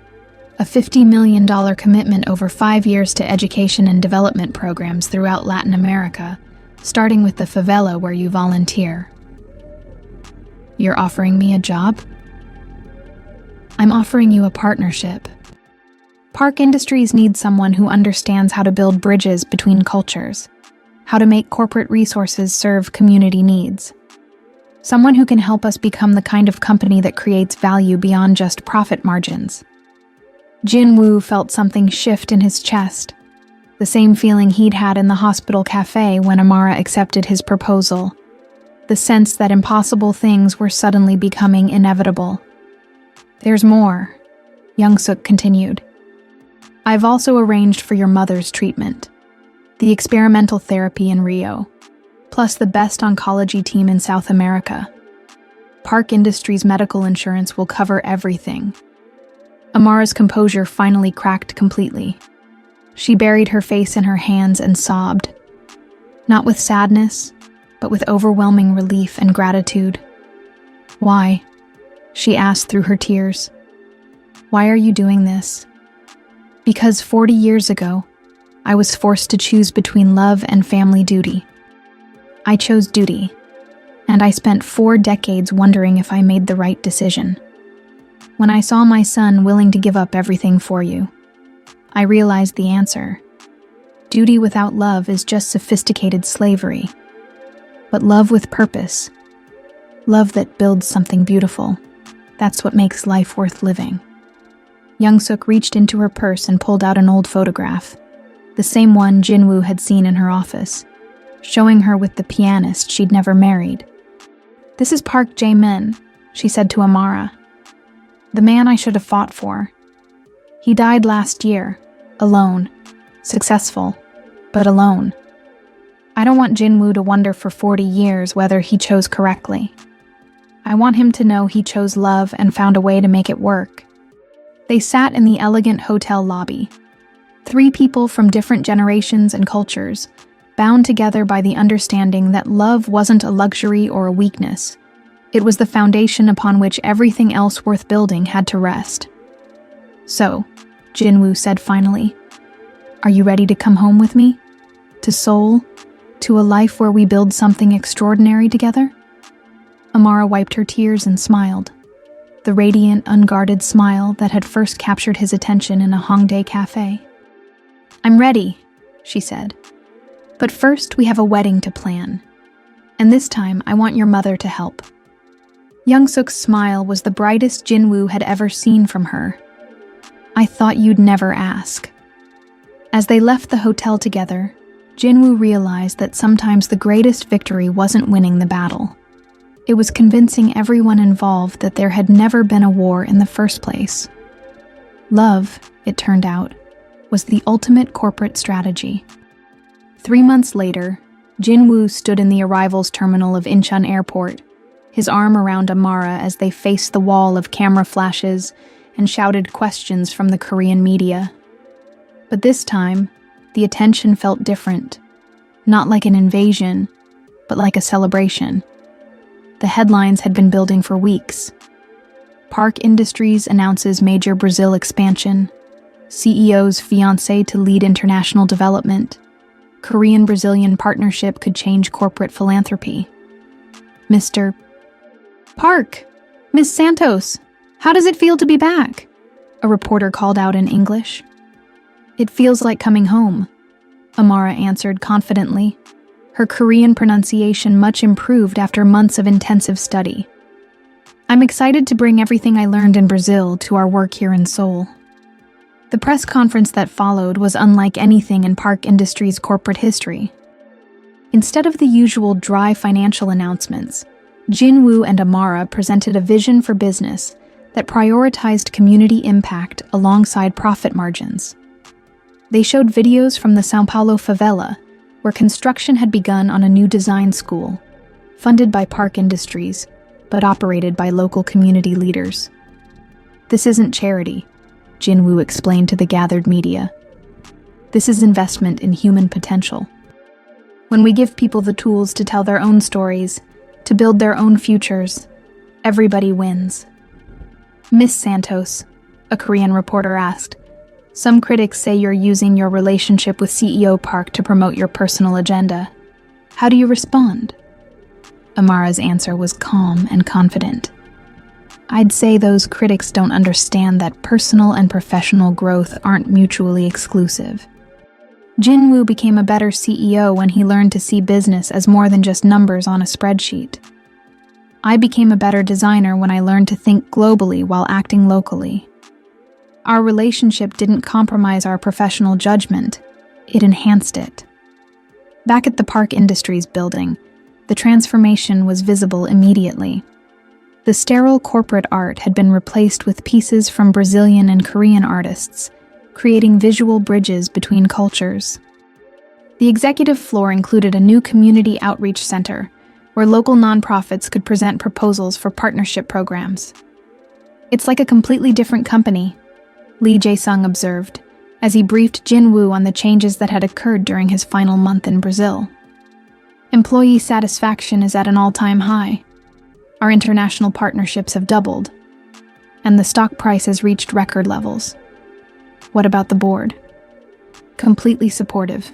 A $50 million commitment over 5 years to education and development programs throughout Latin America, starting with the favela where you volunteer. You're offering me a job? I'm offering you a partnership. Park Industries needs someone who understands how to build bridges between cultures, how to make corporate resources serve community needs. Someone who can help us become the kind of company that creates value beyond just profit margins. Jinwoo felt something shift in his chest, the same feeling he'd had in the hospital cafe when Amara accepted his proposal, the sense that impossible things were suddenly becoming inevitable. There's more, Young-suk continued. I've also arranged for your mother's treatment, the experimental therapy in Rio, plus the best oncology team in South America. Park Industries' medical insurance will cover everything. Amara's composure finally cracked completely. She buried her face in her hands and sobbed. Not with sadness, but with overwhelming relief and gratitude. Why? She asked through her tears. Why are you doing this? Because 40 years ago, I was forced to choose between love and family duty. I chose duty, and I spent 4 decades wondering if I made the right decision. When I saw my son willing to give up everything for you, I realized the answer. Duty without love is just sophisticated slavery. But love with purpose, love that builds something beautiful, that's what makes life worth living. Young-suk reached into her purse and pulled out an old photograph, the same one Jinwoo had seen in her office, showing her with the pianist she'd never married. This is Park Jae-min, she said to Amara. The man I should have fought for. He died last year, alone, successful, but alone. I don't want Jinwoo to wonder for 40 years whether he chose correctly. I want him to know he chose love and found a way to make it work. They sat in the elegant hotel lobby. 3 people from different generations and cultures, bound together by the understanding that love wasn't a luxury or a weakness. It was the foundation upon which everything else worth building had to rest. So, Jinwoo said finally, are you ready to come home with me? To Seoul? To a life where we build something extraordinary together? Amara wiped her tears and smiled, the radiant, unguarded smile that had first captured his attention in a Hongdae cafe. I'm ready, she said. But first we have a wedding to plan. And this time I want your mother to help. Young-suk's smile was the brightest Jinwoo had ever seen from her. I thought you'd never ask. As they left the hotel together, Jinwoo realized that sometimes the greatest victory wasn't winning the battle. It was convincing everyone involved that there had never been a war in the first place. Love, it turned out, was the ultimate corporate strategy. 3 months later, Jinwoo stood in the arrivals terminal of Incheon Airport, his arm around Amara as they faced the wall of camera flashes and shouted questions from the Korean media. But this time, The attention felt different, not like an invasion, but like a celebration. The headlines had been building for weeks. Park Industries announces major Brazil expansion. CEO's fiancé to lead international development. Korean-Brazilian partnership could change corporate philanthropy. Mr. Park! Miss Santos! How does it feel to be back? A reporter called out in English. It feels like coming home, Amara answered confidently, her Korean pronunciation much improved after months of intensive study. I'm excited to bring everything I learned in Brazil to our work here in Seoul. The press conference that followed was unlike anything in Park Industries' corporate history. Instead of the usual dry financial announcements, Jin-woo and Amara presented a vision for business that prioritized community impact alongside profit margins. They showed videos from the São Paulo favela, where construction had begun on a new design school, funded by Park Industries, but operated by local community leaders. This isn't charity, Jin-woo explained to the gathered media. This is investment in human potential. When we give people the tools to tell their own stories, to build their own futures, everybody wins. Miss Santos, a Korean reporter asked, some critics say you're using your relationship with CEO Park to promote your personal agenda. How do you respond? Amara's answer was calm and confident. I'd say those critics don't understand that personal and professional growth aren't mutually exclusive. Jin-woo became a better CEO when he learned to see business as more than just numbers on a spreadsheet. I became a better designer when I learned to think globally while acting locally. Our relationship didn't compromise our professional judgment, it enhanced it. Back at the Park Industries building, the transformation was visible immediately. The sterile corporate art had been replaced with pieces from Brazilian and Korean artists, creating visual bridges between cultures. The executive floor included a new community outreach center, where local nonprofits could present proposals for partnership programs. It's like a completely different company, Lee Jae-sung observed, as he briefed Jin-woo on the changes that had occurred during his final month in Brazil. Employee satisfaction is at an all-time high. Our international partnerships have doubled, and the stock price has reached record levels. What about the board? Completely supportive.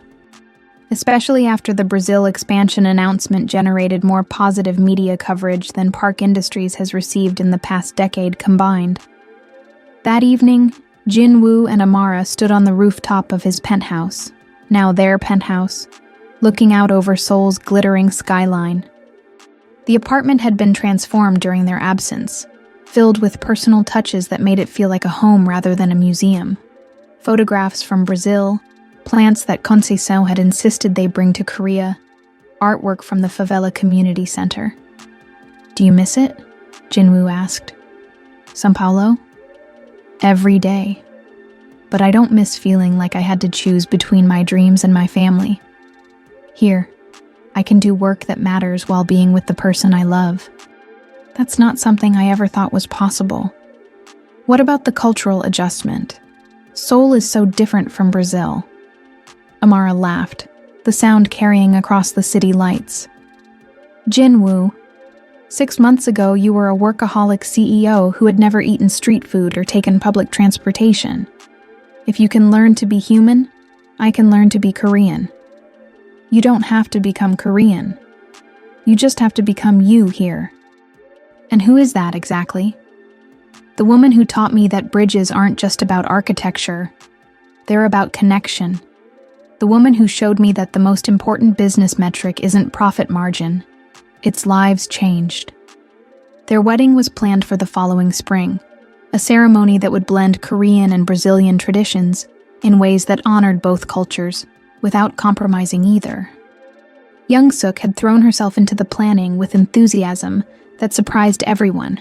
Especially after the Brazil expansion announcement generated more positive media coverage than Park Industries has received in the past decade combined. That evening, Jin-woo and Amara stood on the rooftop of his penthouse, now their penthouse, looking out over Seoul's glittering skyline. The apartment had been transformed during their absence, filled with personal touches that made it feel like a home rather than a museum. Photographs from Brazil, plants that Conceição had insisted they bring to Korea, artwork from the favela community center. Do you miss it? Jin-woo asked. São Paulo? Every day. But I don't miss feeling like I had to choose between my dreams and my family. Here, I can do work that matters while being with the person I love. That's not something I ever thought was possible. What about the cultural adjustment? Seoul is so different from Brazil. Amara laughed, the sound carrying across the city lights. Jin-woo, 6 months ago you were a workaholic CEO who had never eaten street food or taken public transportation. If you can learn to be human, I can learn to be Korean. You don't have to become Korean. You just have to become you here. And who is that exactly? The woman who taught me that bridges aren't just about architecture. They're about connection. The woman who showed me that the most important business metric isn't profit margin. It's lives changed. Their wedding was planned for the following spring, a ceremony that would blend Korean and Brazilian traditions in ways that honored both cultures, without compromising either. Young-suk had thrown herself into the planning with enthusiasm that surprised everyone,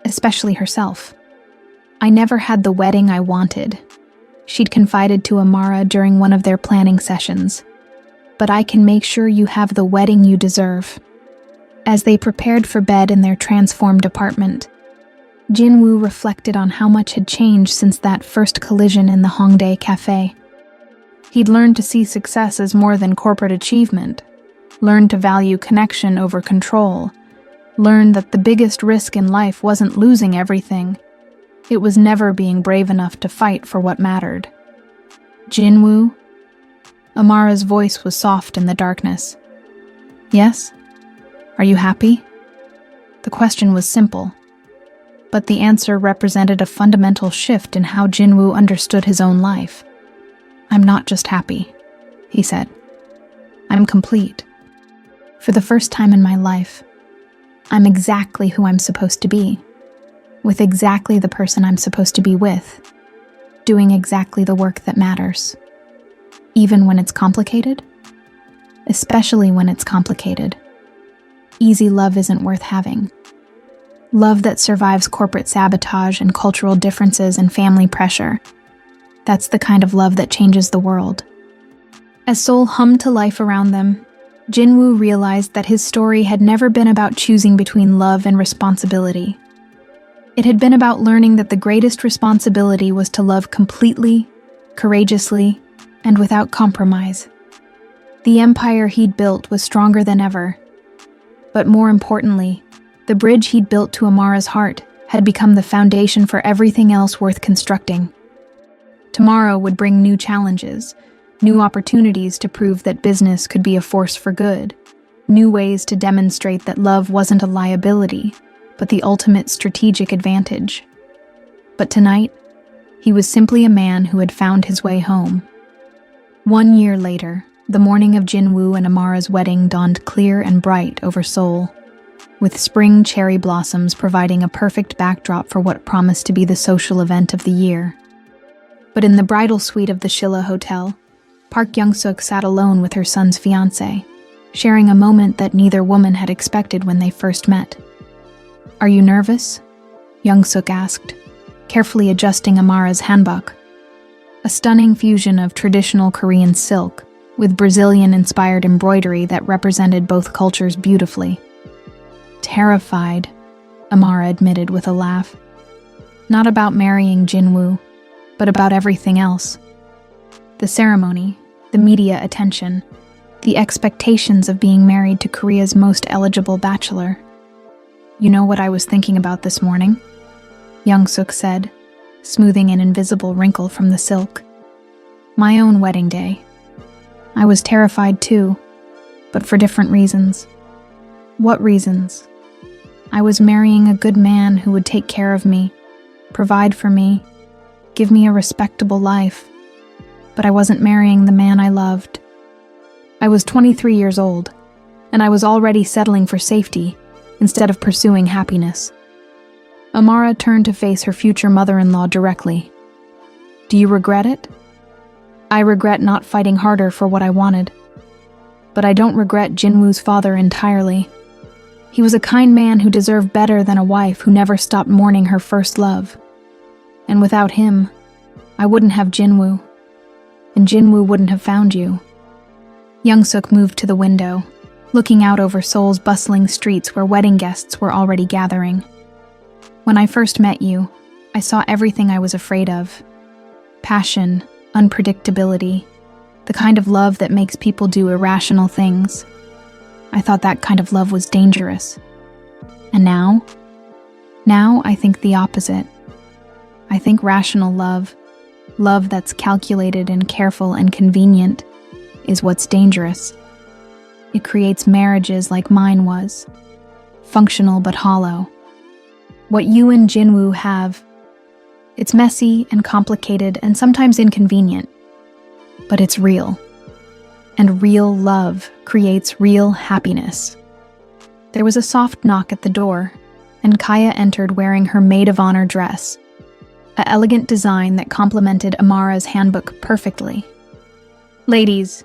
especially herself. I never had the wedding I wanted, she'd confided to Amara during one of their planning sessions. But I can make sure you have the wedding you deserve. As they prepared for bed in their transformed apartment, Jin-woo reflected on how much had changed since that first collision in the Hongdae Cafe. He'd learned to see success as more than corporate achievement, learned to value connection over control, learned that the biggest risk in life wasn't losing everything. It was never being brave enough to fight for what mattered. Jinwoo? Amara's voice was soft in the darkness. Yes? Are you happy? The question was simple, but the answer represented a fundamental shift in how Jinwoo understood his own life. I'm not just happy, he said. I'm complete. For the first time in my life, I'm exactly who I'm supposed to be, with exactly the person I'm supposed to be with, doing exactly the work that matters. Even when it's complicated? Especially when it's complicated. Easy love isn't worth having. Love that survives corporate sabotage and cultural differences and family pressure. That's the kind of love that changes the world. As Seoul hummed to life around them, Jinwoo realized that his story had never been about choosing between love and responsibility. It had been about learning that the greatest responsibility was to love completely, courageously, and without compromise. The empire he'd built was stronger than ever. But more importantly, the bridge he'd built to Amara's heart had become the foundation for everything else worth constructing. Tomorrow would bring new challenges, new opportunities to prove that business could be a force for good, new ways to demonstrate that love wasn't a liability, but the ultimate strategic advantage. But tonight, he was simply a man who had found his way home. 1 year later, the morning of Jinwoo and Amara's wedding dawned clear and bright over Seoul, with spring cherry blossoms providing a perfect backdrop for what promised to be the social event of the year. But in the bridal suite of the Shilla Hotel, Park Young-suk sat alone with her son's fiancé, sharing a moment that neither woman had expected when they first met. Are you nervous? Young-suk asked, carefully adjusting Amara's hanbok, a stunning fusion of traditional Korean silk with Brazilian-inspired embroidery that represented both cultures beautifully. Terrified, Amara admitted with a laugh. Not about marrying Jinwoo, but about everything else. The ceremony, the media attention, the expectations of being married to Korea's most eligible bachelor. You know what I was thinking about this morning? Young-suk said, smoothing an invisible wrinkle from the silk. My own wedding day. I was terrified too, but for different reasons. What reasons? I was marrying a good man who would take care of me, provide for me, give me a respectable life, but I wasn't marrying the man I loved. I was 23 years old, and I was already settling for safety instead of pursuing happiness. Amara turned to face her future mother-in-law directly. Do you regret it? I regret not fighting harder for what I wanted. But I don't regret Jinwoo's father entirely. He was a kind man who deserved better than a wife who never stopped mourning her first love. And without him, I wouldn't have Jinwoo. And Jinwoo wouldn't have found you. Young-suk moved to the window, looking out over Seoul's bustling streets where wedding guests were already gathering. When I first met you, I saw everything I was afraid of. Passion, unpredictability, the kind of love that makes people do irrational things. I thought that kind of love was dangerous. And now? Now I think the opposite. I think rational love, love that's calculated and careful and convenient, is what's dangerous. It creates marriages like mine was, functional but hollow. What you and Jinwoo have, it's messy and complicated and sometimes inconvenient, but it's real. And real love creates real happiness. There was a soft knock at the door, and Kaya entered wearing her maid of honor dress, an elegant design that complemented Amara's handbook perfectly. Ladies,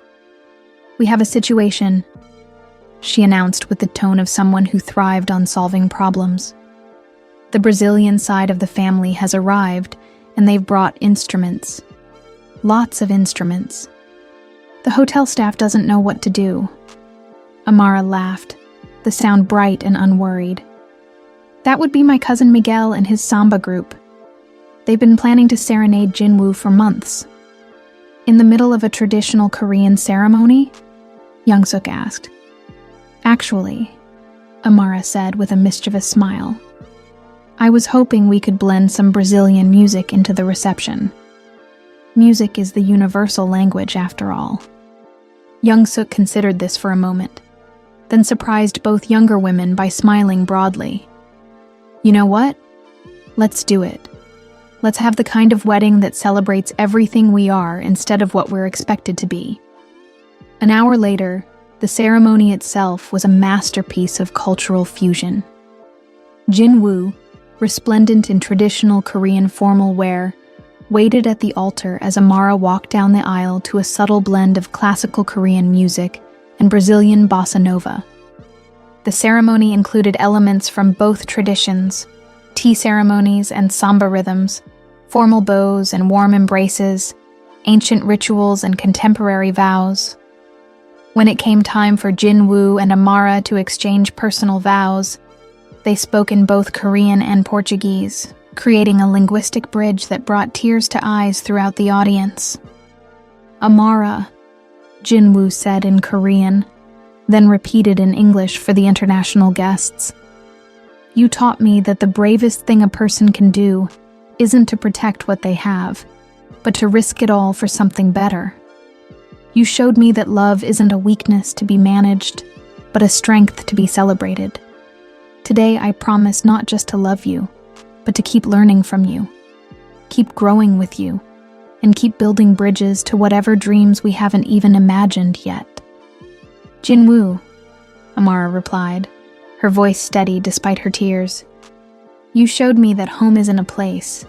we have a situation, she announced with the tone of someone who thrived on solving problems. The Brazilian side of the family has arrived, and they've brought instruments. Lots of instruments. The hotel staff doesn't know what to do. Amara laughed, the sound bright and unworried. That would be my cousin Miguel and his samba group. They've been planning to serenade Jinwoo for months. In the middle of a traditional Korean ceremony? Young-suk asked. Actually, Amara said with a mischievous smile, I was hoping we could blend some Brazilian music into the reception. Music is the universal language, after all. Young-suk considered this for a moment, then surprised both younger women by smiling broadly. You know what? Let's do it. Let's have the kind of wedding that celebrates everything we are instead of what we're expected to be. An hour later, the ceremony itself was a masterpiece of cultural fusion. Jin-woo, resplendent in traditional Korean formal wear, waited at the altar as Amara walked down the aisle to a subtle blend of classical Korean music and Brazilian bossa nova. The ceremony included elements from both traditions, tea ceremonies and samba rhythms, formal bows and warm embraces, ancient rituals and contemporary vows. When it came time for Jin-woo and Amara to exchange personal vows, they spoke in both Korean and Portuguese, creating a linguistic bridge that brought tears to eyes throughout the audience. Amara, Jin-woo said in Korean, then repeated in English for the international guests. You taught me that the bravest thing a person can do isn't to protect what they have, but to risk it all for something better. You showed me that love isn't a weakness to be managed, but a strength to be celebrated. Today I promise not just to love you, but to keep learning from you, keep growing with you, and keep building bridges to whatever dreams we haven't even imagined yet. Jin-woo, Amara replied, her voice steady despite her tears. You showed me that home isn't a place.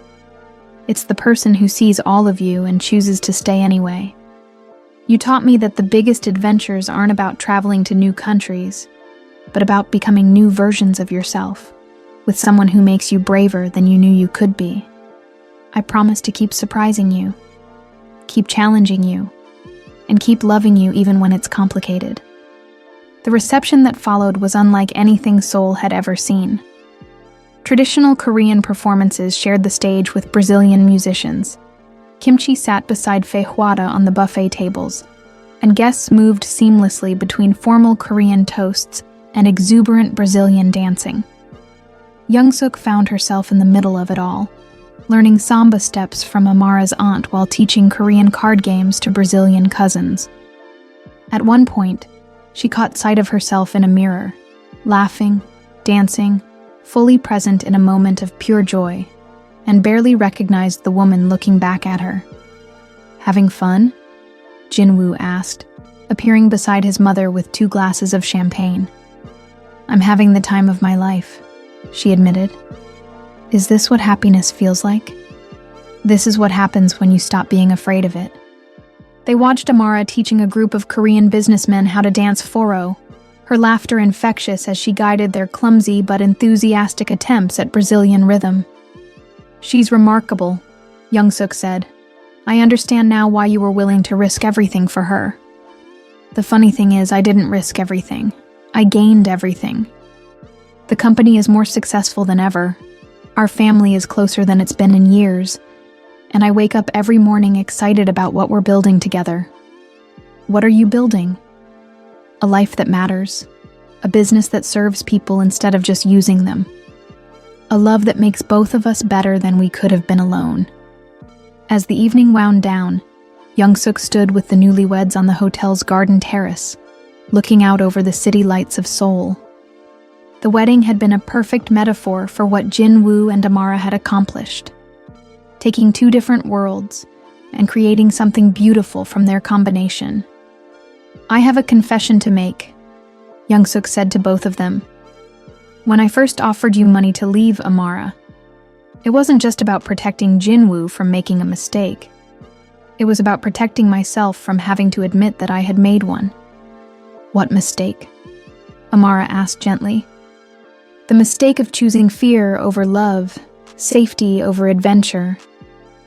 It's the person who sees all of you and chooses to stay anyway. You taught me that the biggest adventures aren't about traveling to new countries, but about becoming new versions of yourself, with someone who makes you braver than you knew you could be. I promise to keep surprising you, keep challenging you, and keep loving you even when it's complicated. The reception that followed was unlike anything Seoul had ever seen. Traditional Korean performances shared the stage with Brazilian musicians. Kimchi sat beside feijoada on the buffet tables, and guests moved seamlessly between formal Korean toasts and exuberant Brazilian dancing. Young-suk found herself in the middle of it all, learning samba steps from Amara's aunt while teaching Korean card games to Brazilian cousins. At one point, she caught sight of herself in a mirror, laughing, dancing, fully present in a moment of pure joy, and barely recognized the woman looking back at her. Having fun? Jin-woo asked, appearing beside his mother with 2 glasses of champagne. I'm having the time of my life, she admitted. Is this what happiness feels like? This is what happens when you stop being afraid of it. They watched Amara teaching a group of Korean businessmen how to dance foro, her laughter infectious as she guided their clumsy but enthusiastic attempts at Brazilian rhythm. She's remarkable, Young-suk said. I understand now why you were willing to risk everything for her. The funny thing is, I didn't risk everything. I gained everything. The company is more successful than ever. Our family is closer than it's been in years, and I wake up every morning excited about what we're building together. What are you building? A life that matters, a business that serves people instead of just using them, a love that makes both of us better than we could have been alone. As the evening wound down, Young-suk stood with the newlyweds on the hotel's garden terrace, looking out over the city lights of Seoul. The wedding had been a perfect metaphor for what Jin-woo and Amara had accomplished, taking 2 different worlds and creating something beautiful from their combination. I have a confession to make, Young-suk said to both of them. When I first offered you money to leave Amara, it wasn't just about protecting Jin-woo from making a mistake. It was about protecting myself from having to admit that I had made one. What mistake? Amara asked gently. The mistake of choosing fear over love, safety over adventure,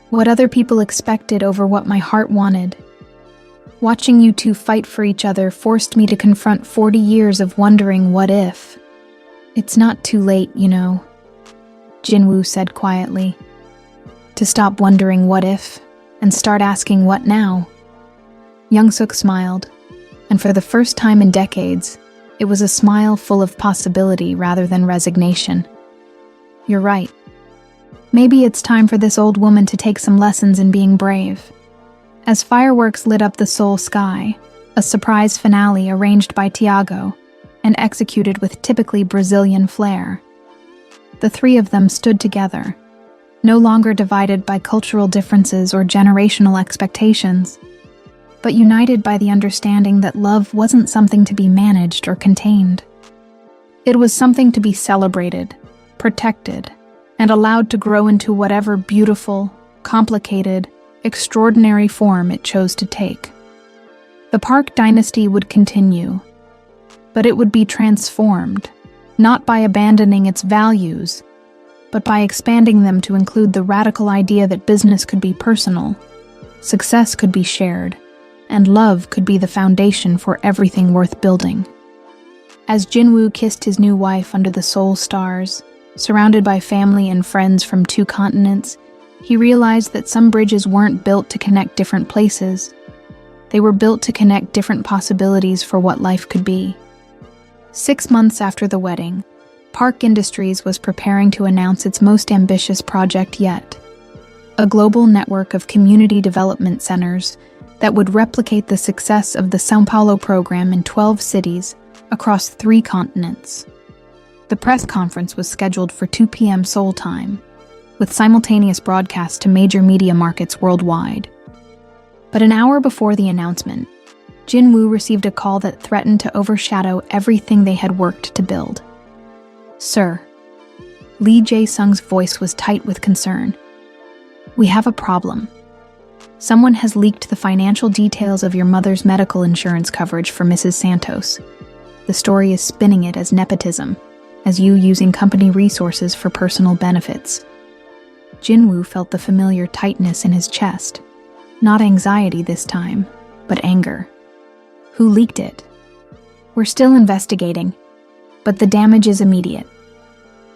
what other people expected over what my heart wanted. Watching you 2 fight for each other forced me to confront 40 years of wondering what if. It's not too late, you know, Jin-woo said quietly. To stop wondering what if and start asking what now. Young-suk smiled, and for the first time in decades, it was a smile full of possibility rather than resignation. You're right. Maybe it's time for this old woman to take some lessons in being brave. As fireworks lit up the Seoul sky, a surprise finale arranged by Tiago and executed with typically Brazilian flair. The three of them stood together, no longer divided by cultural differences or generational expectations, but united by the understanding that love wasn't something to be managed or contained. It was something to be celebrated, protected, and allowed to grow into whatever beautiful, complicated, extraordinary form it chose to take. The Park dynasty would continue, but it would be transformed, not by abandoning its values, but by expanding them to include the radical idea that business could be personal, success could be shared, and love could be the foundation for everything worth building. As Jinwoo kissed his new wife under the Seoul stars, surrounded by family and friends from 2 continents, he realized that some bridges weren't built to connect different places. They were built to connect different possibilities for what life could be. 6 months after the wedding, Park Industries was preparing to announce its most ambitious project yet, a global network of community development centers that would replicate the success of the São Paulo program in 12 cities across 3 continents. The press conference was scheduled for 2 p.m. Seoul time, with simultaneous broadcasts to major media markets worldwide. But an hour before the announcement, Jinwoo received a call that threatened to overshadow everything they had worked to build. "Sir," Lee Jae-sung's voice was tight with concern. "We have a problem. Someone has leaked the financial details of your mother's medical insurance coverage for Mrs. Santos. The story is spinning it as nepotism, as you using company resources for personal benefits." Jinwoo felt the familiar tightness in his chest. Not anxiety this time, but anger. "Who leaked it?" "We're still investigating, but the damage is immediate.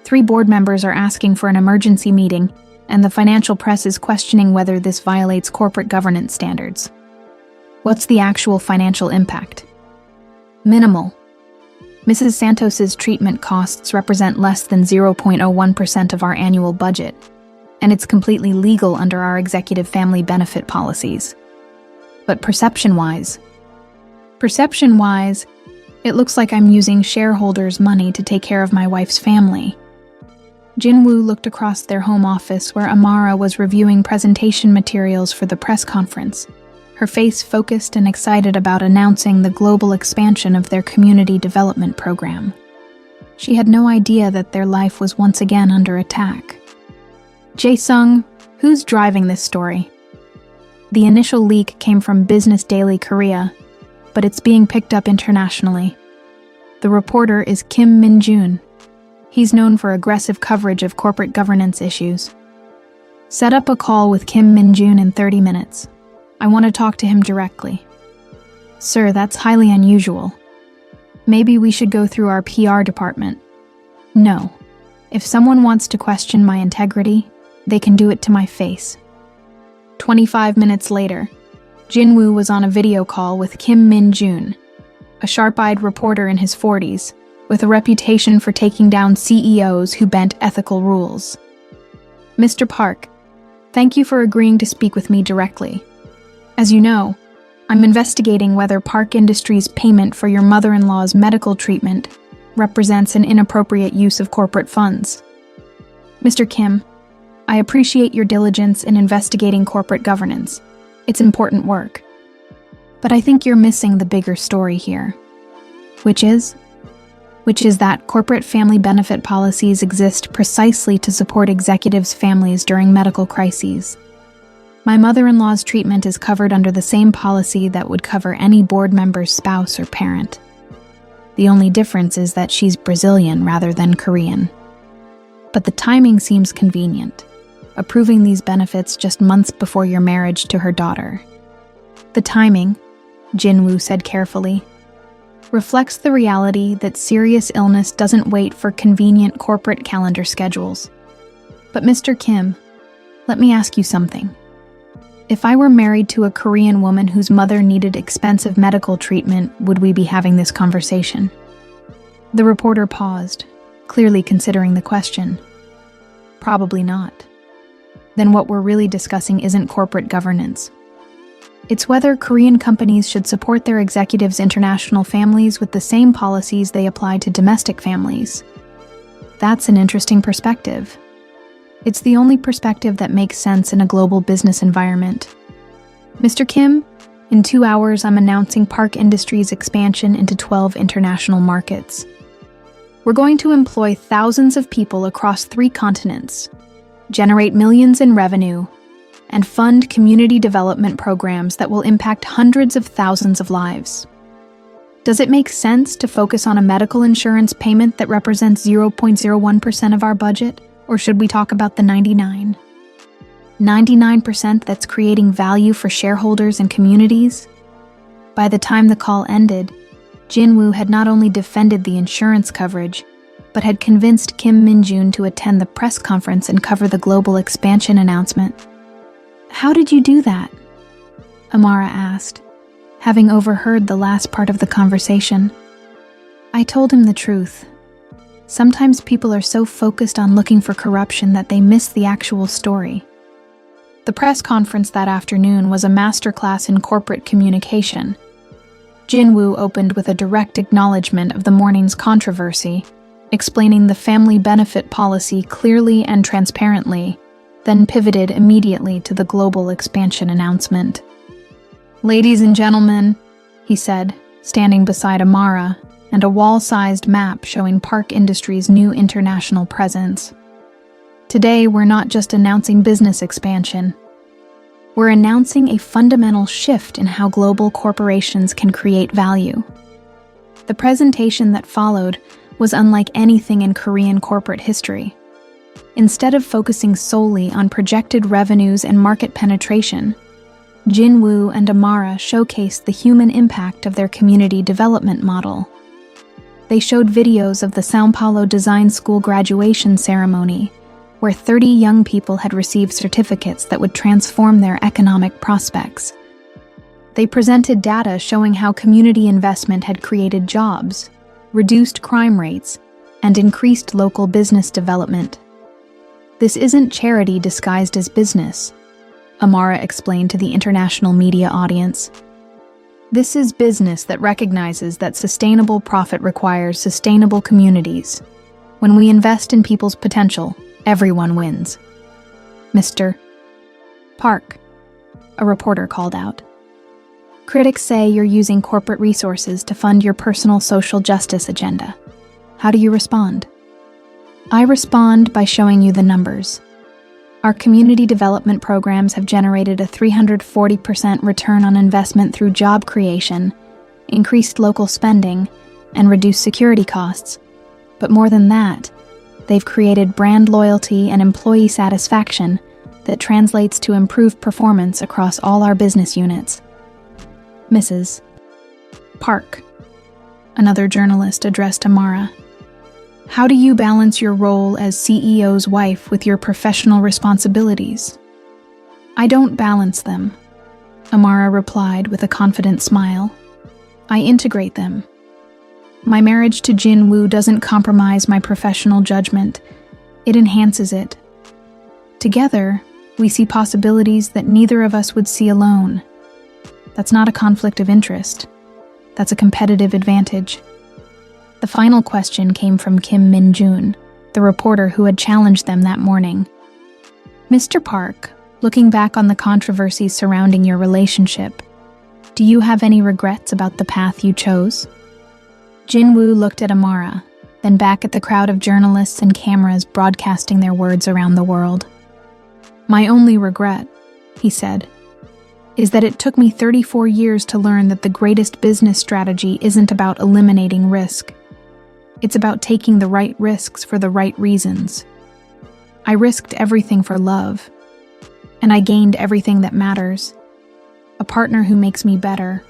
3 board members are asking for an emergency meeting, and the financial press is questioning whether this violates corporate governance standards." "What's the actual financial impact?" "Minimal. Mrs. Santos's treatment costs represent less than 0.01% of our annual budget, and it's completely legal under our executive family benefit policies. But perception-wise, it looks like I'm using shareholders' money to take care of my wife's family." Jinwoo looked across their home office where Amara was reviewing presentation materials for the press conference, her face focused and excited about announcing the global expansion of their community development program. She had no idea that their life was once again under attack. "Jae-sung, who's driving this story?" The initial leak came from Business Daily Korea, but it's being picked up internationally. The reporter is Kim Min-jun. He's known for aggressive coverage of corporate governance issues. "Set up a call with Kim Min-jun in 30 minutes. I want to talk to him directly." "Sir, that's highly unusual. Maybe we should go through our PR department." "No. If someone wants to question my integrity, they can do it to my face." 25 minutes later, Jinwoo was on a video call with Kim Min-jun, a sharp-eyed reporter in his 40s, with a reputation for taking down CEOs who bent ethical rules. "Mr. Park, thank you for agreeing to speak with me directly. As you know, I'm investigating whether Park Industries' payment for your mother-in-law's medical treatment represents an inappropriate use of corporate funds. Mr. Kim, I appreciate your diligence in investigating corporate governance. It's important work. But I think you're missing the bigger story here. Which is that corporate family benefit policies exist precisely to support executives' families during medical crises. My mother-in-law's treatment is covered under the same policy that would cover any board member's spouse or parent. The only difference is that she's Brazilian rather than Korean. But the timing seems convenient, approving these benefits just months before your marriage to her daughter. The timing, Jinwoo said carefully, reflects the reality that serious illness doesn't wait for convenient corporate calendar schedules. But Mr. Kim, let me ask you something. If I were married to a Korean woman whose mother needed expensive medical treatment, would we be having this conversation? The reporter paused, clearly considering the question. Probably not. Then what we're really discussing isn't corporate governance. It's whether Korean companies should support their executives' international families with the same policies they apply to domestic families. That's an interesting perspective. It's the only perspective that makes sense in a global business environment. Mr. Kim, in 2 hours I'm announcing Park Industries' expansion into 12 international markets. We're going to employ thousands of people across 3 continents, generate millions in revenue, and fund community development programs that will impact hundreds of thousands of lives. Does it make sense to focus on a medical insurance payment that represents 0.01% of our budget? Or should we talk about the 99% that's creating value for shareholders and communities? By the time the call ended, Jin-woo had not only defended the insurance coverage, but had convinced Kim Min-jun to attend the press conference and cover the global expansion announcement. How did you do that? Amara asked, having overheard the last part of the conversation. I told him the truth. Sometimes people are so focused on looking for corruption that they miss the actual story. The press conference that afternoon was a masterclass in corporate communication. Jin-woo opened with a direct acknowledgement of the morning's controversy, explaining the family benefit policy clearly and transparently, then pivoted immediately to the global expansion announcement. Ladies and gentlemen, he said, standing beside Amara, and a wall-sized map showing Park Industries' new international presence. Today, we're not just announcing business expansion. We're announcing a fundamental shift in how global corporations can create value. The presentation that followed was unlike anything in Korean corporate history. Instead of focusing solely on projected revenues and market penetration, Jin-woo and Amara showcased the human impact of their community development model. They showed videos of the São Paulo Design School graduation ceremony, where 30 young people had received certificates that would transform their economic prospects. They presented data showing how community investment had created jobs, reduced crime rates, and increased local business development. This isn't charity disguised as business, Amara explained to the international media audience. This is business that recognizes that sustainable profit requires sustainable communities. When we invest in people's potential, everyone wins. Mr. Park, a reporter called out. Critics say you're using corporate resources to fund your personal social justice agenda. How do you respond? I respond by showing you the numbers. Our community development programs have generated a 340% return on investment through job creation, increased local spending, and reduced security costs. But more than that, they've created brand loyalty and employee satisfaction that translates to improved performance across all our business units. Mrs. Park, another journalist addressed Amara. How do you balance your role as CEO's wife with your professional responsibilities? I don't balance them, Amara replied with a confident smile. I integrate them. My marriage to Jin-woo doesn't compromise my professional judgment. It enhances it. Together, we see possibilities that neither of us would see alone. That's not a conflict of interest. That's a competitive advantage. The final question came from Kim Min-jun, the reporter who had challenged them that morning. Mr. Park, looking back on the controversies surrounding your relationship, do you have any regrets about the path you chose? Jin-woo looked at Amara, then back at the crowd of journalists and cameras broadcasting their words around the world. My only regret, he said, is that it took me 34 years to learn that the greatest business strategy isn't about eliminating risk. It's about taking the right risks for the right reasons. I risked everything for love, and I gained everything that matters. A partner who makes me better,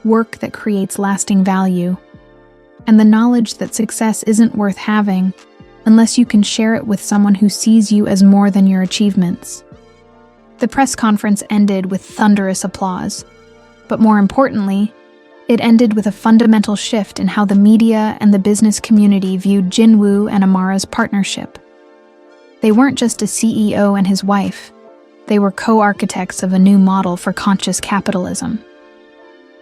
work that creates lasting value, and the knowledge that success isn't worth having unless you can share it with someone who sees you as more than your achievements. The press conference ended with thunderous applause. But more importantly, it ended with a fundamental shift in how the media and the business community viewed Jinwoo and Amara's partnership. They weren't just a CEO and his wife. They were co-architects of a new model for conscious capitalism.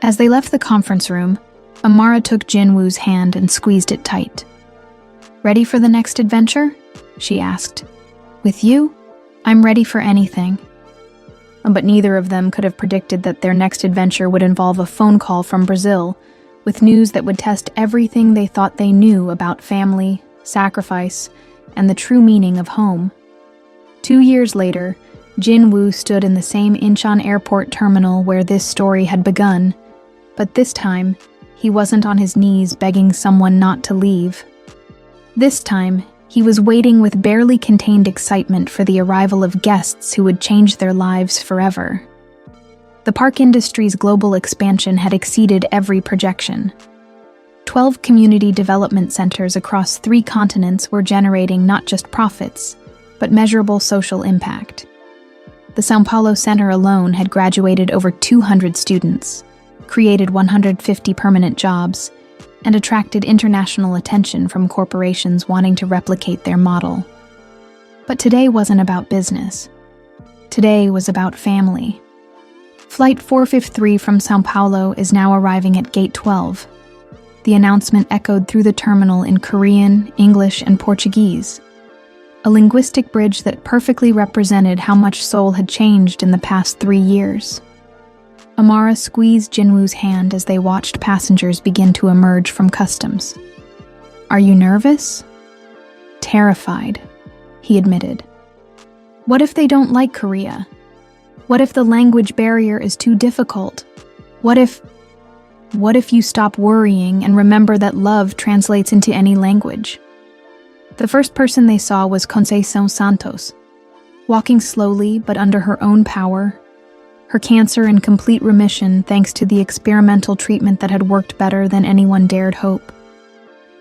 As they left the conference room, Amara took Jinwoo's hand and squeezed it tight. "Ready for the next adventure?" she asked. "With you, I'm ready for anything." But neither of them could have predicted that their next adventure would involve a phone call from Brazil, with news that would test everything they thought they knew about family, sacrifice, and the true meaning of home. 2 years later, Jinwoo stood in the same Incheon airport terminal where this story had begun, but this time, he wasn't on his knees begging someone not to leave. This time, he was waiting with barely contained excitement for the arrival of guests who would change their lives forever. The park industry's global expansion had exceeded every projection. 12 community development centers across 3 continents were generating not just profits, but measurable social impact. The São Paulo Center alone had graduated over 200 students, created 150 permanent jobs, and attracted international attention from corporations wanting to replicate their model. But today wasn't about business. Today was about family. Flight 453 from São Paulo is now arriving at Gate 12. The announcement echoed through the terminal in Korean, English, and Portuguese. A linguistic bridge that perfectly represented how much Seoul had changed in the past 3 years. Amara squeezed Jinwoo's hand as they watched passengers begin to emerge from customs. "Are you nervous?" "Terrified," he admitted. "What if they don't like Korea? What if the language barrier is too difficult? What if you stop worrying and remember that love translates into any language?" The first person they saw was Conceição Santos, walking slowly but under her own power, her cancer in complete remission thanks to the experimental treatment that had worked better than anyone dared hope.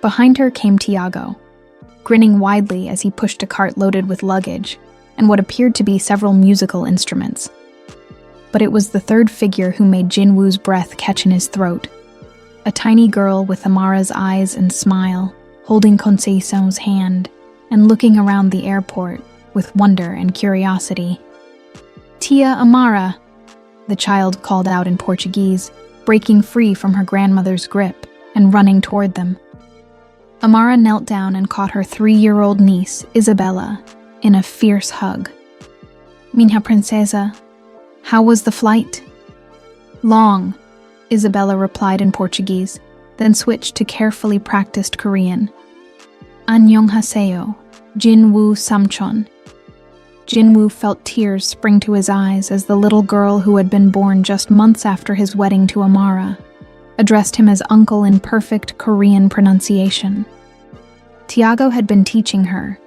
Behind her came Tiago, grinning widely as he pushed a cart loaded with luggage and what appeared to be several musical instruments. But it was the third figure who made Jinwoo's breath catch in his throat, a tiny girl with Amara's eyes and smile, holding Conceição's hand and looking around the airport with wonder and curiosity. "Tia Amara," the child called out in Portuguese, breaking free from her grandmother's grip and running toward them. Amara knelt down and caught her 3-year-old niece, Isabella, in a fierce hug. "Minha princesa, how was the flight?" "Long," Isabella replied in Portuguese, then switched to carefully practiced Korean. "Annyeonghaseyo, Jinwoo Samchon." Jinwoo felt tears spring to his eyes as the little girl who had been born just months after his wedding to Amara addressed him as uncle in perfect Korean pronunciation. Tiago had been teaching her,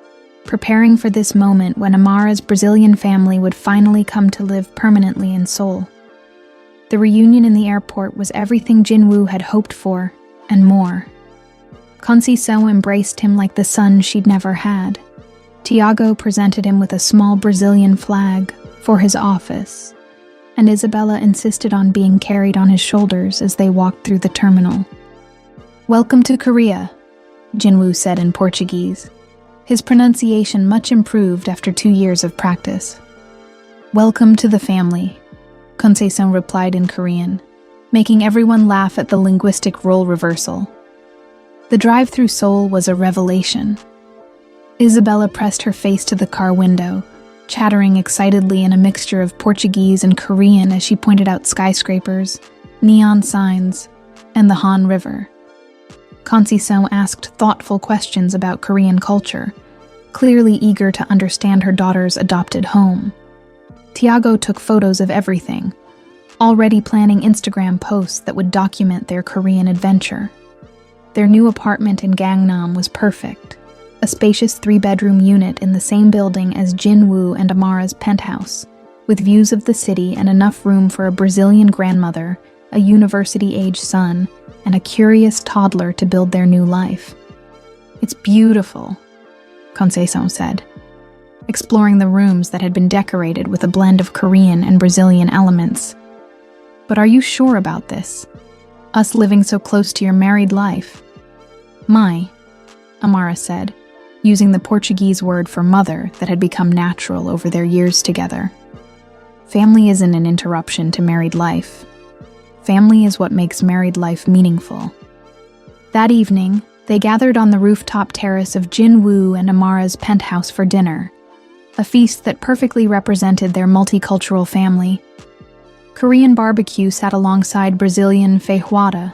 preparing for this moment when Amara's Brazilian family would finally come to live permanently in Seoul. The reunion in the airport was everything Jinwoo had hoped for, and more. Conceição embraced him like the son she'd never had. Tiago presented him with a small Brazilian flag for his office, and Isabella insisted on being carried on his shoulders as they walked through the terminal. "Welcome to Korea," Jinwoo said in Portuguese, his pronunciation much improved after 2 years of practice. "Welcome to the family," Conceição replied in Korean, making everyone laugh at the linguistic role reversal. The drive through Seoul was a revelation. Isabella pressed her face to the car window, chattering excitedly in a mixture of Portuguese and Korean as she pointed out skyscrapers, neon signs, and the Han River. Conceição asked thoughtful questions about Korean culture, clearly eager to understand her daughter's adopted home. Tiago took photos of everything, already planning Instagram posts that would document their Korean adventure. Their new apartment in Gangnam was perfect, a spacious 3-bedroom unit in the same building as Jinwoo and Amara's penthouse, with views of the city and enough room for a Brazilian grandmother, a university-age son, and a curious toddler to build their new life. "It's beautiful," Conceição said. exploring the rooms that had been decorated with a blend of Korean and Brazilian elements. "But are you sure about this? Us living so close to your married life?" "My," Amara said, using the Portuguese word for mother that had become natural over their years together. "Family isn't an interruption to married life. Family is what makes married life meaningful." That evening, they gathered on the rooftop terrace of Jin-woo and Amara's penthouse for dinner, a feast that perfectly represented their multicultural family. Korean barbecue sat alongside Brazilian feijoada,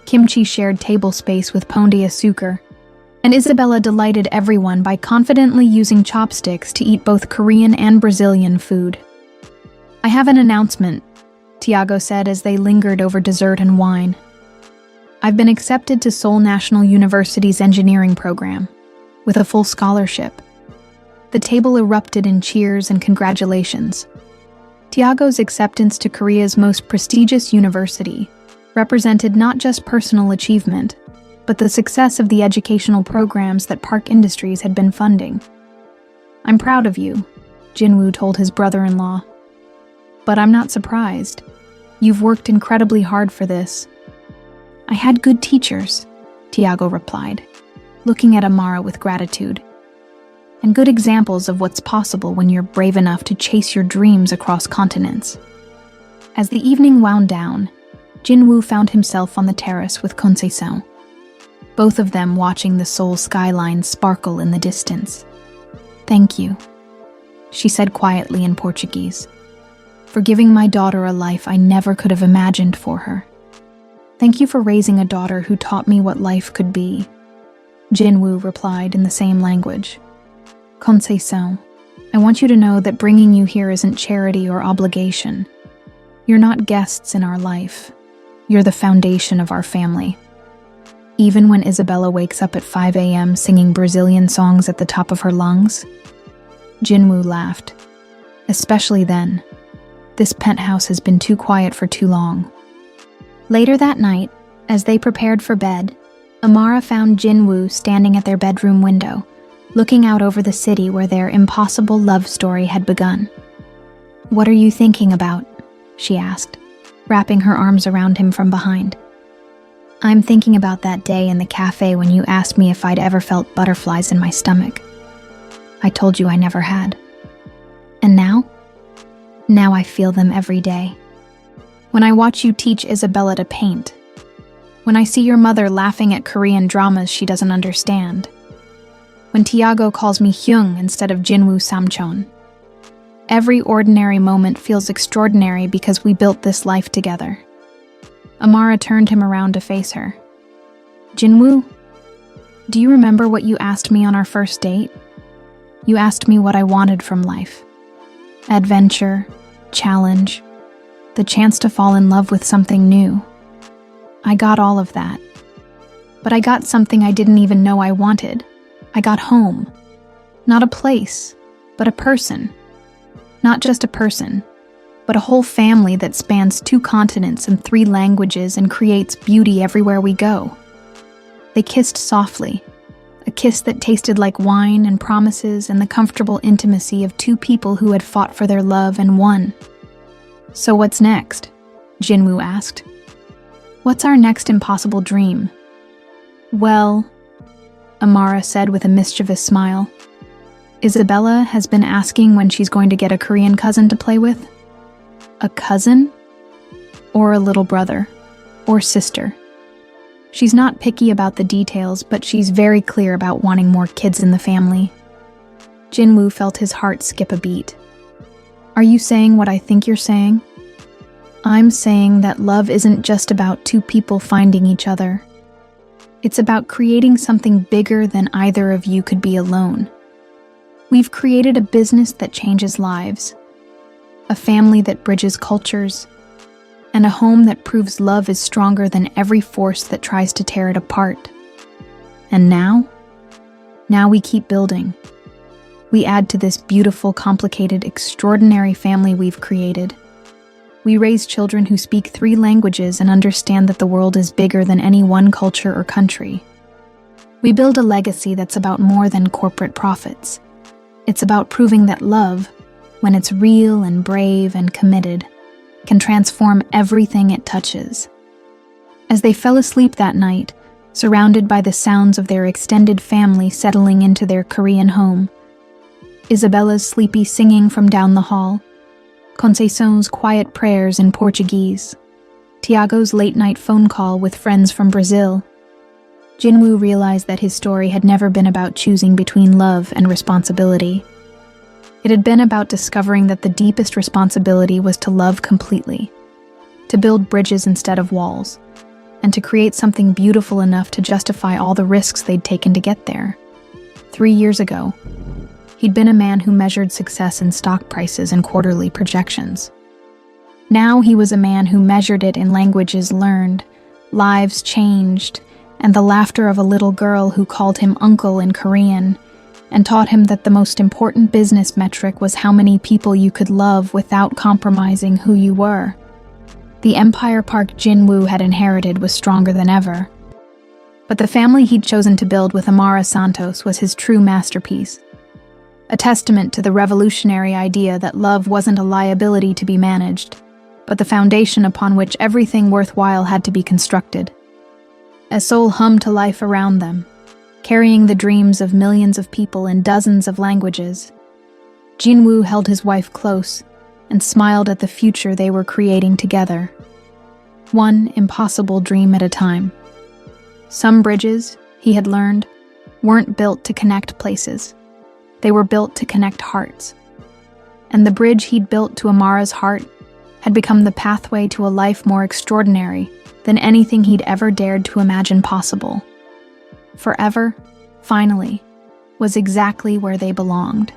kimchi shared table space with pão de açúcar, and Isabella delighted everyone by confidently using chopsticks to eat both Korean and Brazilian food. "I have an announcement," Tiago said as they lingered over dessert and wine. "I've been accepted to Seoul National University's engineering program, with a full scholarship." The table erupted in cheers and congratulations. Tiago's acceptance to Korea's most prestigious university represented not just personal achievement, but the success of the educational programs that Park Industries had been funding. "I'm proud of you," Jin-woo told his brother-in-law. "But I'm not surprised. You've worked incredibly hard for this." "I had good teachers," Tiago replied, looking at Amara with gratitude. "And good examples of what's possible when you're brave enough to chase your dreams across continents." As the evening wound down, Jin-woo found himself on the terrace with Conceição, both of them watching the Seoul skyline sparkle in the distance. "Thank you," she said quietly in Portuguese, "for giving my daughter a life I never could have imagined for her. Thank you for raising a daughter who taught me what life could be," Jin-woo replied in the same language. "Conceição, I want you to know that bringing you here isn't charity or obligation. You're not guests in our life. You're the foundation of our family." Even when Isabella wakes up at 5 a.m. singing Brazilian songs at the top of her lungs, Jin-woo laughed. "Especially then. This penthouse has been too quiet for too long." Later that night, as they prepared for bed, Amara found Jin-woo standing at their bedroom window, looking out over the city where their impossible love story had begun. "What are you thinking about?" she asked, wrapping her arms around him from behind. "I'm thinking about that day in the cafe when you asked me if I'd ever felt butterflies in my stomach. I told you I never had. And now? Now I feel them every day. When I watch you teach Isabella to paint. When I see your mother laughing at Korean dramas she doesn't understand. When Tiago calls me Hyung instead of Jinwoo Samchon. Every ordinary moment feels extraordinary because we built this life together." Amara turned him around to face her. "Jinwoo, do you remember what you asked me on our first date? You asked me what I wanted from life. Adventure, challenge, the chance to fall in love with something new. I got all of that. But I got something I didn't even know I wanted. I got home. Not a place, but a person. Not just a person, but a whole family that spans 2 continents and 3 languages and creates beauty everywhere we go." They kissed softly, a kiss that tasted like wine and promises and the comfortable intimacy of 2 people who had fought for their love and won. "So what's next?" Jinwoo asked. "What's our next impossible dream?" "Well," Amara said with a mischievous smile, "Isabella has been asking when she's going to get a Korean cousin to play with. A cousin? Or a little brother? Or sister? She's not picky about the details, but she's very clear about wanting more kids in the family." Jinwoo felt his heart skip a beat. "Are you saying what I think you're saying?" "I'm saying that love isn't just about 2 people finding each other. It's about creating something bigger than either of you could be alone. We've created a business that changes lives, a family that bridges cultures, and a home that proves love is stronger than every force that tries to tear it apart. And now we keep building. We add to this beautiful, complicated, extraordinary family we've created. We raise children who speak 3 languages and understand that the world is bigger than any one culture or country. We build a legacy that's about more than corporate profits. It's about proving that love, when it's real and brave and committed, can transform everything it touches. As they fell asleep that night, surrounded by the sounds of their extended family settling into their Korean home, Isabella's sleepy singing from down the hall, Conceição's quiet prayers in Portuguese, Tiago's late-night phone call with friends from Brazil, Jinwoo realized that his story had never been about choosing between love and responsibility. It had been about discovering that the deepest responsibility was to love completely, to build bridges instead of walls, and to create something beautiful enough to justify all the risks they'd taken to get there. 3 years ago, he'd been a man who measured success in stock prices and quarterly projections. Now he was a man who measured it in languages learned, lives changed, and the laughter of a little girl who called him uncle in Korean, and taught him that the most important business metric was how many people you could love without compromising who you were. The empire Park Jinwoo had inherited was stronger than ever. But the family he'd chosen to build with Amara Santos was his true masterpiece, a testament to the revolutionary idea that love wasn't a liability to be managed, but the foundation upon which everything worthwhile had to be constructed. As Seoul hummed to life around them, carrying the dreams of millions of people in dozens of languages, Jinwoo held his wife close and smiled at the future they were creating together, one impossible dream at a time. Some bridges, he had learned, weren't built to connect places. They were built to connect hearts. And the bridge he'd built to Amara's heart had become the pathway to a life more extraordinary than anything he'd ever dared to imagine possible. Forever, finally, was exactly where they belonged.